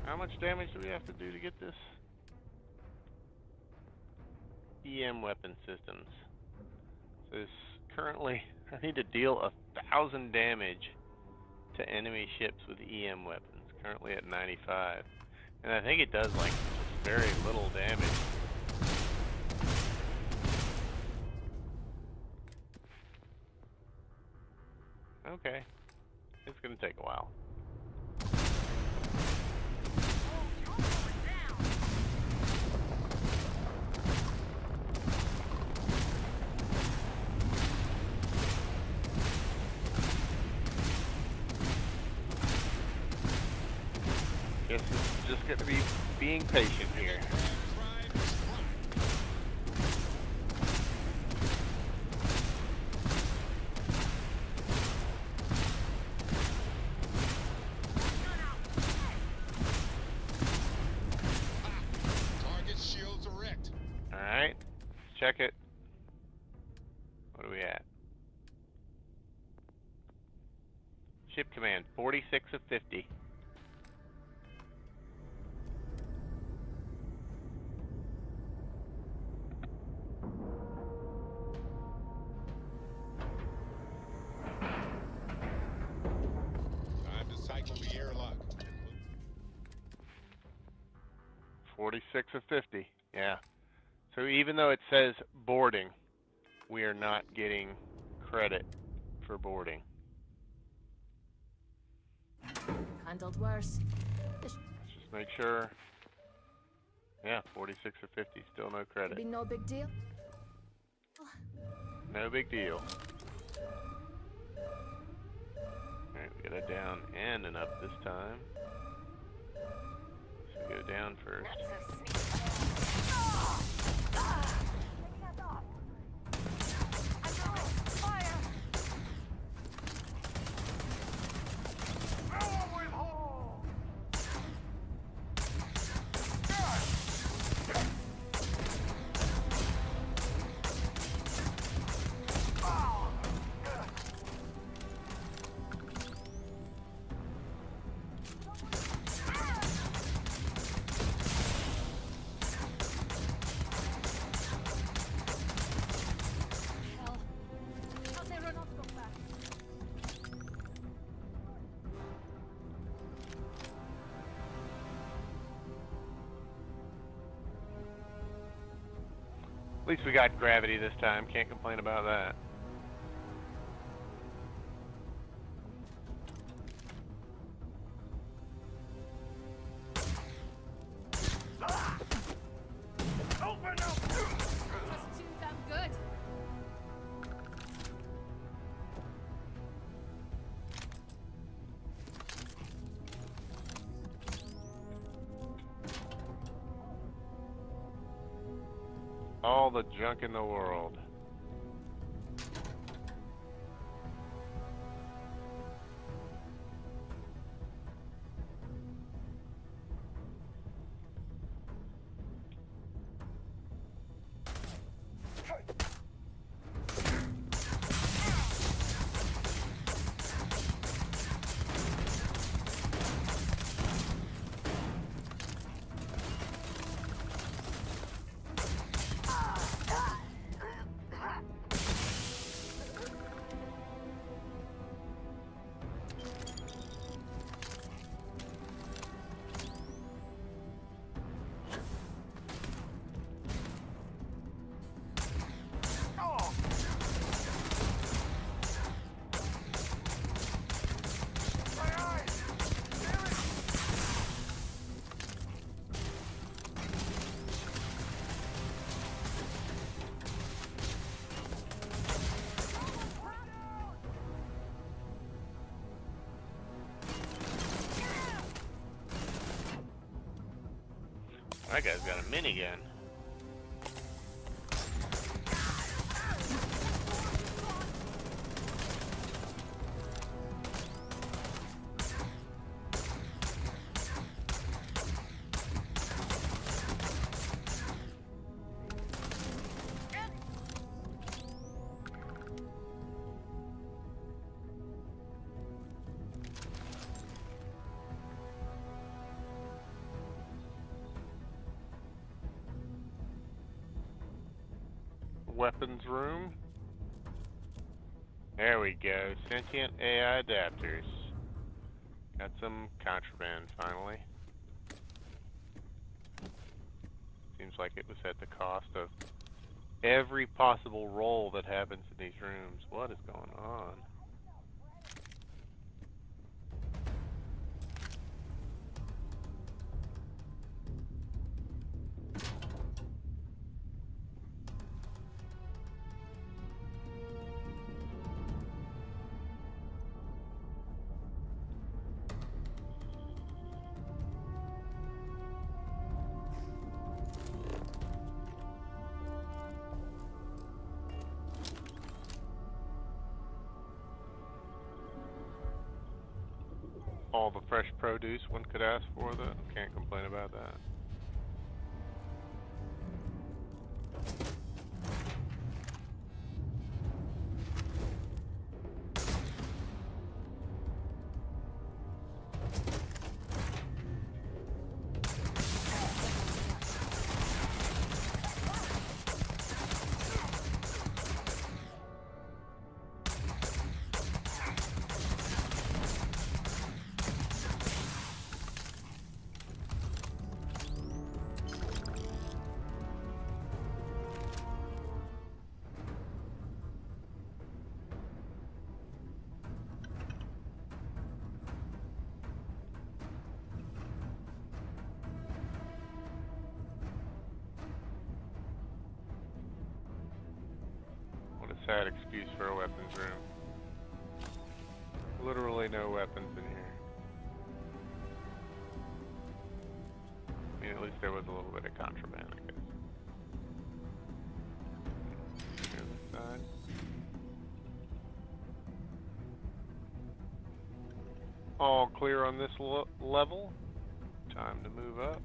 How much damage do we have to do to get this? EM weapon systems. So this currently, I need to deal 1,000 damage to enemy ships with EM weapons. Currently at 95. And I think it does like very little damage. Okay. It's gonna take a while. Guess it's just gonna be being patient here. Target shields erect. Alright, check it. What are we at? Ship command, 46 of 50. Time to cycle the airlock. 46 of 50, yeah. So even though it says boarding, we are not getting credit for boarding. Handled worse. Let's just make sure. Yeah, 46 of 50, still no It'd credit. be no big deal. No big deal. Alright, we got a down and an up this time. So we go down first. At least we got gravity this time, can't complain about that. That's too damn good. All the junk in the world. That guy's got a minigun. Weapons room. There we go. Sentient AI adapters. Got some contraband finally. Seems like it was at the cost of every possible roll that happens in these rooms. What is going on? All the fresh produce one could ask for, though. Can't complain about that. Sad excuse for a weapons room. Literally no weapons in here. I mean, at least there was a little bit of contraband, I guess. Here's the side. All clear on this level. Time to move up.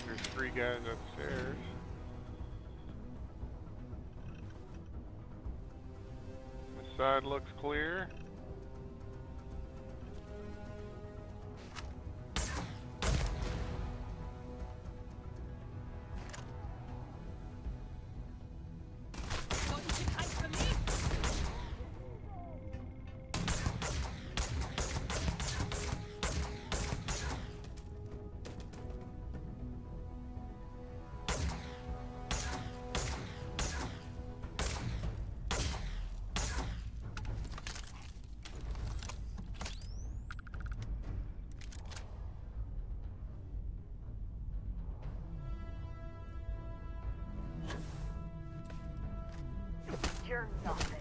There's 3 guys upstairs. This side looks clear. You're nothing.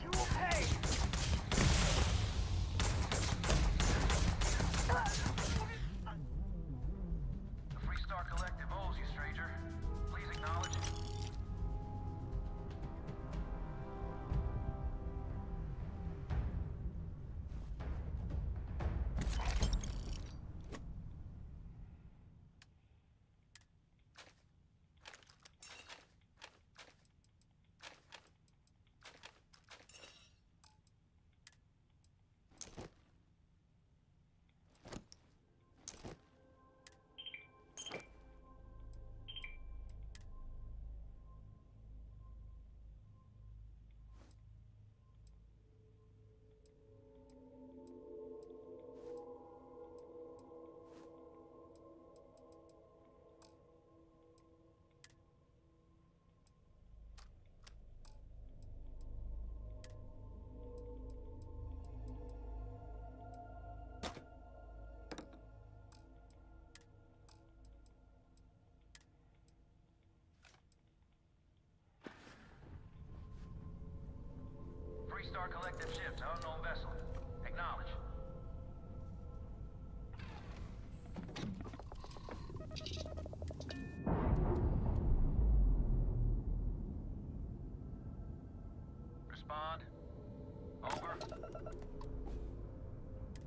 You will pay. The Freestar Collective owes you, stranger. Please acknowledge. Freestar Collective ships, unknown vessel. Acknowledge. Respond. Over.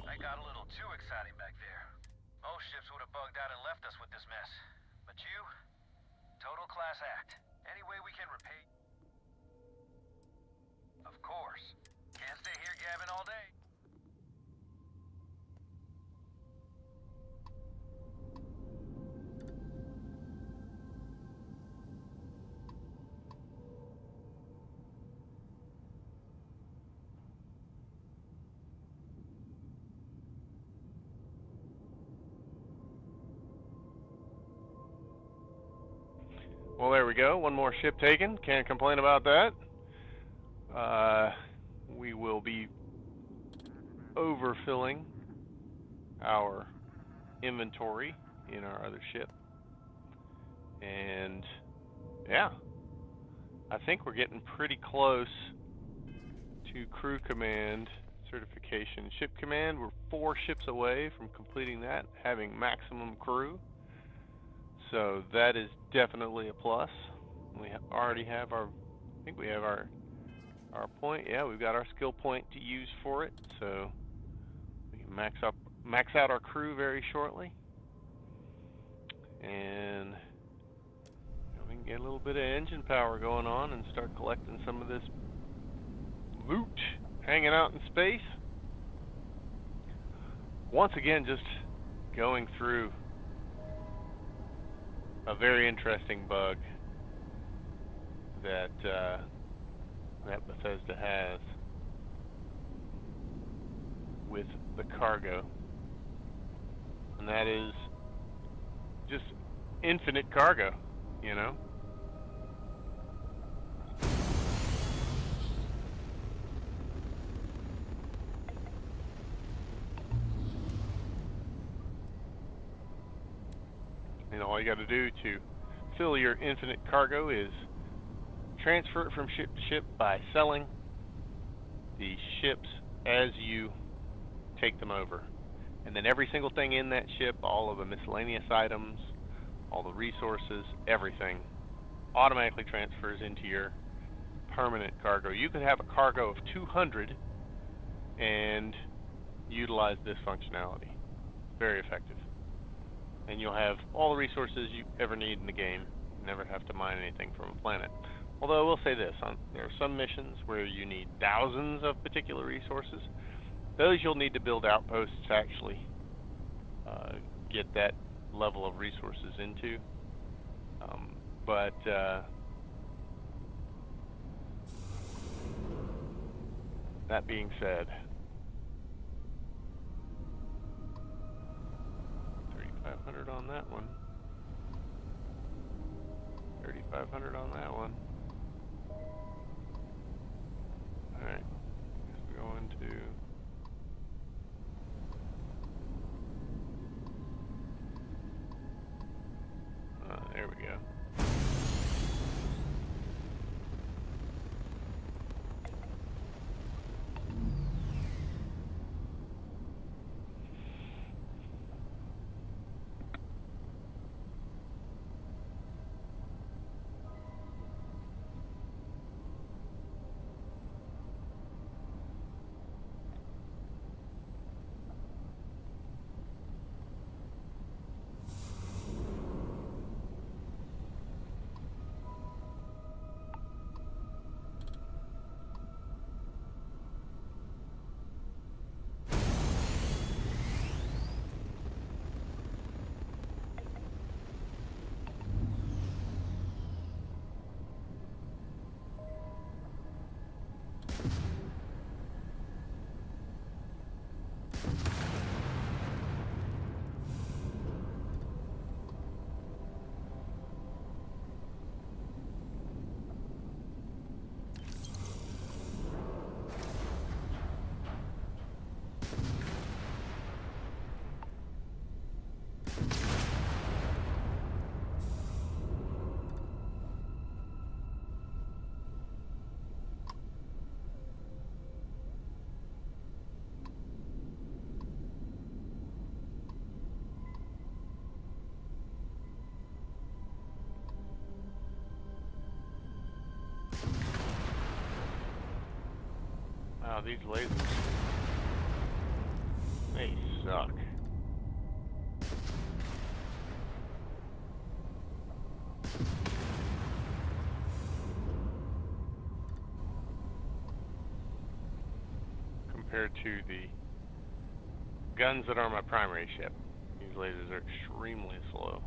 I got a little too exciting back there. Most ships would have bugged out and left us with this mess. But you, total class act. Any way we can repay... Of course. Can't stay here gabbing all day. Well, there we go. One more ship taken. Can't complain about that. We will be overfilling our inventory in our other ship. And yeah, I think we're getting pretty close to crew command certification. Ship command, we're 4 ships away from completing that, having maximum crew. So that is definitely a plus. We already have our, I think we have our point. Yeah, we've got our skill point to use for it. So we can max out our crew very shortly. And we can get a little bit of engine power going on and start collecting some of this loot hanging out in space. Once again, just going through a very interesting bug that that Bethesda has with the cargo, and that is just infinite cargo, you know. All you got to do to fill your infinite cargo is transfer it from ship to ship by selling the ships as you take them over. And then every single thing in that ship, all of the miscellaneous items, all the resources, everything automatically transfers into your permanent cargo. You could have a cargo of 200 and utilize this functionality. Very effective. And you'll have all the resources you ever need in the game. Never have to mine anything from a planet. Although I will say this, there are some missions where you need thousands of particular resources. Those you'll need to build outposts to actually get that level of resources into. But that being said, 3,500 on that one. 3,500 on that one. Alright, guess we go into there we go. Wow, these lasers, they suck. Compared to the guns that are my primary ship, these lasers are extremely slow.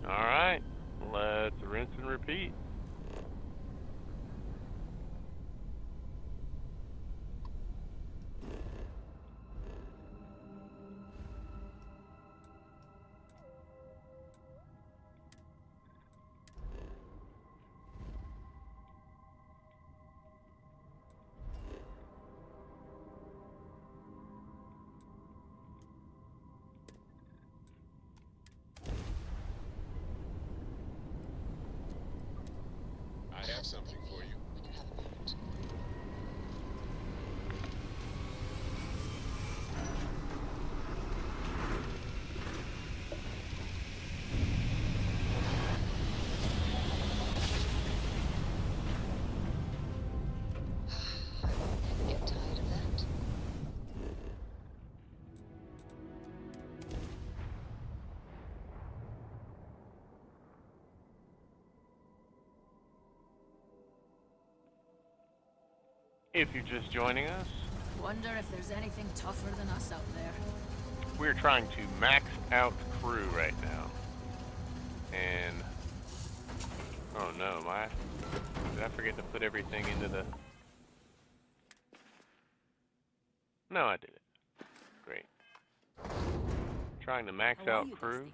Alright, let's rinse and repeat. I have something for you. When you have a moment. Never get tired of that. If you're just joining us, Wonder if there's anything tougher than us out there. we're trying to max out crew right now. And, oh no, did I forget to put everything into the... No, I did it. Great. Trying to max How are out you, crew. Dusty?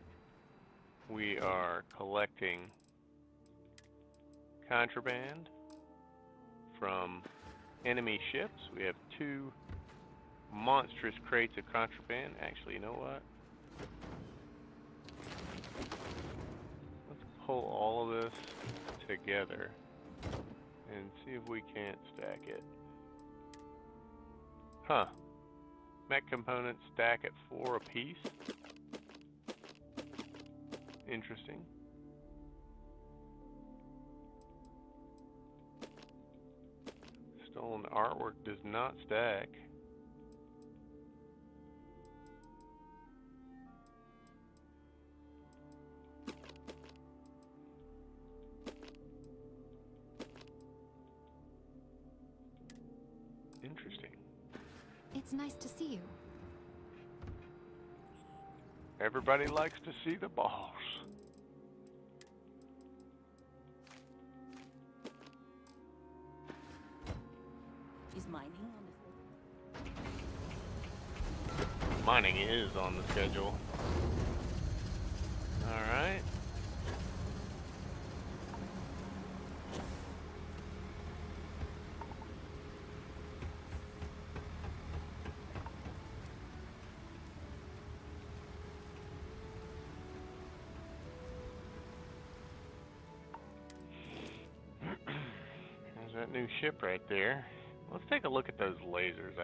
We are collecting contraband from enemy ships. We have 2 monstrous crates of contraband. Actually, you know what? Let's pull all of this together and see if we can't stack it. Huh. Mech components stack at 4 apiece. Interesting. Stolen artwork does not stack. Interesting. It's nice to see you. Everybody likes to see the boss. Is mining on the Mining is on the schedule. Alright. There's that new ship right there. Let's take a look at those lasers.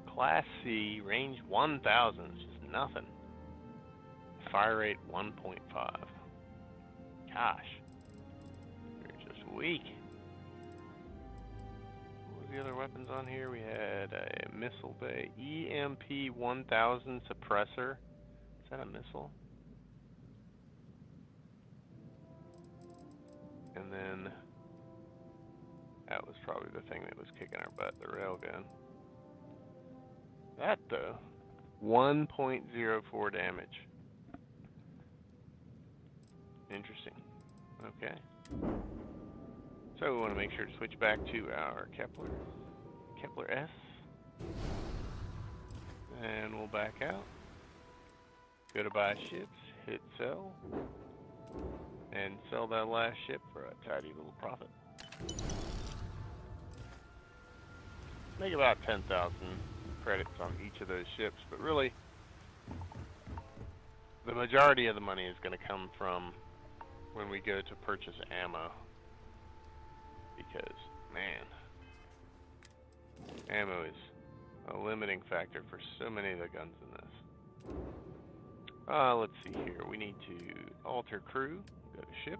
Class C, range 1000, it's just nothing. Fire rate 1.5. Gosh. They're just weak. What was the other weapons on here? We had a missile bay. EMP 1000 suppressor. Is that a missile? And then that was probably the thing that was kicking our butt, the railgun. That though, 1.04 damage. Interesting. Okay. So we want to make sure to switch back to our Kepler S. And we'll back out. Go to buy ships, hit sell. And sell that last ship for a tidy little profit. Make about 10,000 credits on each of those ships, but really, the majority of the money is going to come from when we go to purchase ammo. Because, man, ammo is a limiting factor for so many of the guns in this. Let's see here. We need to alter crew. Go to ship.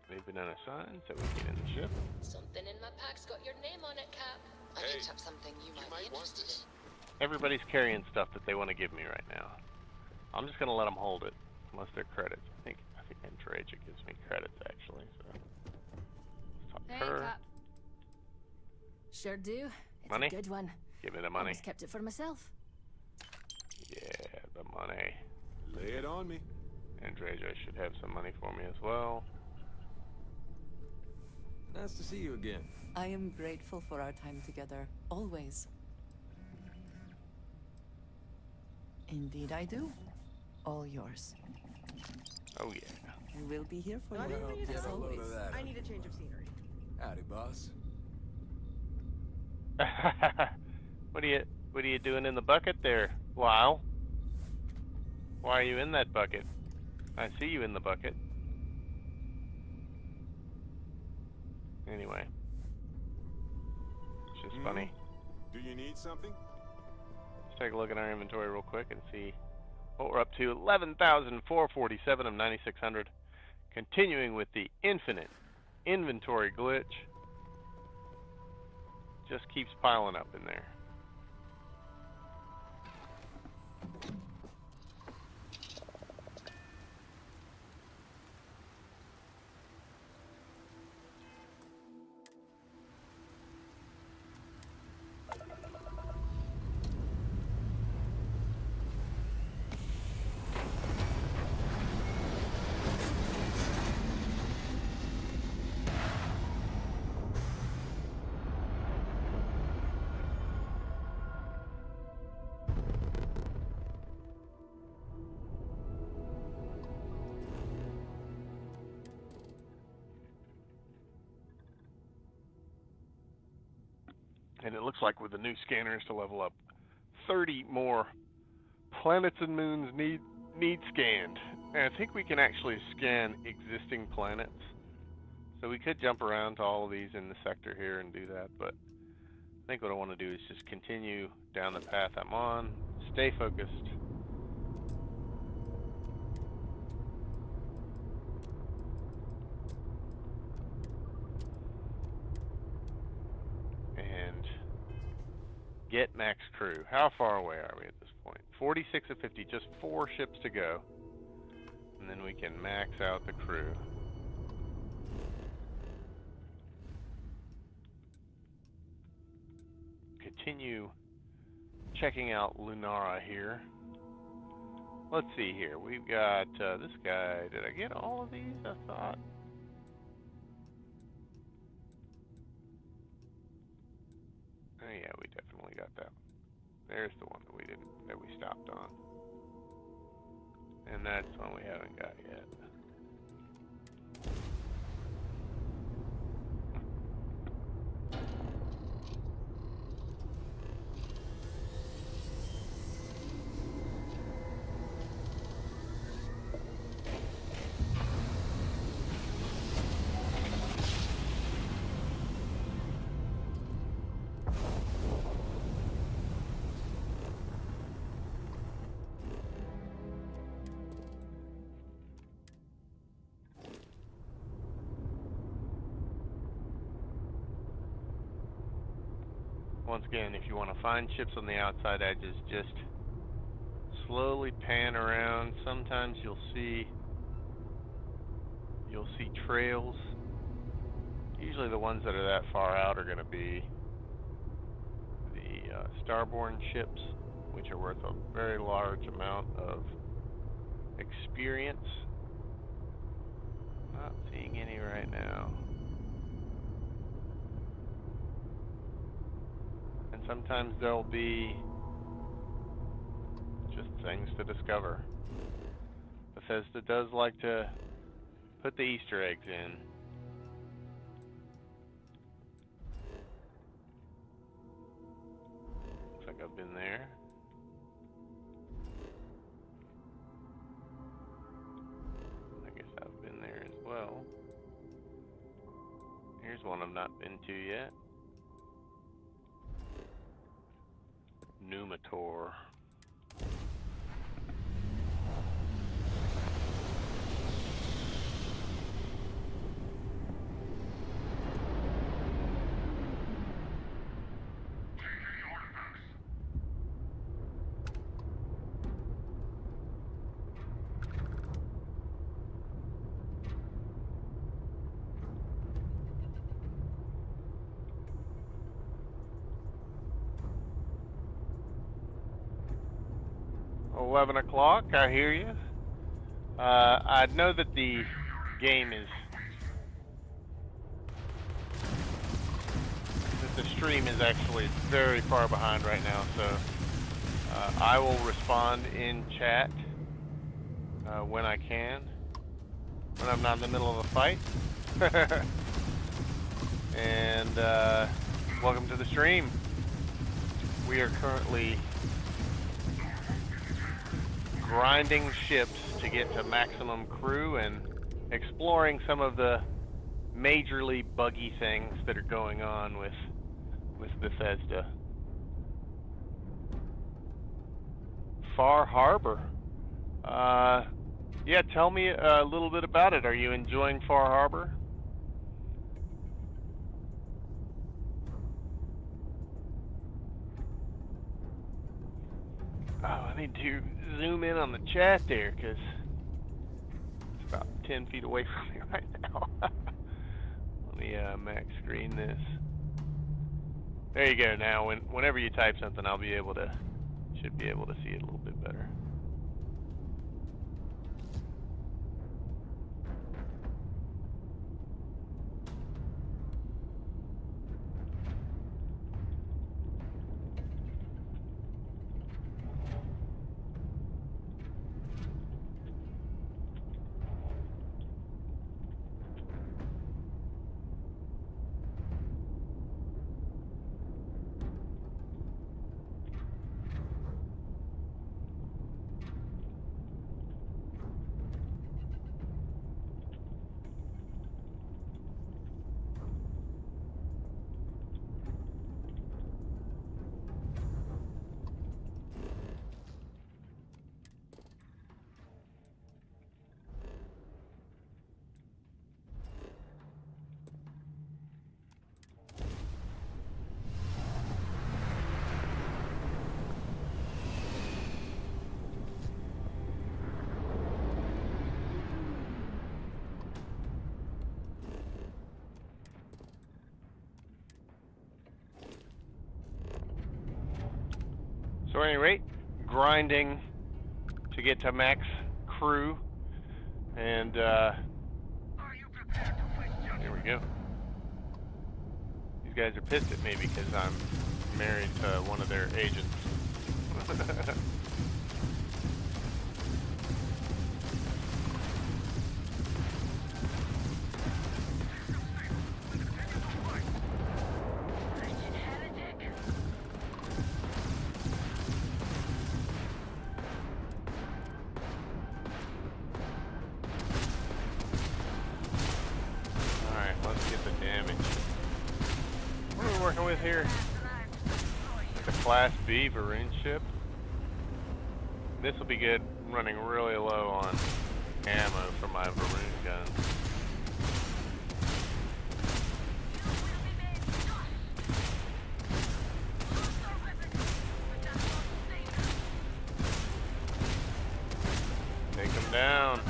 They've been unassigned, so we get in the ship. Something in my pack's got your name on it, Cap. I Hey, picked up something you might be want interested this. Everybody's carrying stuff that they want to give me right now. I'm just gonna let them hold it, unless they're credits. I think Andreja gives me credits actually. So let's talk to Hey, her. Cap. Sure do. It's Money? a good one. Give me the money. Always kept it for myself. Yeah, the money. Lay it on me. Andreja should have some money for me as well. Nice to see you again. I am grateful for our time together, always. Indeed I do. All yours. Oh yeah. I will be here for Well, you, get as a load always. of that. I need a change of scenery. Howdy, boss. What are you doing in the bucket there, Lyle? Why are you in that bucket? I see you in the bucket. Anyway. It's just funny. Do you need something? Let's take a look at our inventory real quick and see what we're up to. 11,447 of 9,600. Continuing with the infinite inventory glitch. Just keeps piling up in there. And it looks like with the new scanners to level up, 30 more planets and moons need scanned. And I think we can actually scan existing planets. So we could jump around to all of these in the sector here and do that, but I think what I want to do is just continue down the path I'm on, stay focused. And get max crew. How far away are we at this point? 46 of 50, just 4 ships to go. And then we can max out the crew. Continue checking out Lunara here. Let's see here. We've got this guy. Did I get all of these? I thought. Oh yeah, we definitely got that one. There's the one that we stopped on. And that's one we haven't got yet. Once again, if you want to find ships on the outside edges, just slowly pan around. Sometimes you'll see trails. Usually the ones that are that far out are going to be the starborn ships, which are worth a very large amount of experience. Not seeing any right now. And sometimes there'll be just things to discover. Bethesda does like to put the Easter eggs in. Looks like I've been there. I guess I've been there as well. Here's one I've not been to yet. Numitor. $11 I hear you. I know that the game is, that the stream is actually very far behind right now, so I will respond in chat when I can, when I'm not in the middle of a fight. And welcome to the stream. We are currently grinding ships to get to maximum crew and exploring some of the majorly buggy things that are going on with Bethesda. Far Harbor. Yeah, tell me a little bit about it. Are you enjoying Far Harbor? Oh, I need to zoom in on the chat there, because it's about 10 feet away from me right now. Let me max screen this. There you go. Now, whenever you type something, I'll be able to, should be able to see it a little bit better. So at any rate, grinding to get to max crew, and here we go. These guys are pissed at me because I'm married to one of their agents. With here, like a Class B Varun ship. This will be good. I'm running really low on ammo for my Varun gun. Take them down.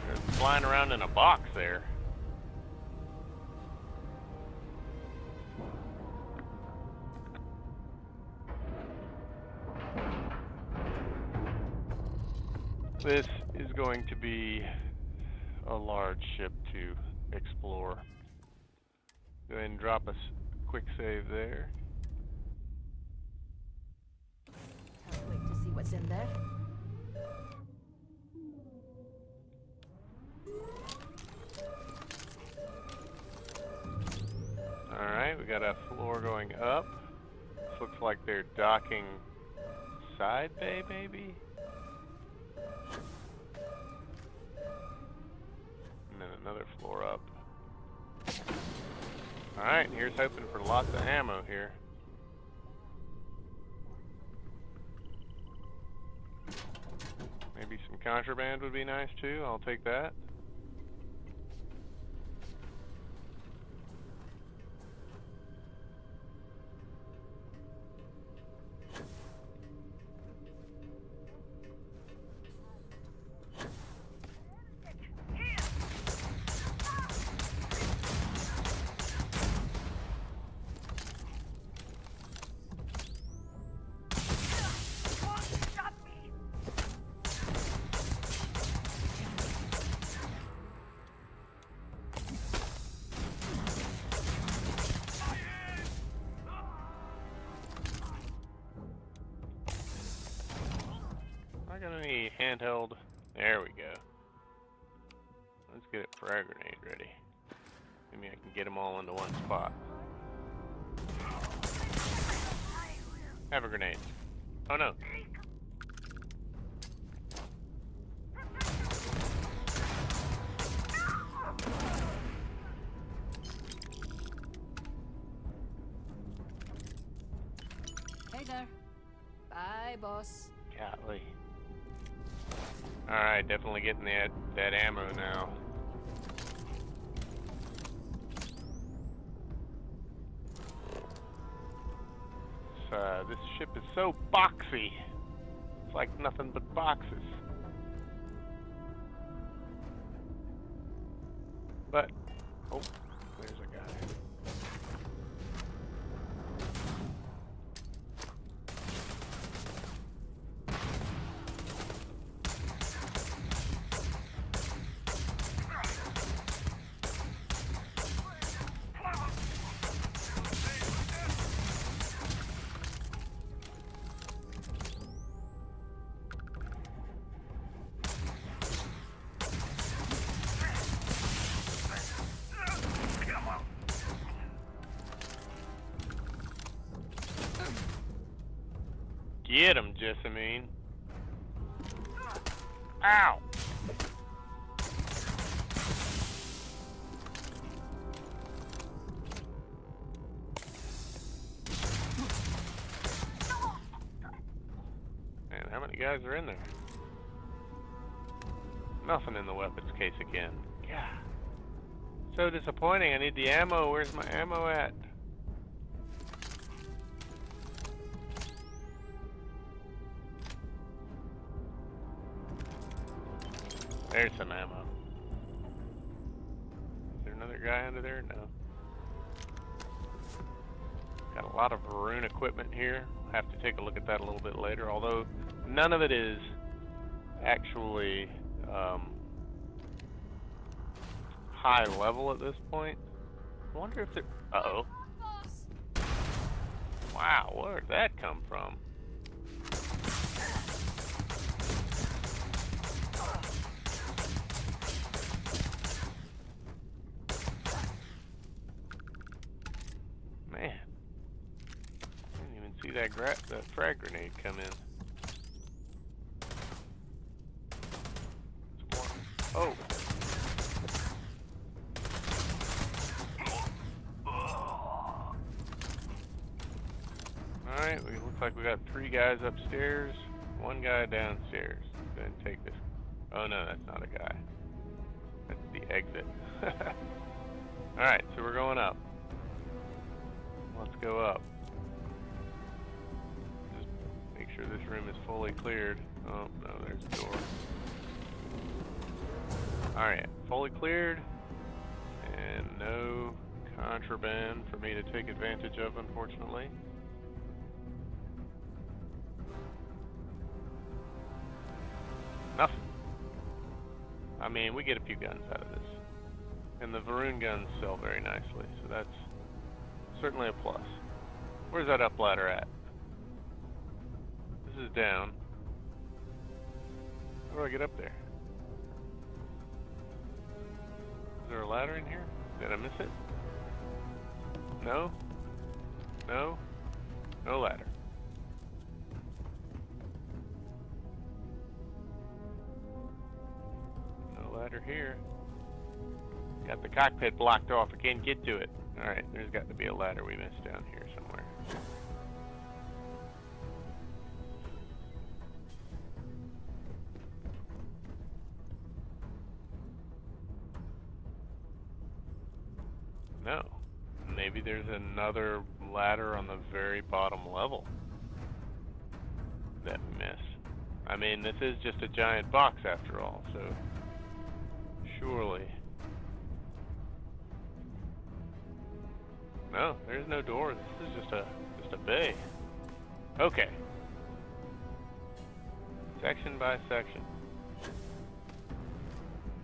They're flying around in a box there. This is going to be a large ship to explore. Go ahead and drop a quick save there. Can't wait to see what's in there. Alright, we got a floor going up. This looks like they're docking side bay, maybe? And then another floor up. Alright, here's hoping for lots of ammo here. Maybe some contraband would be nice too. I'll take that. I got any handheld? There we go. Let's get a frag grenade ready. Maybe I can get them all into one spot. Have a grenade. Oh no. Hey there. Bye, boss. Golly. Alright, definitely getting that ammo now. This ship is so boxy. It's like nothing but boxes. But, oh, there's a guy. Get him, Jessamine. Ow! Man, how many guys are in there? Nothing in the weapons case again. Yeah. So disappointing. I need the ammo. Where's my ammo at? There's some ammo. Is there another guy under there? No. Got a lot of Varun equipment here. Have to take a look at that a little bit later, although none of it is actually high level at this point. I wonder if they're... Uh-oh. Wow, where did that come from? Man, I didn't even see that frag grenade come in. Oh. Alright, we looks like we got 3 guys upstairs, 1 guy downstairs. Then take this. Oh no, that's not a guy. That's the exit. Alright, so we're going up. Let's go up. Just make sure this room is fully cleared. Oh, no, there's a door. Alright, fully cleared. And no contraband for me to take advantage of, unfortunately. Nothing. I mean, we get a few guns out of this. And the Varun guns sell very nicely, so that's certainly a plus. Where's that up ladder at? This is down. How do I get up there? Is there a ladder in here? Did I miss it? No? No? No ladder. No ladder here. Got the cockpit blocked off. I can't get to it. Alright, there's got to be a ladder we missed down here somewhere. No. Maybe there's another ladder on the very bottom level that we missed. I mean, this is just a giant box after all, so surely. No, there's no door. This is just a bay. Okay. Section by section.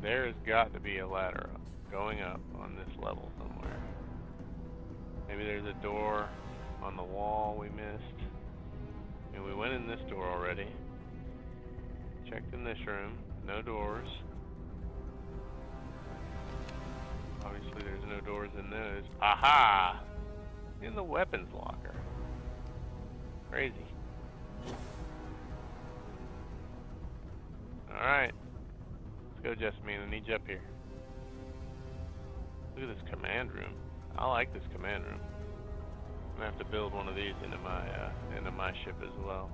There's got to be a ladder going up on this level somewhere. Maybe there's a door on the wall we missed. And we went in this door already. Checked in this room. No doors. Obviously there's no doors in those. Aha! In the weapons locker. Crazy. Alright. Let's go, Jessamine. I need you up here. Look at this command room. I like this command room. I'm gonna have to build one of these into my ship as well.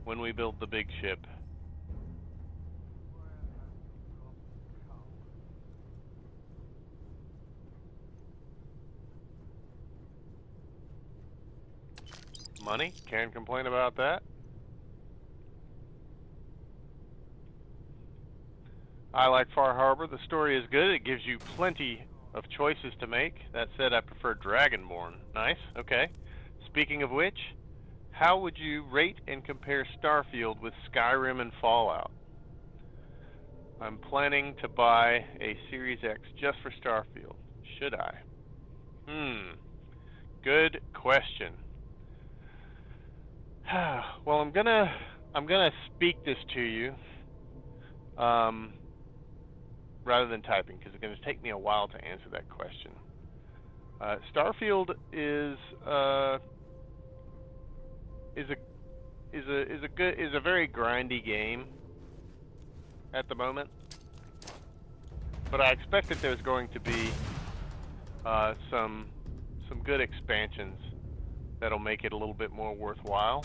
When we build the big ship. Money? Can't complain about that. I like Far Harbor. The story is good. It gives you plenty of choices to make. That said, I prefer Dragonborn. Nice. Okay. Speaking of which, how would you rate and compare Starfield with Skyrim and Fallout? I'm planning to buy a Series X just for Starfield. Should I? Good question. Well, I'm gonna speak this to you, rather than typing, because it's gonna take me a while to answer that question. Starfield is a very grindy game at the moment, but I expect that there's going to be some good expansions that'll make it a little bit more worthwhile,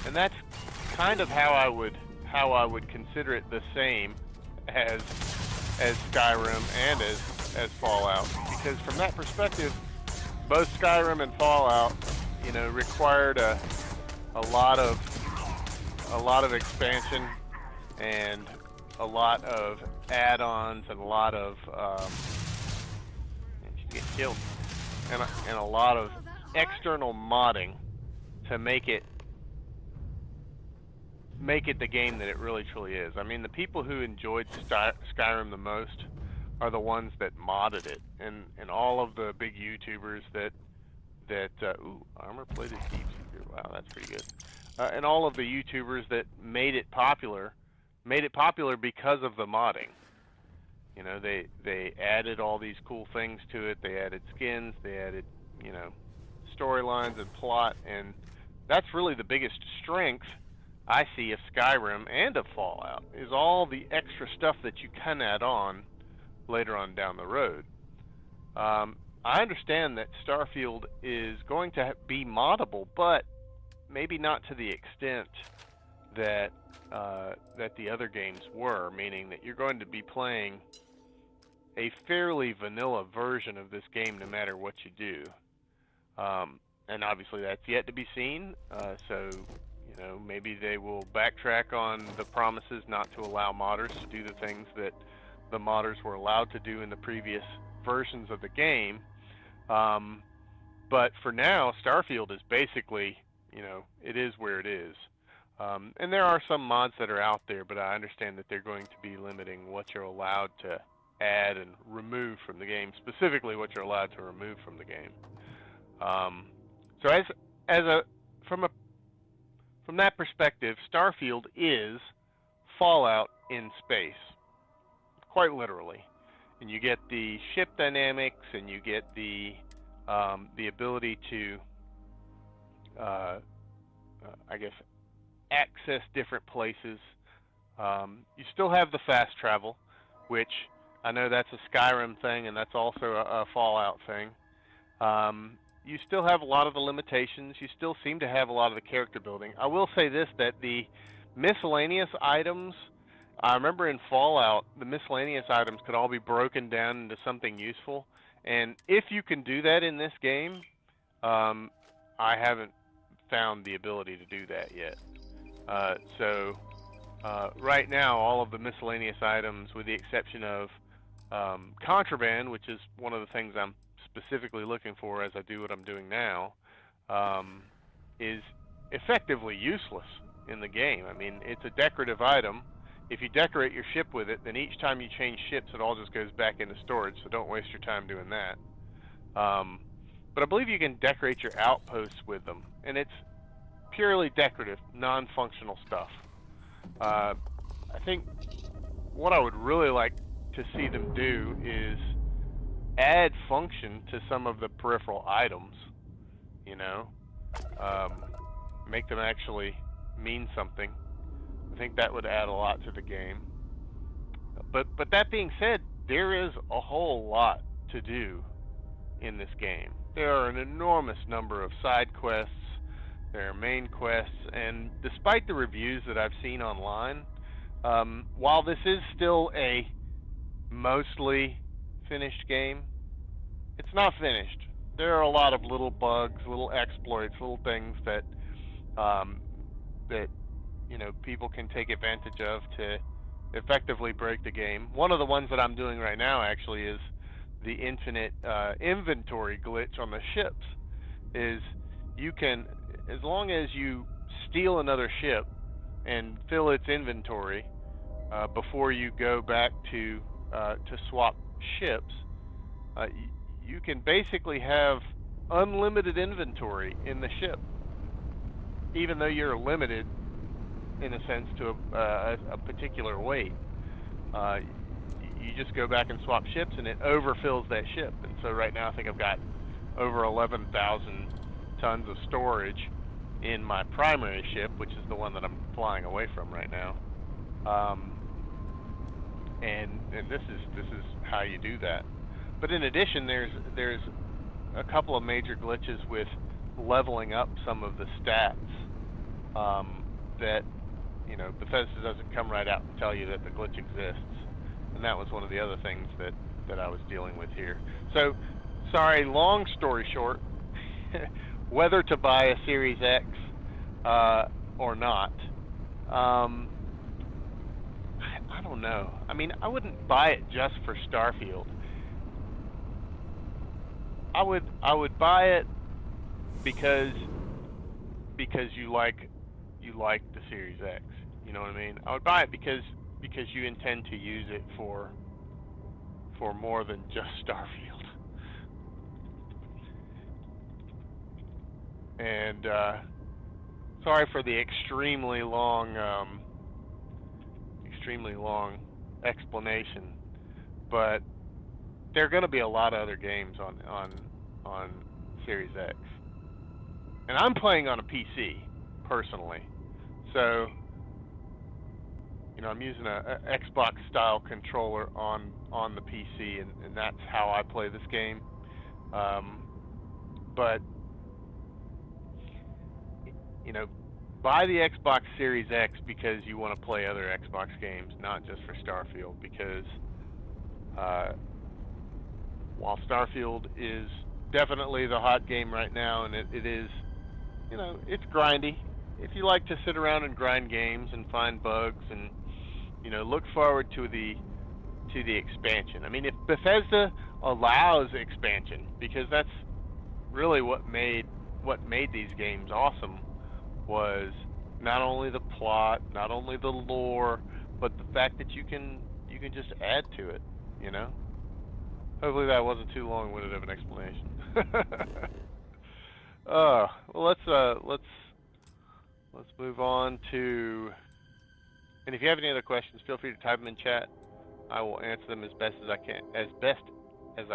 and that's kind of how I would consider it the same as Skyrim and as Fallout, because from that perspective, both Skyrim and Fallout, you know, required a lot of expansion and a lot of add-ons and a lot of get killed and a lot of external modding to make it the game that it really truly is. I mean, the people who enjoyed Skyrim the most are the ones that modded it, and all of the big YouTubers that ooh, armor-plated deep secret. Wow, that's pretty good. And all of the YouTubers that made it popular because of the modding. You know, they added all these cool things to it. They added skins. They added, you know, storylines and plot, and that's really the biggest strength I see of Skyrim and of Fallout, is all the extra stuff that you can add on later on down the road. I understand that Starfield is going to be moddable, but maybe not to the extent that the other games were, meaning that you're going to be playing a fairly vanilla version of this game no matter what you do. And obviously that's yet to be seen, so you know, maybe they will backtrack on the promises not to allow modders to do the things that the modders were allowed to do in the previous versions of the game. But for now, Starfield is basically, you know, it is where it is. And there are some mods that are out there, but I understand that they're going to be limiting what you're allowed to add and remove from the game, specifically what you're allowed to remove from the game. So from that perspective, Starfield is Fallout in space, quite literally. And you get the ship dynamics, and you get the ability to, I guess, access different places. You still have the fast travel, which I know that's a Skyrim thing, and that's also a Fallout thing. You still have a lot of the limitations. You still seem to have a lot of the character building. I will say this, that the miscellaneous items, I remember in Fallout, the miscellaneous items could all be broken down into something useful. And if you can do that in this game, I haven't found the ability to do that yet. Right now, all of the miscellaneous items, with the exception of contraband, which is one of the things I'm specifically looking for as I do what I'm doing now, is effectively useless in the game. I mean, it's a decorative item. If you decorate your ship with it, then each time you change ships, it all just goes back into storage, so don't waste your time doing that. But I believe you can decorate your outposts with them, and it's purely decorative, non-functional stuff. I think what I would really like to see them do is add function to some of the peripheral items, you know, make them actually mean something. I think that would add a lot to the game. But that being said, there is a whole lot to do in this game. There are an enormous number of side quests, there are main quests, and despite the reviews that I've seen online, while this is still a mostly finished game, it's not finished. There are a lot of little bugs, little exploits, little things that that people can take advantage of to effectively break the game. One of the ones that I'm doing right now actually is the infinite inventory glitch on the ships. Is you can, as long as you steal another ship and fill its inventory before you go back to swap ships, you can basically have unlimited inventory in the ship, even though you're limited in a sense to a particular weight. You just go back and swap ships and it overfills that ship. And so right now I think I've got over 11,000 tons of storage in my primary ship, which is the one that I'm flying away from right now. And this is how you do that. But in addition, there's a couple of major glitches with leveling up some of the stats that Bethesda doesn't come right out and tell you that the glitch exists. And that was one of the other things that I was dealing with here. So, sorry, long story short, whether to buy a Series X or not, I don't know. I mean, I wouldn't buy it just for Starfield. I would buy it because you like the Series X. You know what I mean? I would buy it because you intend to use it for more than just Starfield. And sorry for the extremely long explanation, but there are going to be a lot of other games on Series X, and I'm playing on a PC personally, so I'm using a Xbox style controller on the PC, and that's how I play this game. But buy the Xbox Series X because you want to play other Xbox games, not just for Starfield, because while Starfield is definitely the hot game right now, and it is, it's grindy. If you like to sit around and grind games and find bugs and look forward to the expansion. I mean, if Bethesda allows expansion, because that's really what made these games awesome, was not only the plot, not only the lore, but the fact that you can just add to it. Hopefully that wasn't too long-winded of an explanation. Well, let's move on to. And if you have any other questions, feel free to type them in chat. I will answer them as best as I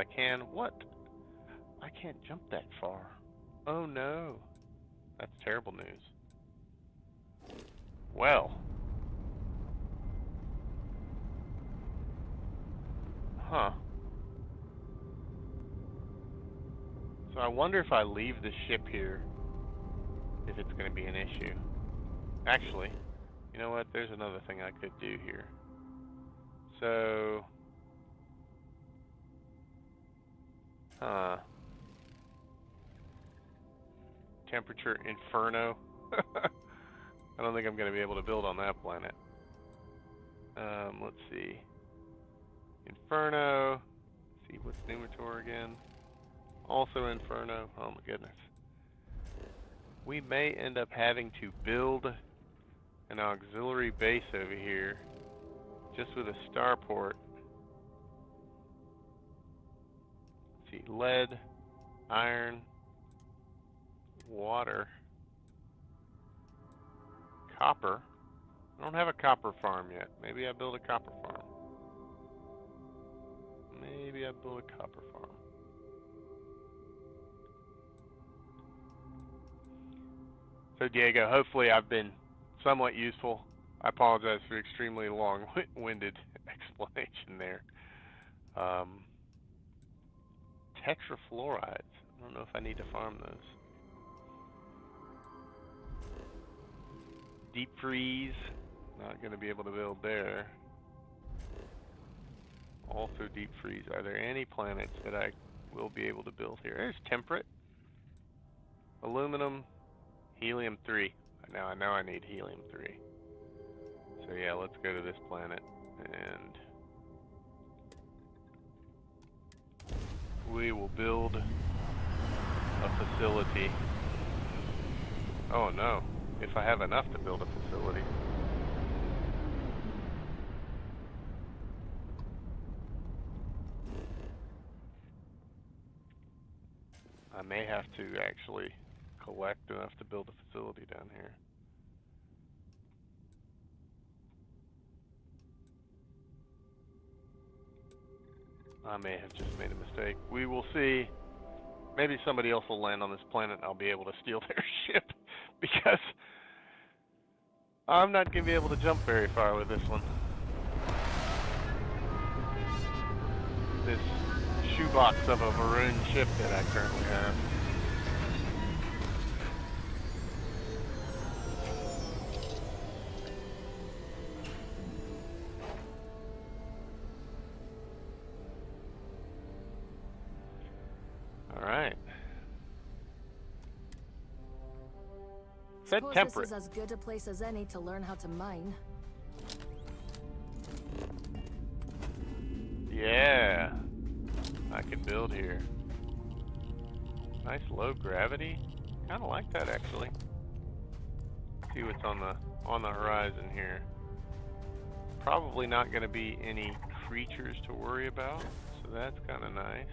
can. What? I can't jump that far. Oh no. That's terrible news. Well. Huh. So I wonder if I leave the ship here, if it's going to be an issue. Actually, you know what? There's another thing I could do here. So, temperature Inferno. I don't think I'm going to be able to build on that planet. Let's see. Inferno. Let's see, what's Numitor again? Also Inferno. Oh my goodness. We may end up having to build an auxiliary base over here, just with a starport. Let's see, lead, iron, water, copper. I don't have a copper farm yet. Maybe I build a copper farm. Maybe I build a copper farm. So Diego, hopefully I've been somewhat useful. I apologize for extremely long-winded explanation there. Tetrafluorides. I don't know if I need to farm those. Deep freeze. Not going to be able to build there. Also deep freeze. Are there any planets that I will be able to build here? There's temperate. Aluminum. Helium-3. Now I know I need helium-3. So yeah, let's go to this planet and we will build a facility. Oh no, if I have enough to build a facility. I may have to actually collect enough to build a facility down here. I may have just made a mistake. We will see. Maybe somebody else will land on this planet and I'll be able to steal their ship, because I'm not going to be able to jump very far with this one. This shoebox of a maroon ship that I currently have. Alright. Said temperate. This is as good a place as any to learn how to mine. Yeah. I could build here. Nice low gravity. Kinda like that actually. See what's on the horizon here. Probably not gonna be any creatures to worry about, so that's kinda nice.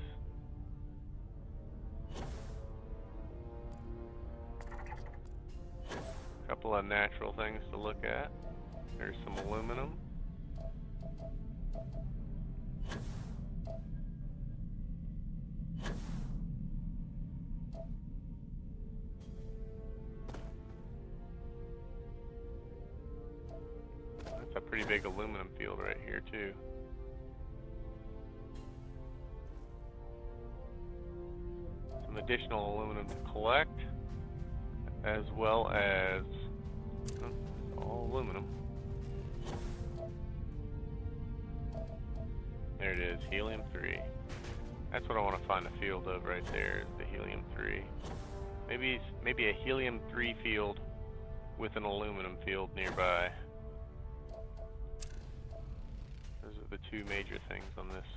Couple of natural things to look at. There's some aluminum. That's a pretty big aluminum field right here too. Some additional aluminum to collect, as well as all aluminum. There it is, helium-3. That's what I want to find a field of right there, is the helium-3. Maybe a helium-3 field with an aluminum field nearby. Those are the two major things on this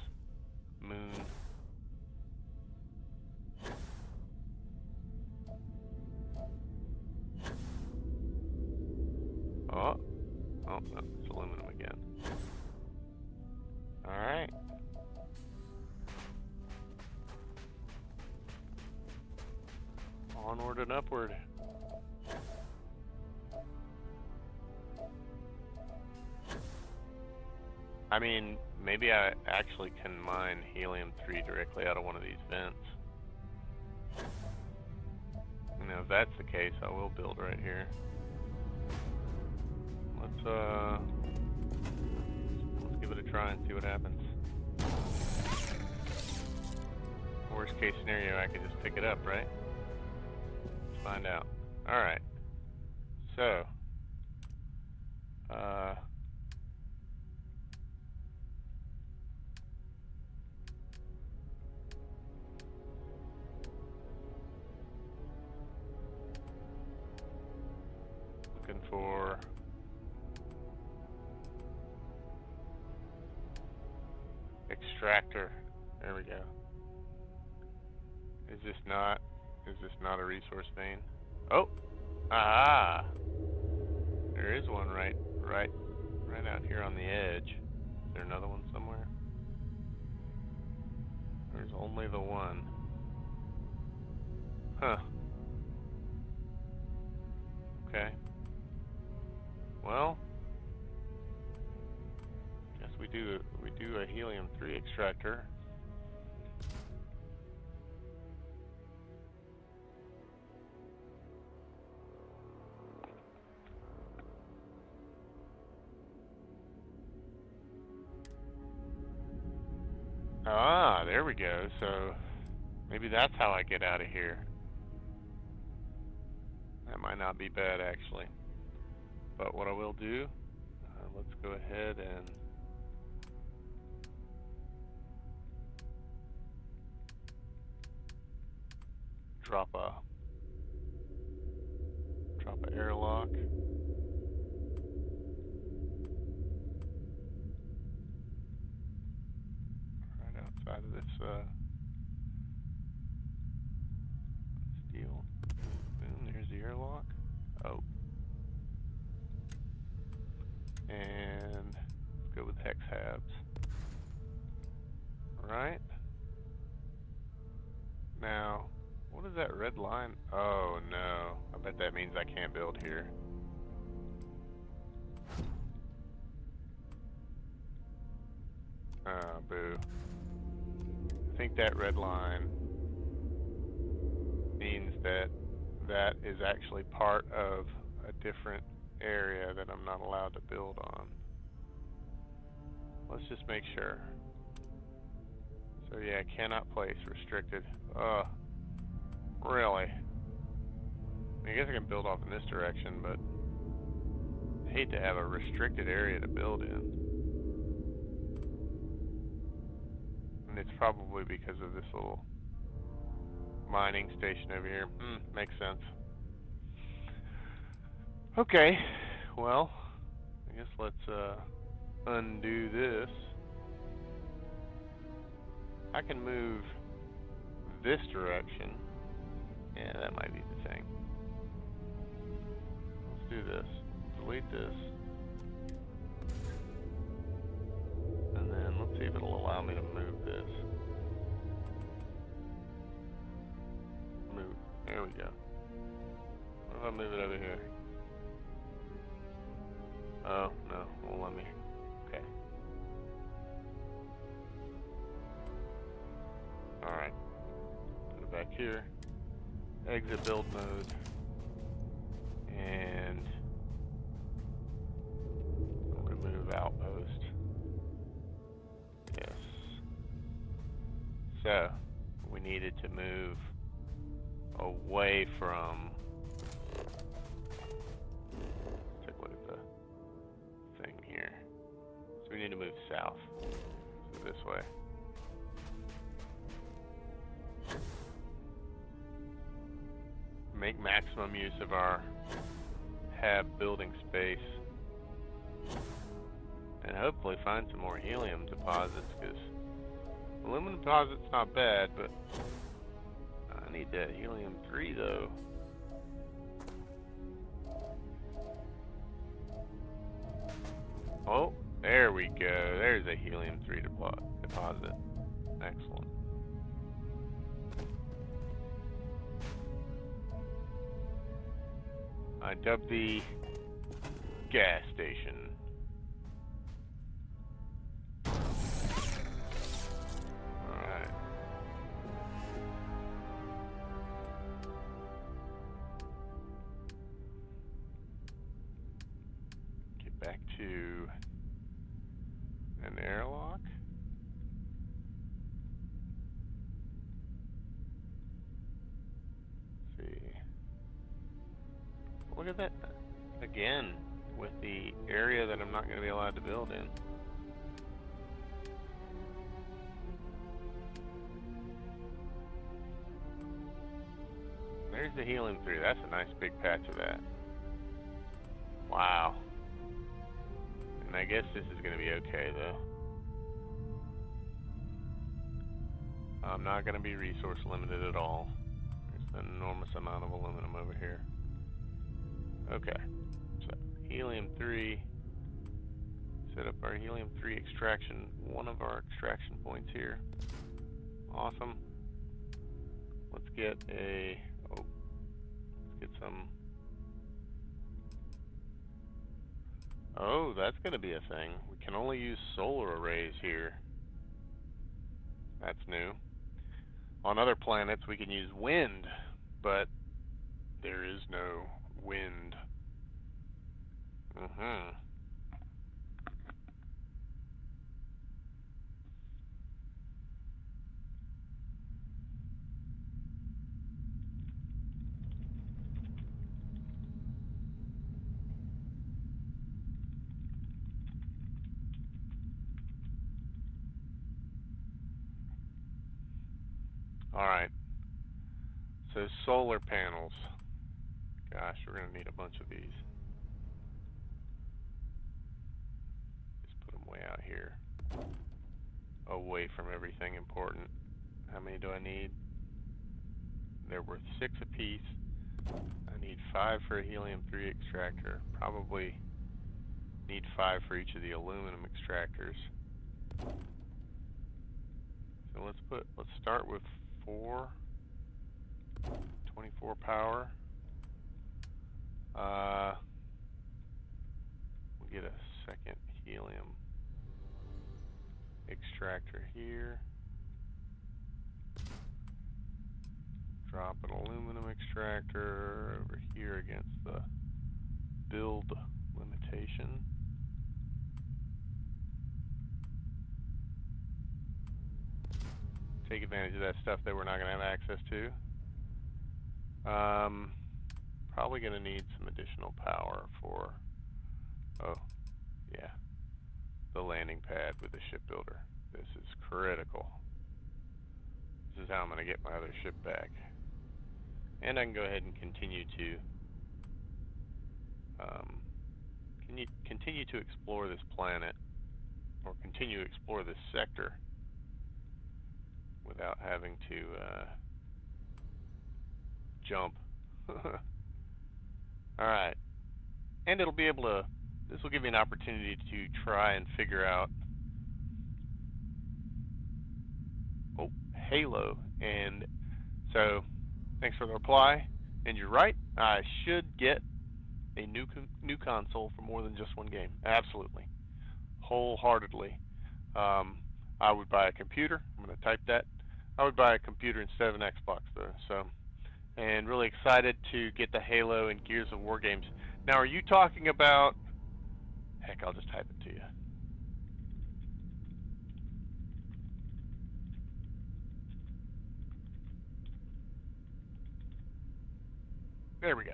moon. Oh, no, it's aluminum again. Alright. Onward and upward. I mean, maybe I actually can mine helium-3 directly out of one of these vents. You know, if that's the case, I will build right here. Let's give it a try and see what happens. Or Worst case scenario, I could just pick it up, right? Let's find out. Alright. So, looking for extractor. There we go. Is this not a resource vein? Oh! Ah! There is one right out here on the edge. Is there another one somewhere? There's only the one. Huh. Okay. Well, guess we do a helium-3 extractor. Ah, there we go. So maybe that's how I get out of here. That might not be bad, actually. But what I will do, let's go ahead and drop a airlock. Right outside of this steel. Boom, there's the airlock. Oh. And let's go with hex halves. Right. Now, what is that red line? Oh no. I bet that means I can't build here. Oh, boo. I think that red line means that that is actually part of a different area that I'm not allowed to build on. Let's just make sure. So yeah, cannot place, restricted. Really? I guess I can build off in this direction, but I hate to have a restricted area to build in. And it's probably because of this little mining station over here. Makes sense. Okay, well, I guess let's undo this. I can move this direction. Yeah, that might be the thing. Let's do this. Delete this. And then let's see if it'll allow me to move this. Move. There we go. What if I move it over here? Oh, no, won't let me. Okay. Alright. Put it back here. Exit build mode. And remove outpost. Yes. So, we needed to move away from. Let's take a look at the thing here. So we need to move south. So this way. Make maximum use of our hab building space. And hopefully find some more helium deposits, because aluminum deposit's not bad, but I need that helium-3 though. Oh, there we go. There's a helium-3 deposit. Excellent. I dubbed the gas station. Alright. Get back to an airlock. look at that. Again, with the area that I'm not going to be allowed to build in. There's the helium 3. That's a nice big patch of that. Wow. And I guess this is going to be okay, though. I'm not going to be resource limited at all. There's an enormous amount of aluminum over here. Okay. So, helium 3. Set up our helium 3 extraction. One of our extraction points here. Awesome. Let's get a... Oh. Let's get some... Oh, that's going to be a thing. We can only use solar arrays here. That's new. On other planets, we can use wind, but there is no wind. Alright. So solar panels. Gosh, we're going to need a bunch of these. Just put them way out here. Away from everything important. How many do I need? They're worth 6 apiece. I need 5 for a helium-3 extractor. Probably need 5 for each of the aluminum extractors. So let's start with 4. 24 power. We'll get a second helium extractor here. Drop an aluminum extractor over here against the build limitation. Take advantage of that stuff that we're not going to have access to. Probably going to need some additional power for, oh, yeah, the landing pad with the shipbuilder. This is critical. This is how I'm going to get my other ship back. And I can go ahead and continue to continue to explore this planet, or continue to explore this sector without having to jump. Alright. And it'll be able to, this will give me an opportunity to try and figure out, oh, Halo. And so, thanks for the reply. And you're right, I should get a new console for more than just one game. Absolutely. Wholeheartedly. I would buy a computer. I'm going to type that. I would buy a computer instead of an Xbox, though. So, and really excited to get the Halo and Gears of War games. Now, are you talking about... Heck, I'll just type it to you. There we go.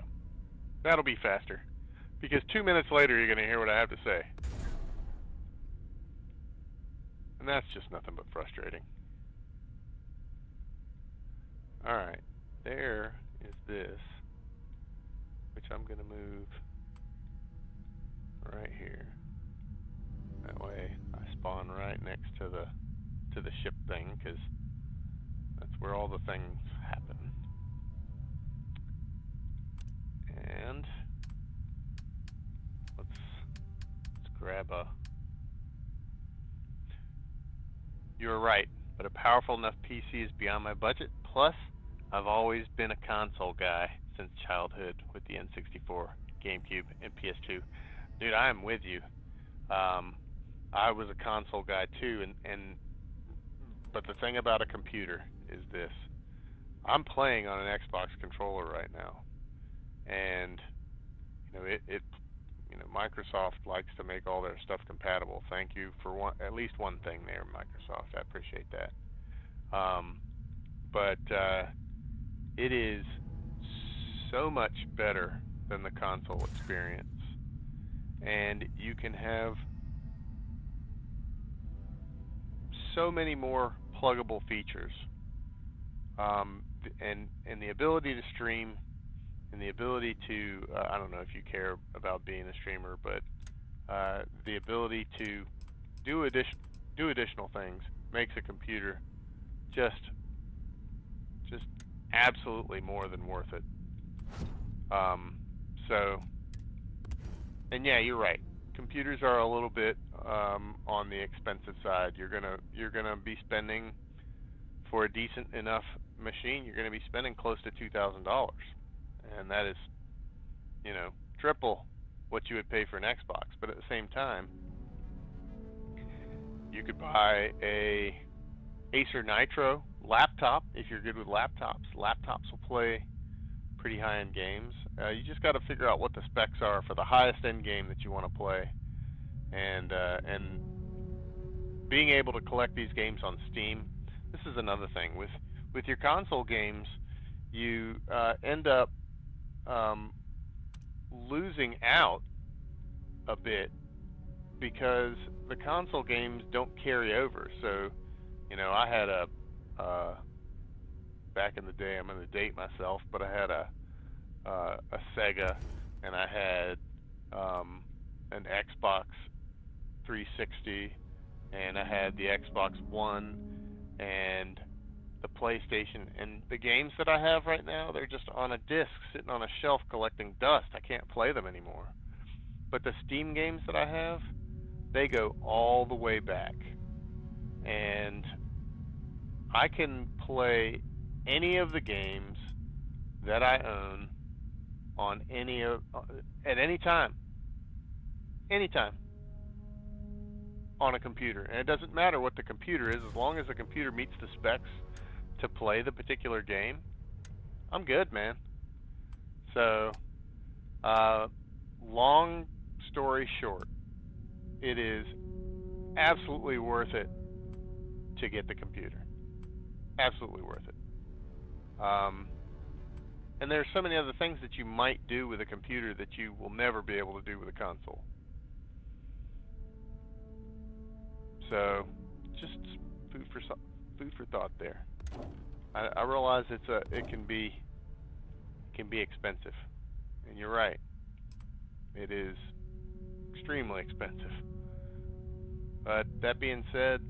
That'll be faster. Because 2 minutes later, you're going to hear what I have to say. And that's just nothing but frustrating. Alright. There is this, which I'm going to move right here. That way I spawn right next to the ship thing, because that's where all the things happen. And let's grab a... You're right, but a powerful enough PC is beyond my budget. Plus, I've always been a console guy since childhood with the N64, GameCube, and PS2. Dude, I am with you. I was a console guy too, but the thing about a computer is this. I'm playing on an Xbox controller right now, and Microsoft likes to make all their stuff compatible. Thank you for at least one thing there, Microsoft. I appreciate that. But it is so much better than the console experience. And you can have so many more pluggable features. And the ability to stream, and the ability to, I don't know if you care about being a streamer, but the ability to do additional things makes a computer just absolutely more than worth it. And yeah, you're right. Computers are a little bit on the expensive side. You're gonna be spending, for a decent enough machine, you're gonna be spending close to $2,000, and that is, triple what you would pay for an Xbox. But at the same time, you could buy a Acer Nitro laptop if you're good with laptops. Laptops will play pretty high-end games. You just got to figure out what the specs are for the highest end game that you want to play, and being able to collect these games on Steam. This is another thing with your console games. You end up losing out a bit because the console games don't carry over. So, I had a back in the day, I'm going to date myself, but I had a Sega, and I had an Xbox 360, and I had the Xbox One, and the PlayStation. And the games that I have right now, they're just on a disc sitting on a shelf collecting dust. I can't play them anymore. But the Steam games that I have, they go all the way back, and I can play any of the games that I own on at any time on a computer. And it doesn't matter what the computer is, as long as the computer meets the specs to play the particular game, I'm good, man. So, long story short, it is absolutely worth it to get the computer. Absolutely worth it. And there's so many other things that you might do with a computer that you will never be able to do with a console. So, just food for thought there. I realize it can be expensive, and you're right. It is extremely expensive. But that being said,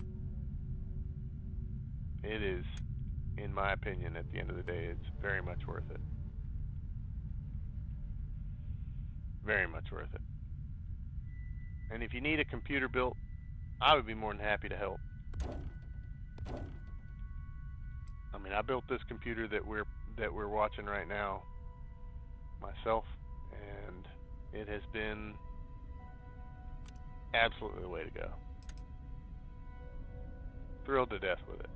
it is, in my opinion, at the end of the day, it's very much worth it. Very much worth it. And if you need a computer built, I would be more than happy to help. I mean, I built this computer that we're watching right now myself, and it has been absolutely the way to go. Thrilled to death with it.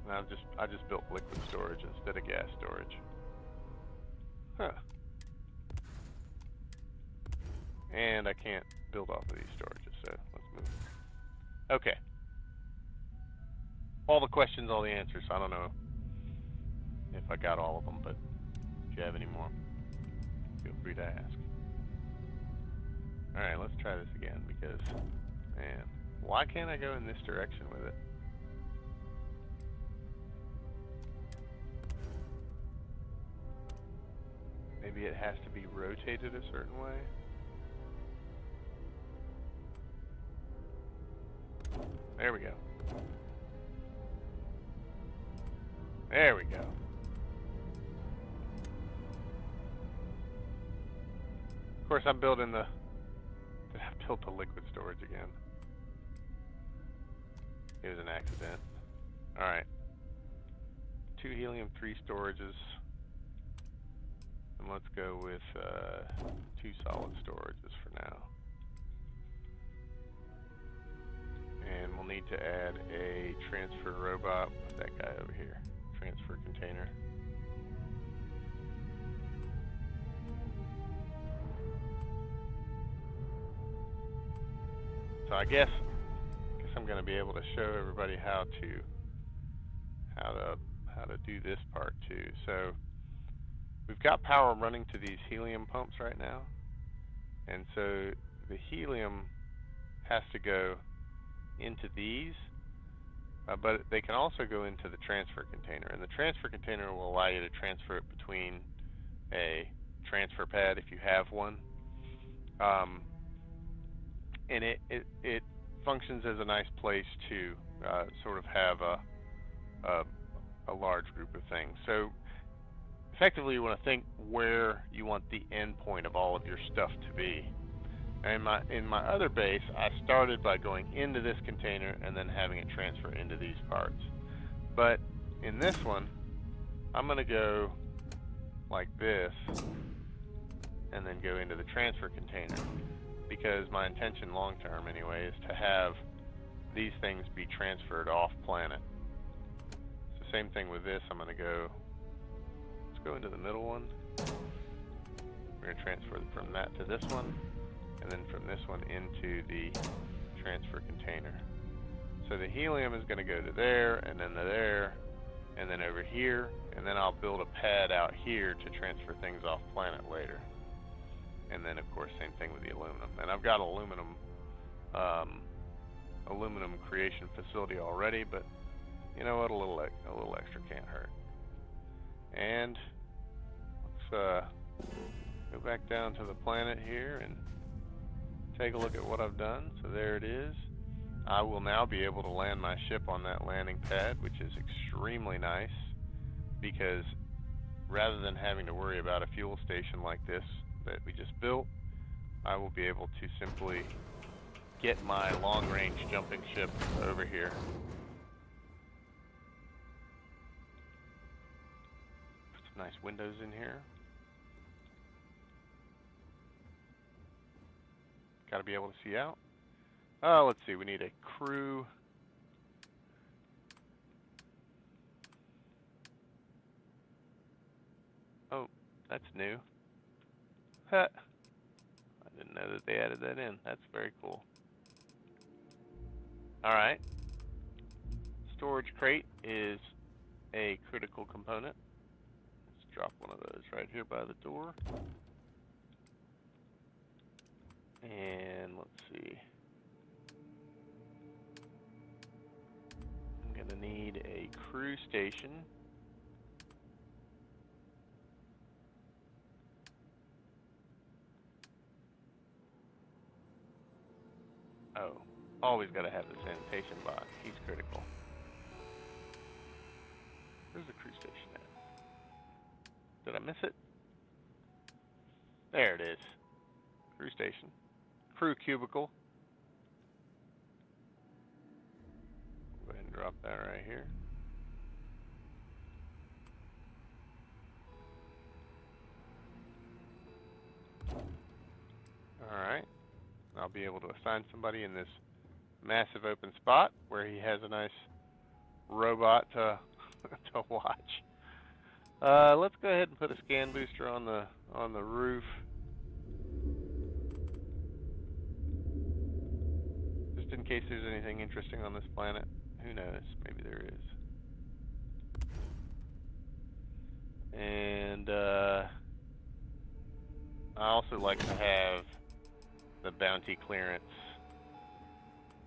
And I just built liquid storage instead of gas storage. Huh. And I can't build off of these storages, so let's move. Okay. All the questions, all the answers. I don't know if I got all of them, but if you have any more, feel free to ask. Alright, let's try this again because, man, why can't I go in this direction with it? Maybe it has to be rotated a certain way? There we go. There we go. Of course, I'm building I built the liquid storage again. It was an accident. Alright. 2 helium-3 storages. And let's go with 2 solid storages for now. And we'll need to add a transfer robot with that guy over here. Transfer container. So I guess I'm going to be able to show everybody how to do this part too. So we've got power running to these helium pumps right now, and so the helium has to go into these, but they can also go into the transfer container, and the transfer container will allow you to transfer it between a transfer pad if you have one, and it functions as a nice place to sort of have a large group of things. So effectively, you want to think where you want the end point of all of your stuff to be. And in my other base, I started by going into this container and then having it transfer into these parts. But in this one, I'm going to go like this and then go into the transfer container, because my intention long term anyway is to have these things be transferred off planet. It's the same thing with this. I'm going to go, let's go into the middle one. We're going to transfer from that to this one, and then from this one into the transfer container. So the helium is going to go to there, and then to there, and then over here, and then I'll build a pad out here to transfer things off planet later. And then of course same thing with the aluminum. And I've got aluminum creation facility already, but you know what, a little extra can't hurt. And let's go back down to the planet here and take a look at what I've done. So there it is. I will now be able to land my ship on that landing pad, which is extremely nice, because rather than having to worry about a fuel station like this that we just built, I will be able to simply get my long-range jumping ship over here. Put some nice windows in here. Got to be able to see out. Oh, let's see, we need a crew. Oh, that's new. Huh. I didn't know that they added that in. That's very cool. Alright. Storage crate is a critical component. Let's drop one of those right here by the door. And let's see. I'm going to need a crew station. Oh, always got to have the sanitation bot. He's critical. Where's the crew station at? Did I miss it? There it is. Crew station. Crew cubicle. Go ahead and drop that right here. Alright. I'll be able to assign somebody in this massive open spot where he has a nice robot to to watch. Let's go ahead and put a scan booster on the roof. Just in case there's anything interesting on this planet. Who knows? Maybe there is. And I also like to have the bounty clearance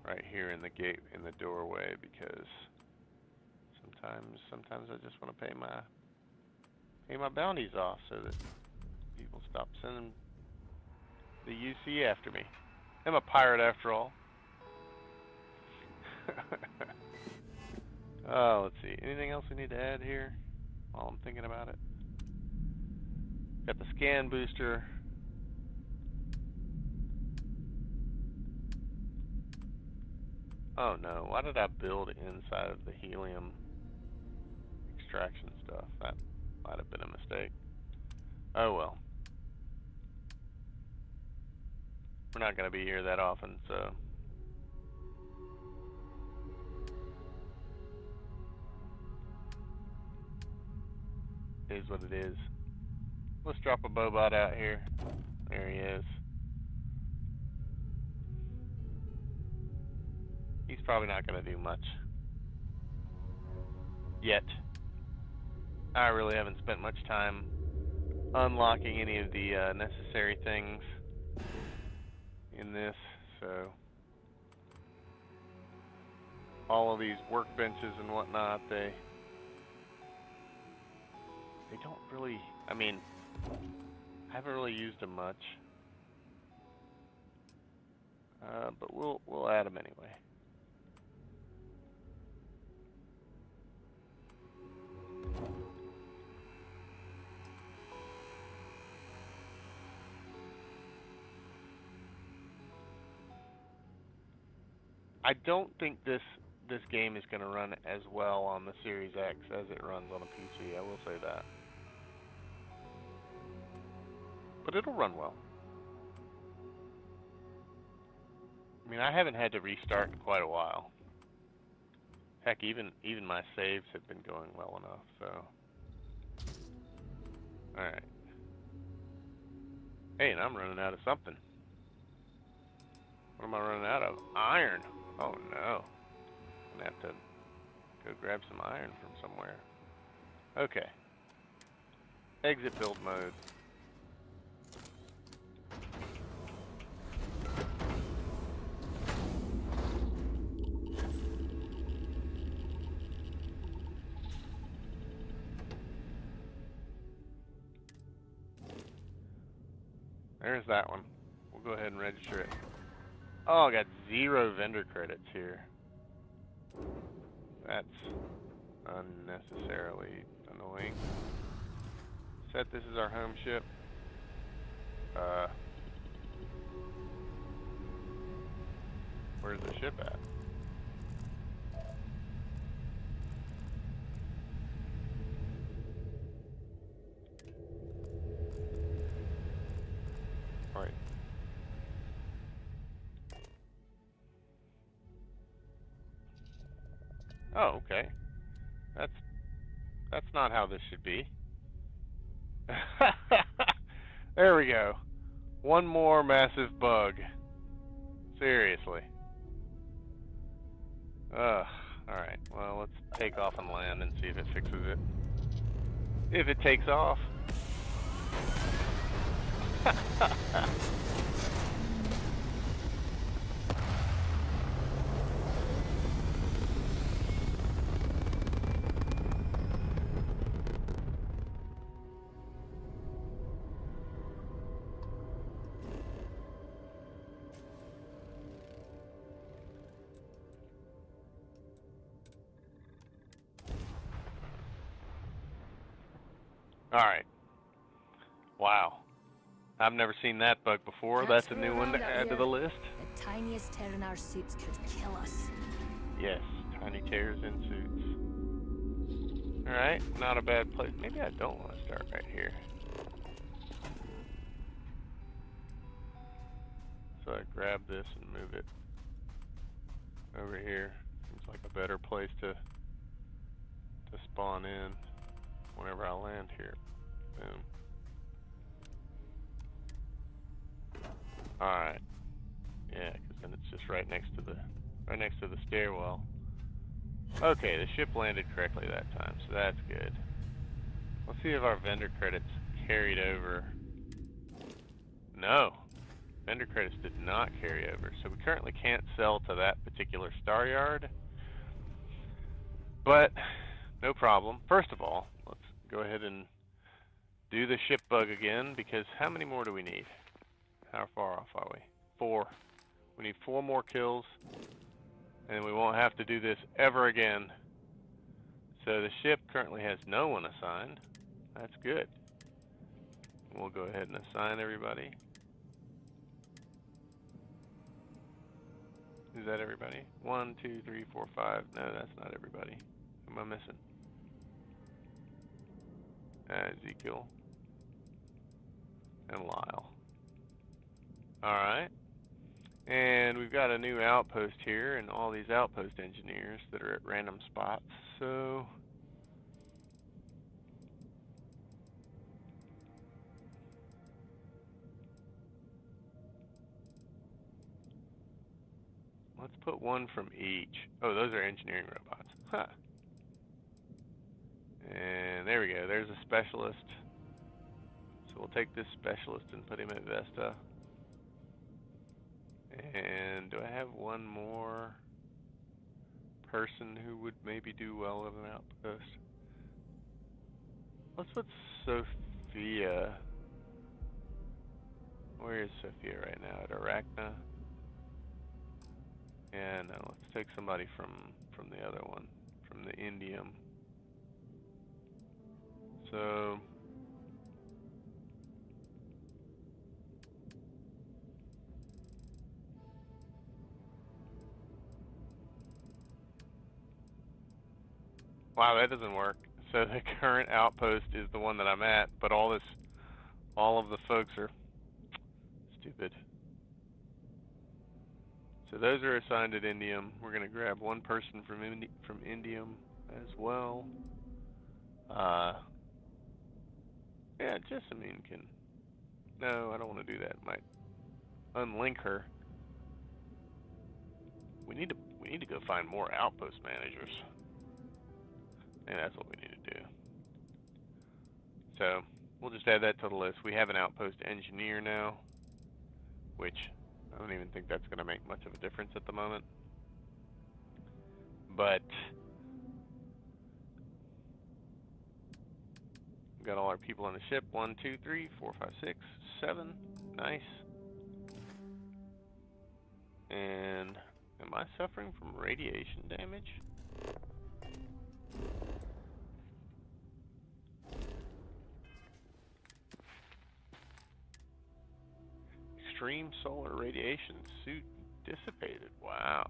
right here in the gate, in the doorway, because sometimes I just want to pay my bounties off so that people stop sending the UC after me. I'm a pirate after all. Oh, let's see. Anything else we need to add here while I'm thinking about it? Got the scan booster. Oh no, why did I build inside of the helium extraction stuff? That might have been a mistake. Oh well. We're not going to be here that often, so. It is what it is. Let's drop a Bobot out here. There he is. He's probably not going to do much yet. I really haven't spent much time unlocking any of the necessary things in this, so all of these workbenches and whatnot, they don't really, I mean, I haven't really used them much, but we'll add them anyway. I don't think this game is going to run as well on the Series X as it runs on a PC. I will say that, but it'll run well. I mean, I haven't had to restart in quite a while. Heck, even my saves have been going well enough. So, all right. Hey, and I'm running out of something. What am I running out of? Iron. Oh no. I'm gonna have to go grab some iron from somewhere. Okay. Exit build mode. There's that one. We'll go ahead and register it. Oh, I got 0 vendor credits here. That's unnecessarily annoying. Set this as our home ship. Where's the ship at? Right. Oh, okay. That's not how this should be. There we go. One more massive bug. Seriously. Ugh. Alright, well, let's take off and land and see if it fixes it. If it takes off. Alright. Wow. I've never seen that bug before. That's a new one to add to the list. The tiniest tear in our suits could kill us. Yes, tiny tears in suits. Alright, not a bad place. Maybe I don't want to start right here. So I grab this and move it over here. Seems like a better place to spawn in whenever I land here. Boom. Alright. Yeah, because then it's just right next to the stairwell. Okay, the ship landed correctly that time, so that's good. Let's see if our vendor credits carried over. No. Vendor credits did not carry over, so we currently can't sell to that particular star yard. But no problem. First of all, let's go ahead and do the ship bug again, because how many more do we need? How far off are we? 4. We need 4 more kills, and we won't have to do this ever again. So the ship currently has no one assigned. That's good. We'll go ahead and assign everybody. Is that everybody? 1, 2, 3, 4, 5. No, that's not everybody. Who am I missing? Ezekiel. And Lyle. Alright. And we've got a new outpost here, and all these outpost engineers that are at random spots, so let's put one from each. Oh, those are engineering robots. Huh. And there we go. There's a specialist. we'll take this specialist and put him at Vesta. And do I have one more person who would maybe do well at an outpost? Let's put Sophia. Where is Sophia right now? At Arachna? Yeah, no, let's take somebody from the other one, from the Indium. So wow, that doesn't work. So the current outpost is the one that I'm at, but all of the folks are stupid. So those are assigned at Indium. We're going to grab one person from Indium as well. Yeah, Jessamine can. No, I don't want to do that. Might unlink her. We need to go find more outpost managers. And that's what we need to do. So we'll just add that to the list. We have an outpost engineer now, which I don't even think that's going to make much of a difference at the moment. But we've got all our people on the ship. 1, 2, 3, 4, 5, 6, 7. Nice. And am I suffering from radiation damage? Extreme solar radiation suit dissipated. Wow.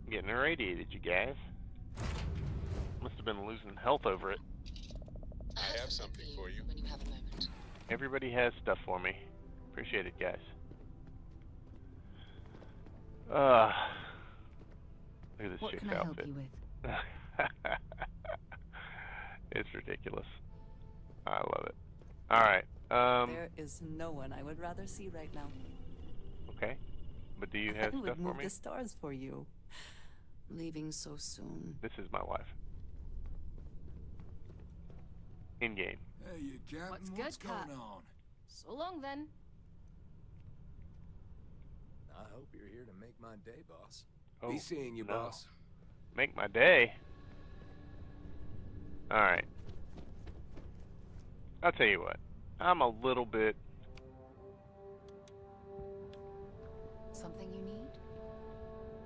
I'm getting irradiated, you guys. Must have been losing health over it. I have something for you. When you have a moment. Everybody has stuff for me. Appreciate it, guys. Look at this chick's outfit. What can I help you with? It's ridiculous. I love it. Alright. There is no one I would rather see right now. Okay. But do you have I stuff would for move me? the stars for you. Leaving so soon. This is my wife. In game. Hey, you Captain, What's good, what's Cap? going on? So long then. I hope you're here to make my day, boss. Oh, Be seeing you, no. boss. Make my day. Alright. I'll tell you what. I'm a little bit... Something you need?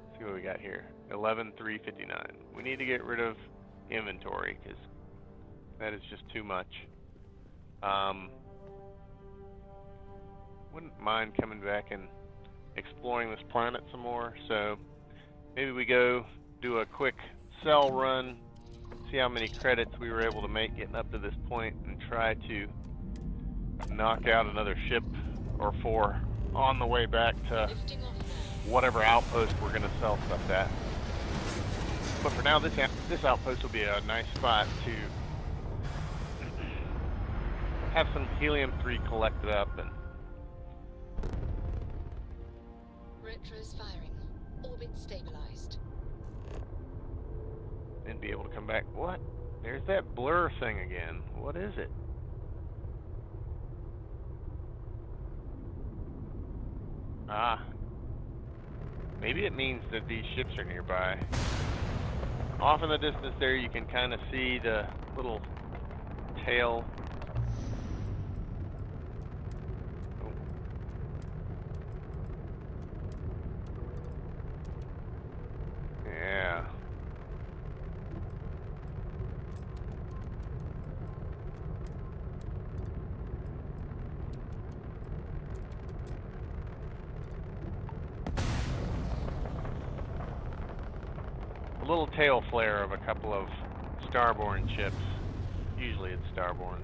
Let's see what we got here. 11,359. We need to get rid of inventory, because that is just too much. Wouldn't mind coming back and exploring this planet some more, so maybe we go do a quick sell run, see how many credits we were able to make getting up to this point, and try to knock out another ship or 4 on the way back to Lifting off now. whatever outpost we're going to sell stuff at. But for now, this outpost will be a nice spot to have some helium-3 collected up and Retro's firing. Orbit stabilized. be able to come back. What? There's that blur thing again. What is it? Ah. Maybe it means that these ships are nearby. Off in the distance there, you can kind of see the little tail. Oh. Yeah. Little tail flare of a couple of starborn ships. Usually it's starborn.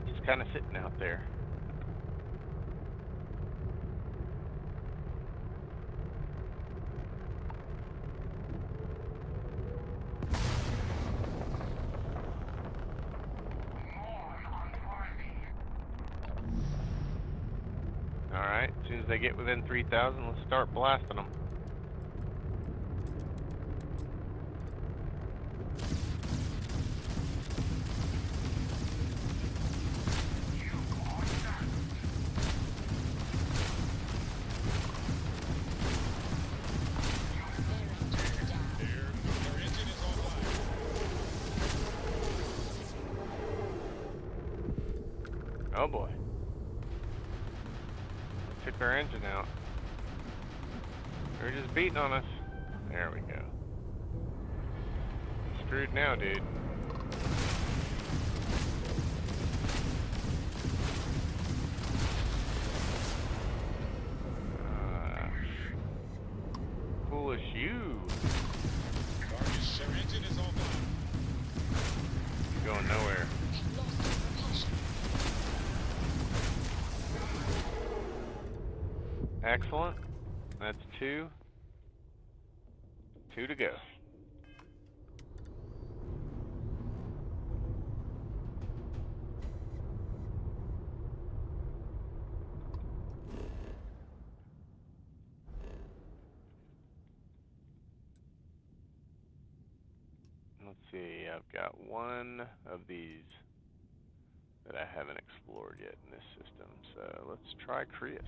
Just kind of sitting out there. Alright. Alright, as soon as they get within 3,000, let's start blasting them. Their engine is online. Oh boy. Took our engine out. They're just beating on us. There we go. Screwed now, dude. Foolish you. Target, their engine is online. Going nowhere. Excellent. That's 2. 2 to go. Let's see, I've got one of these that I haven't explored yet in this system. So let's try Creus.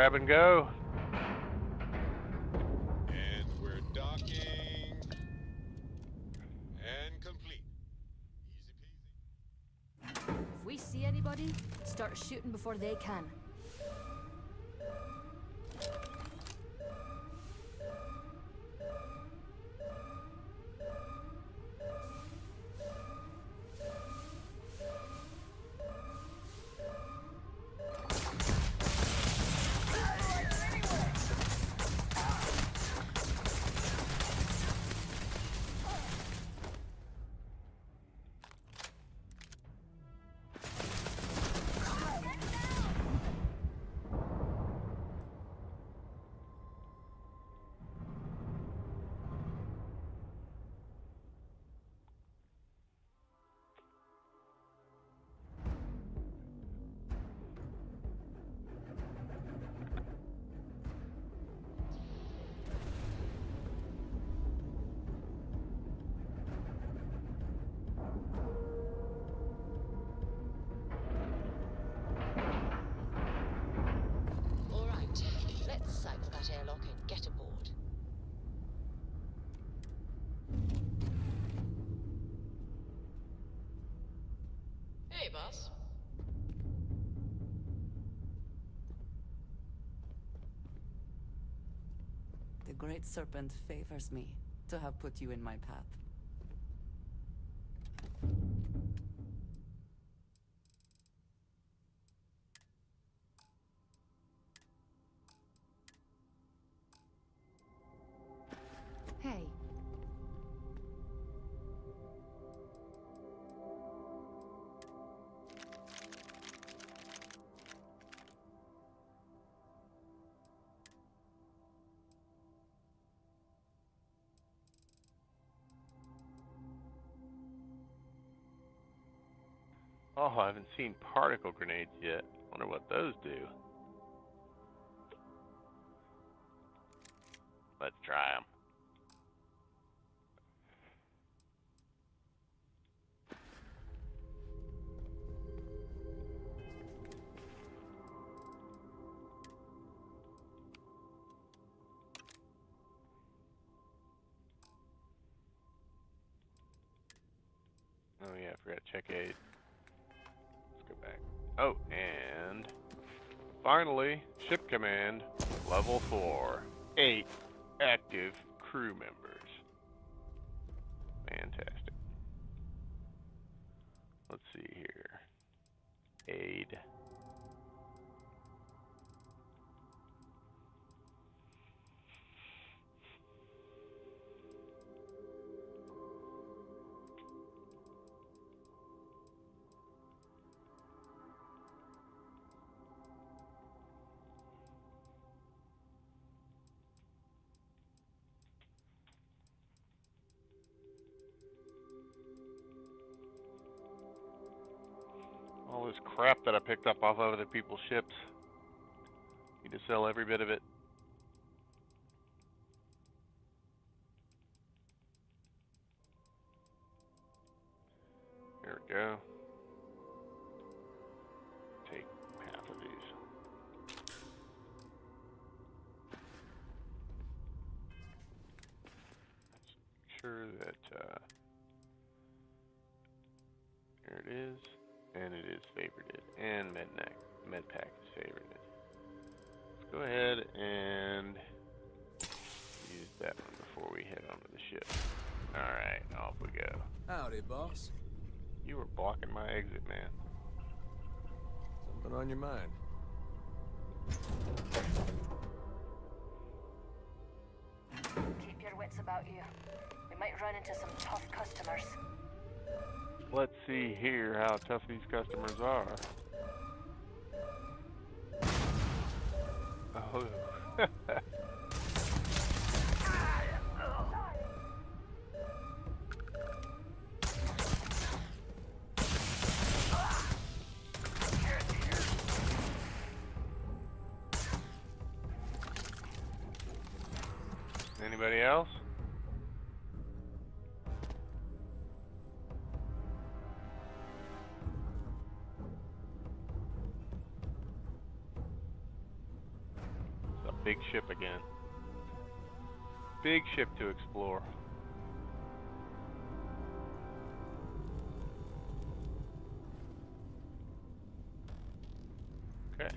grab and go. And we're docking. And complete. Easy peasy. If we see anybody, start shooting before they can. All right, let's cycle that airlock and get aboard. Hey, boss. The Great Serpent favors me to have put you in my path. Hey. Oh, I haven't seen particle grenades yet. Wonder what those do. Let's try them. Oh yeah, I forgot to check aid. Let's go back. Oh, and finally, ship command, level 4. 8 active crew members. Fantastic. Let's see here. Aid. All this crap that I picked up off of other people's ships. Need to sell every bit of it. There we go. Take half of these. Let's make sure that there it is. And it is favorited. And medpack is favorited. Let's go ahead and use that one before we head onto the ship. Alright, off we go. Howdy, boss. You were blocking my exit, man. Something on your mind? Keep your wits about you. We might run into some tough customers. Let's see here how tough these customers are. Oh. Anybody else? big ship again. Big ship to explore. Okay.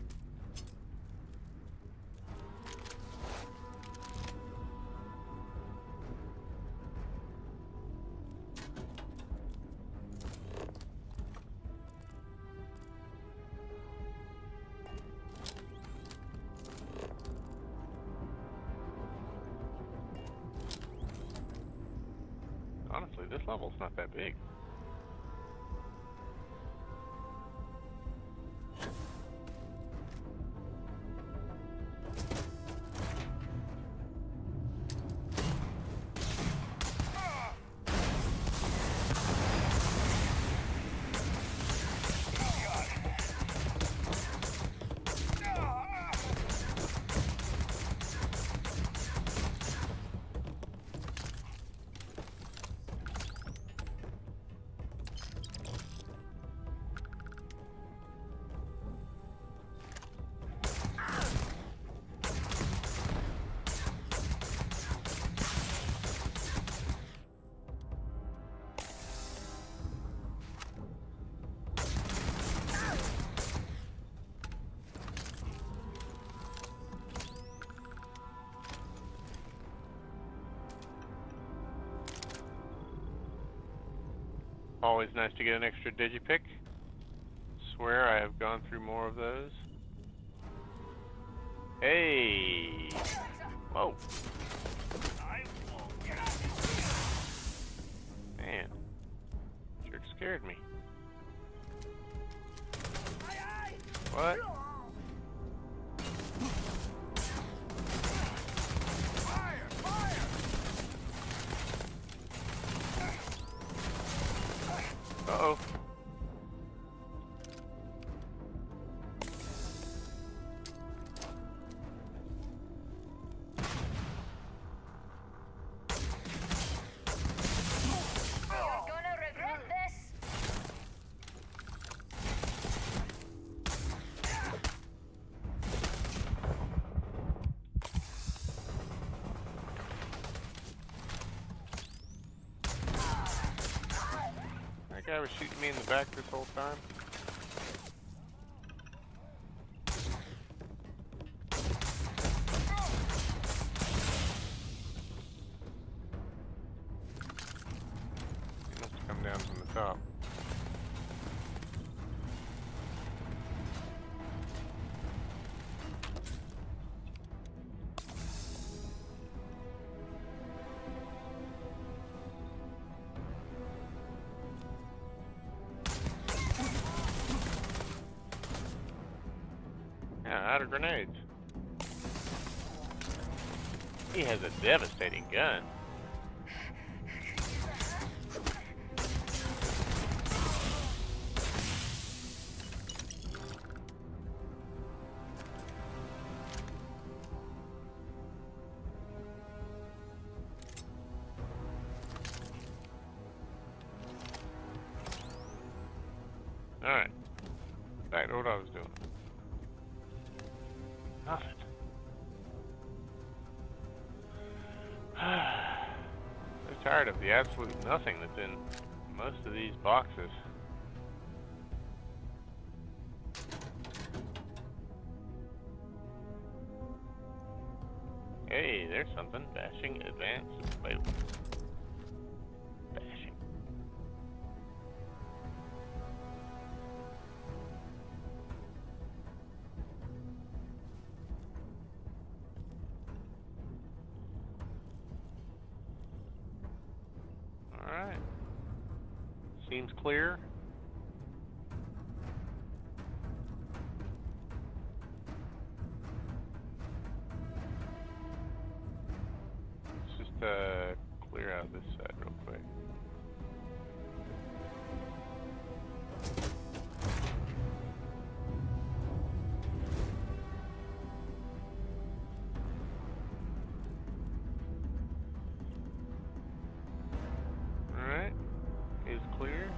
Honestly, this level's not that big. Always nice to get an extra digipick. Swear I have gone through more of those. Hey! Whoa! Man, jerk scared me. What? Uh-oh. You're gonna regret this. That guy was shooting me in the back this whole time. He must have come down from the top. Yeah, out of grenades. He has a devastating gun. Alright. Back to what I was doing. Nothing. I'm tired of the absolute nothing that's in most of these boxes. Hey, there's something. Bashing advanced available. Bashing. Alright. Seems clear. Let's just clear out this side real quick. Alright. Is clear.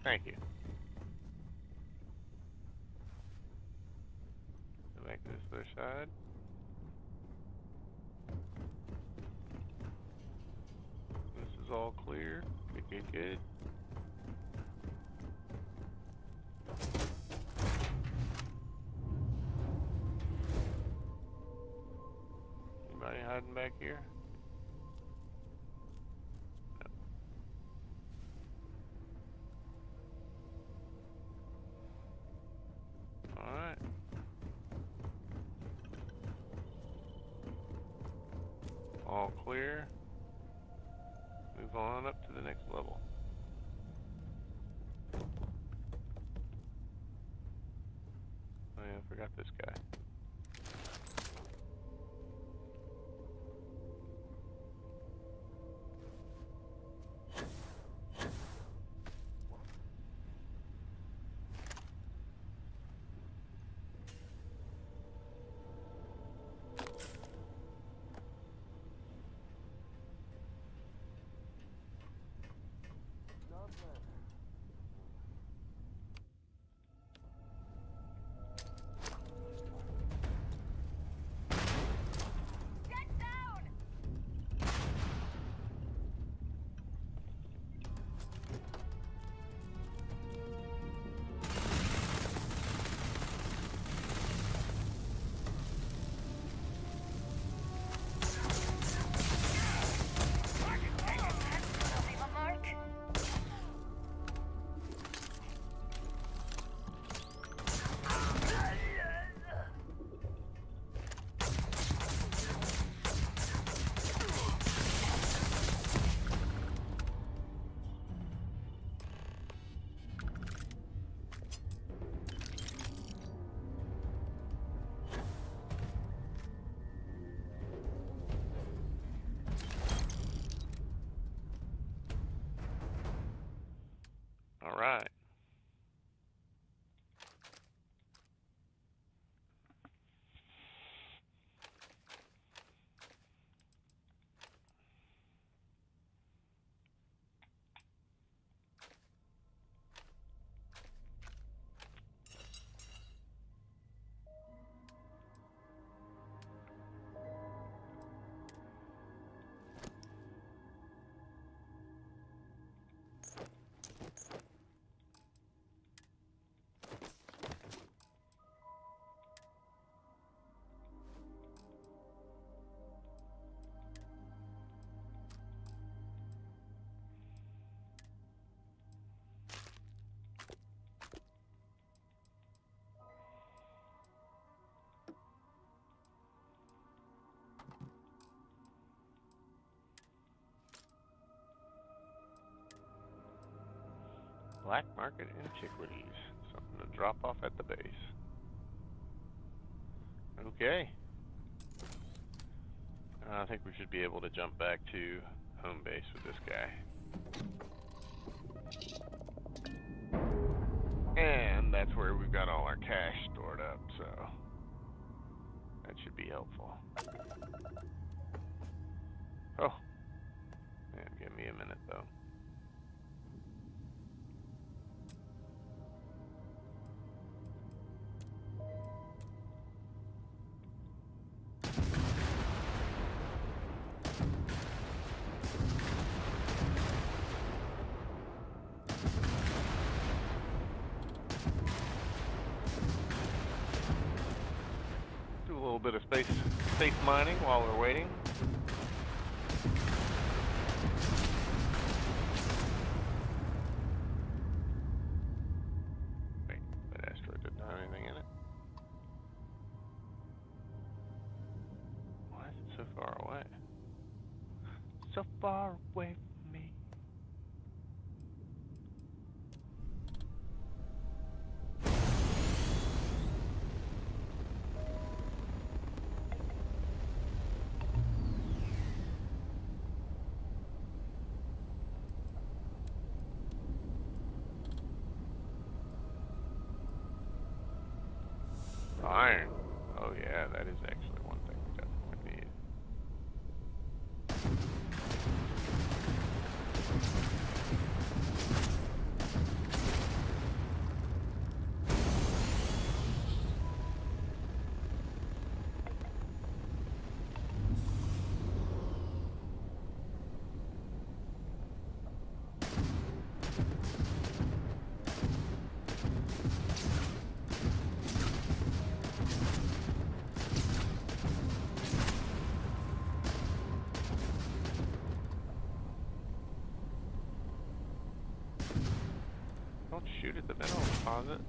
Thank you. Go back to this other side. This is all clear. Good, good, good. Anybody hiding back here? No. Alright. All clear. Move on up to the next level. Oh yeah, I forgot this guy. Alright. Black market antiquities. Something to drop off at the base. Okay. I think we should be able to jump back to home base with this guy. And that's where we've got all our cash stored up, so that should be helpful. Oh. Man, give me a minute though. Do a little bit of space mining while we're waiting. Wait, that asteroid didn't have anything in it. Why is it so far away? So far away from me. Iron. Oh yeah, that is actually one thing we definitely need. Pause it.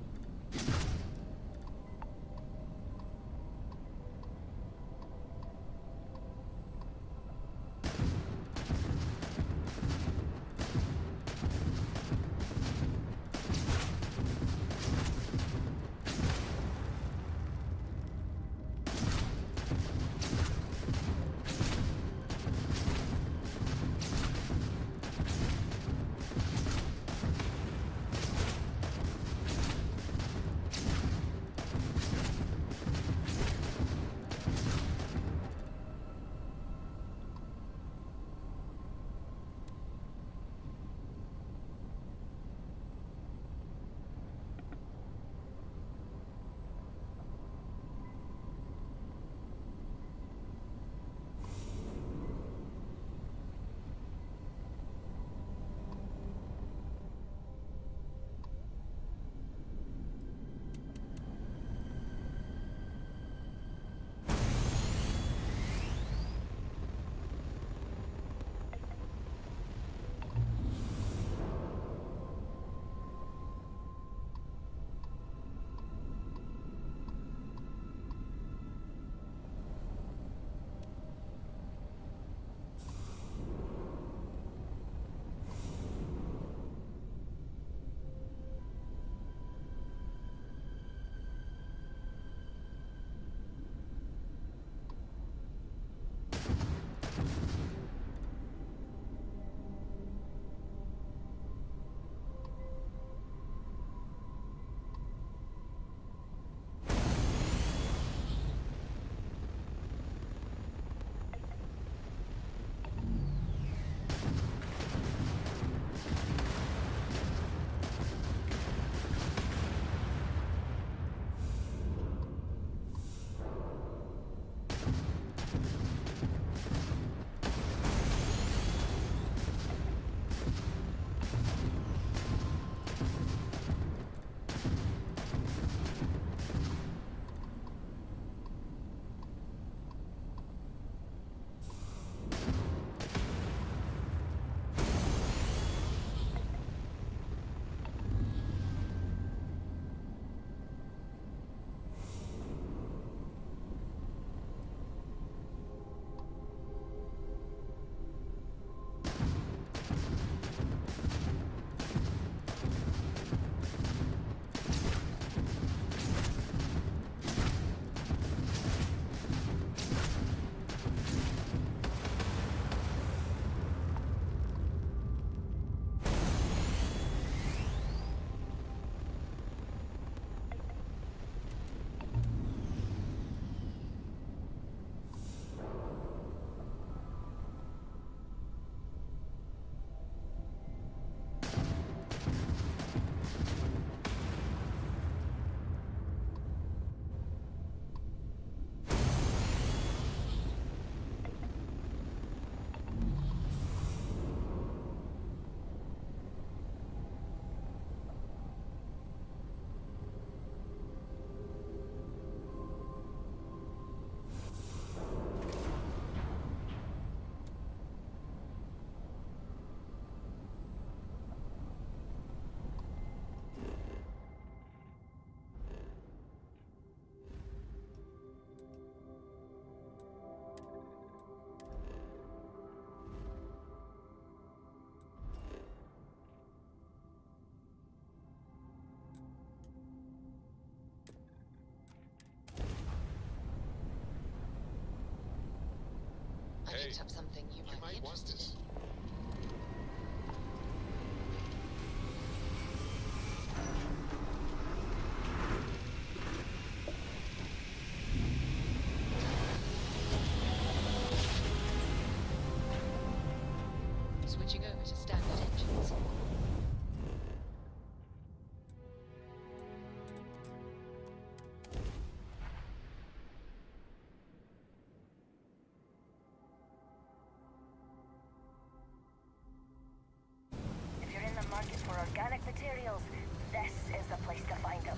I picked up something you might be interested in. Switching over to standard engines. If you're in the market for organic materials, this is the place to find them.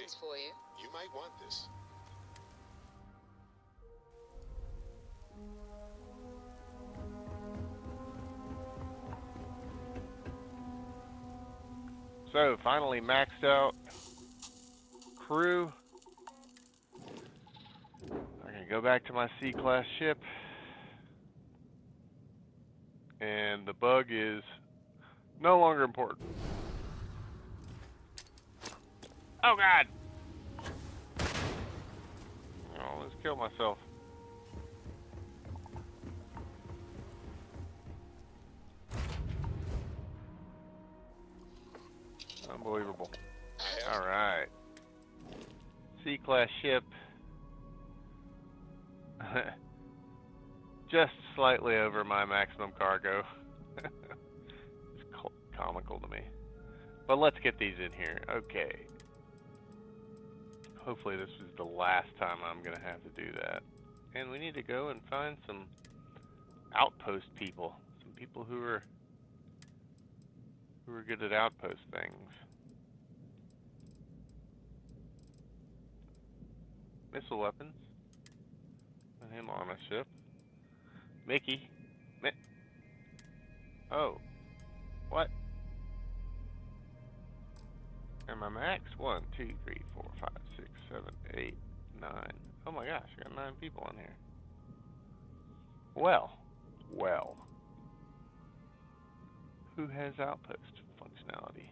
missions for you. You might want this. So, finally maxed out crew. I'm going to go back to my C-class ship. And the bug is no longer important. Oh, God! Oh, let's kill myself. Unbelievable. Alright. C-class ship. Just slightly over my maximum cargo. It's comical to me. But let's get these in here. Okay. Hopefully this is the last time I'm going to have to do that. And we need to go and find some outpost people. Some people who are good at outpost things. Missile weapons. Put him on a ship. Mickey. Oh. What? And my max? 1, 2, 3, 4, 5, 6, 7, 8, 9. Oh my gosh, I got 9 people on here. Well. Who has outpost functionality?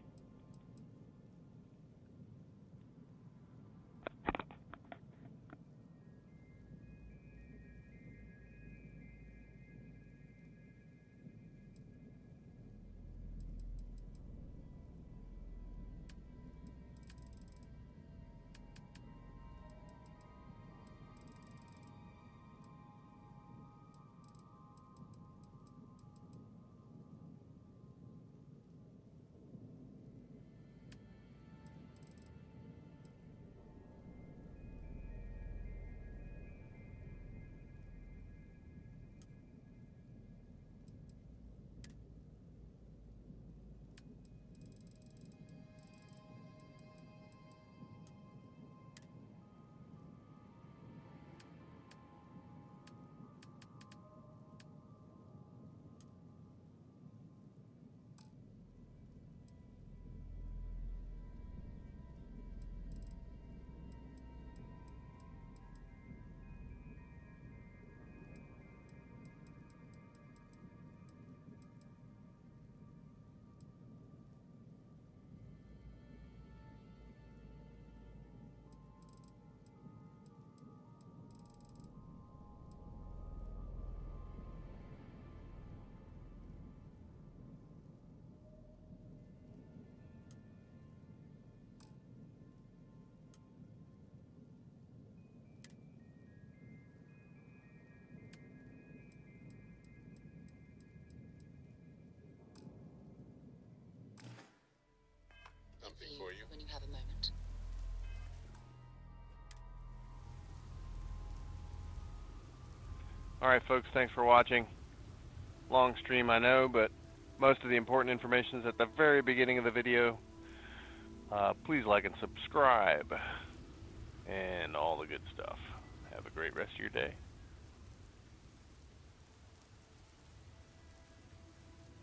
Something for you. When you have a moment. Alright folks, thanks for watching. Long stream I know, but most of the important information is at the very beginning of the video. Please like and subscribe and all the good stuff. Have a great rest of your day.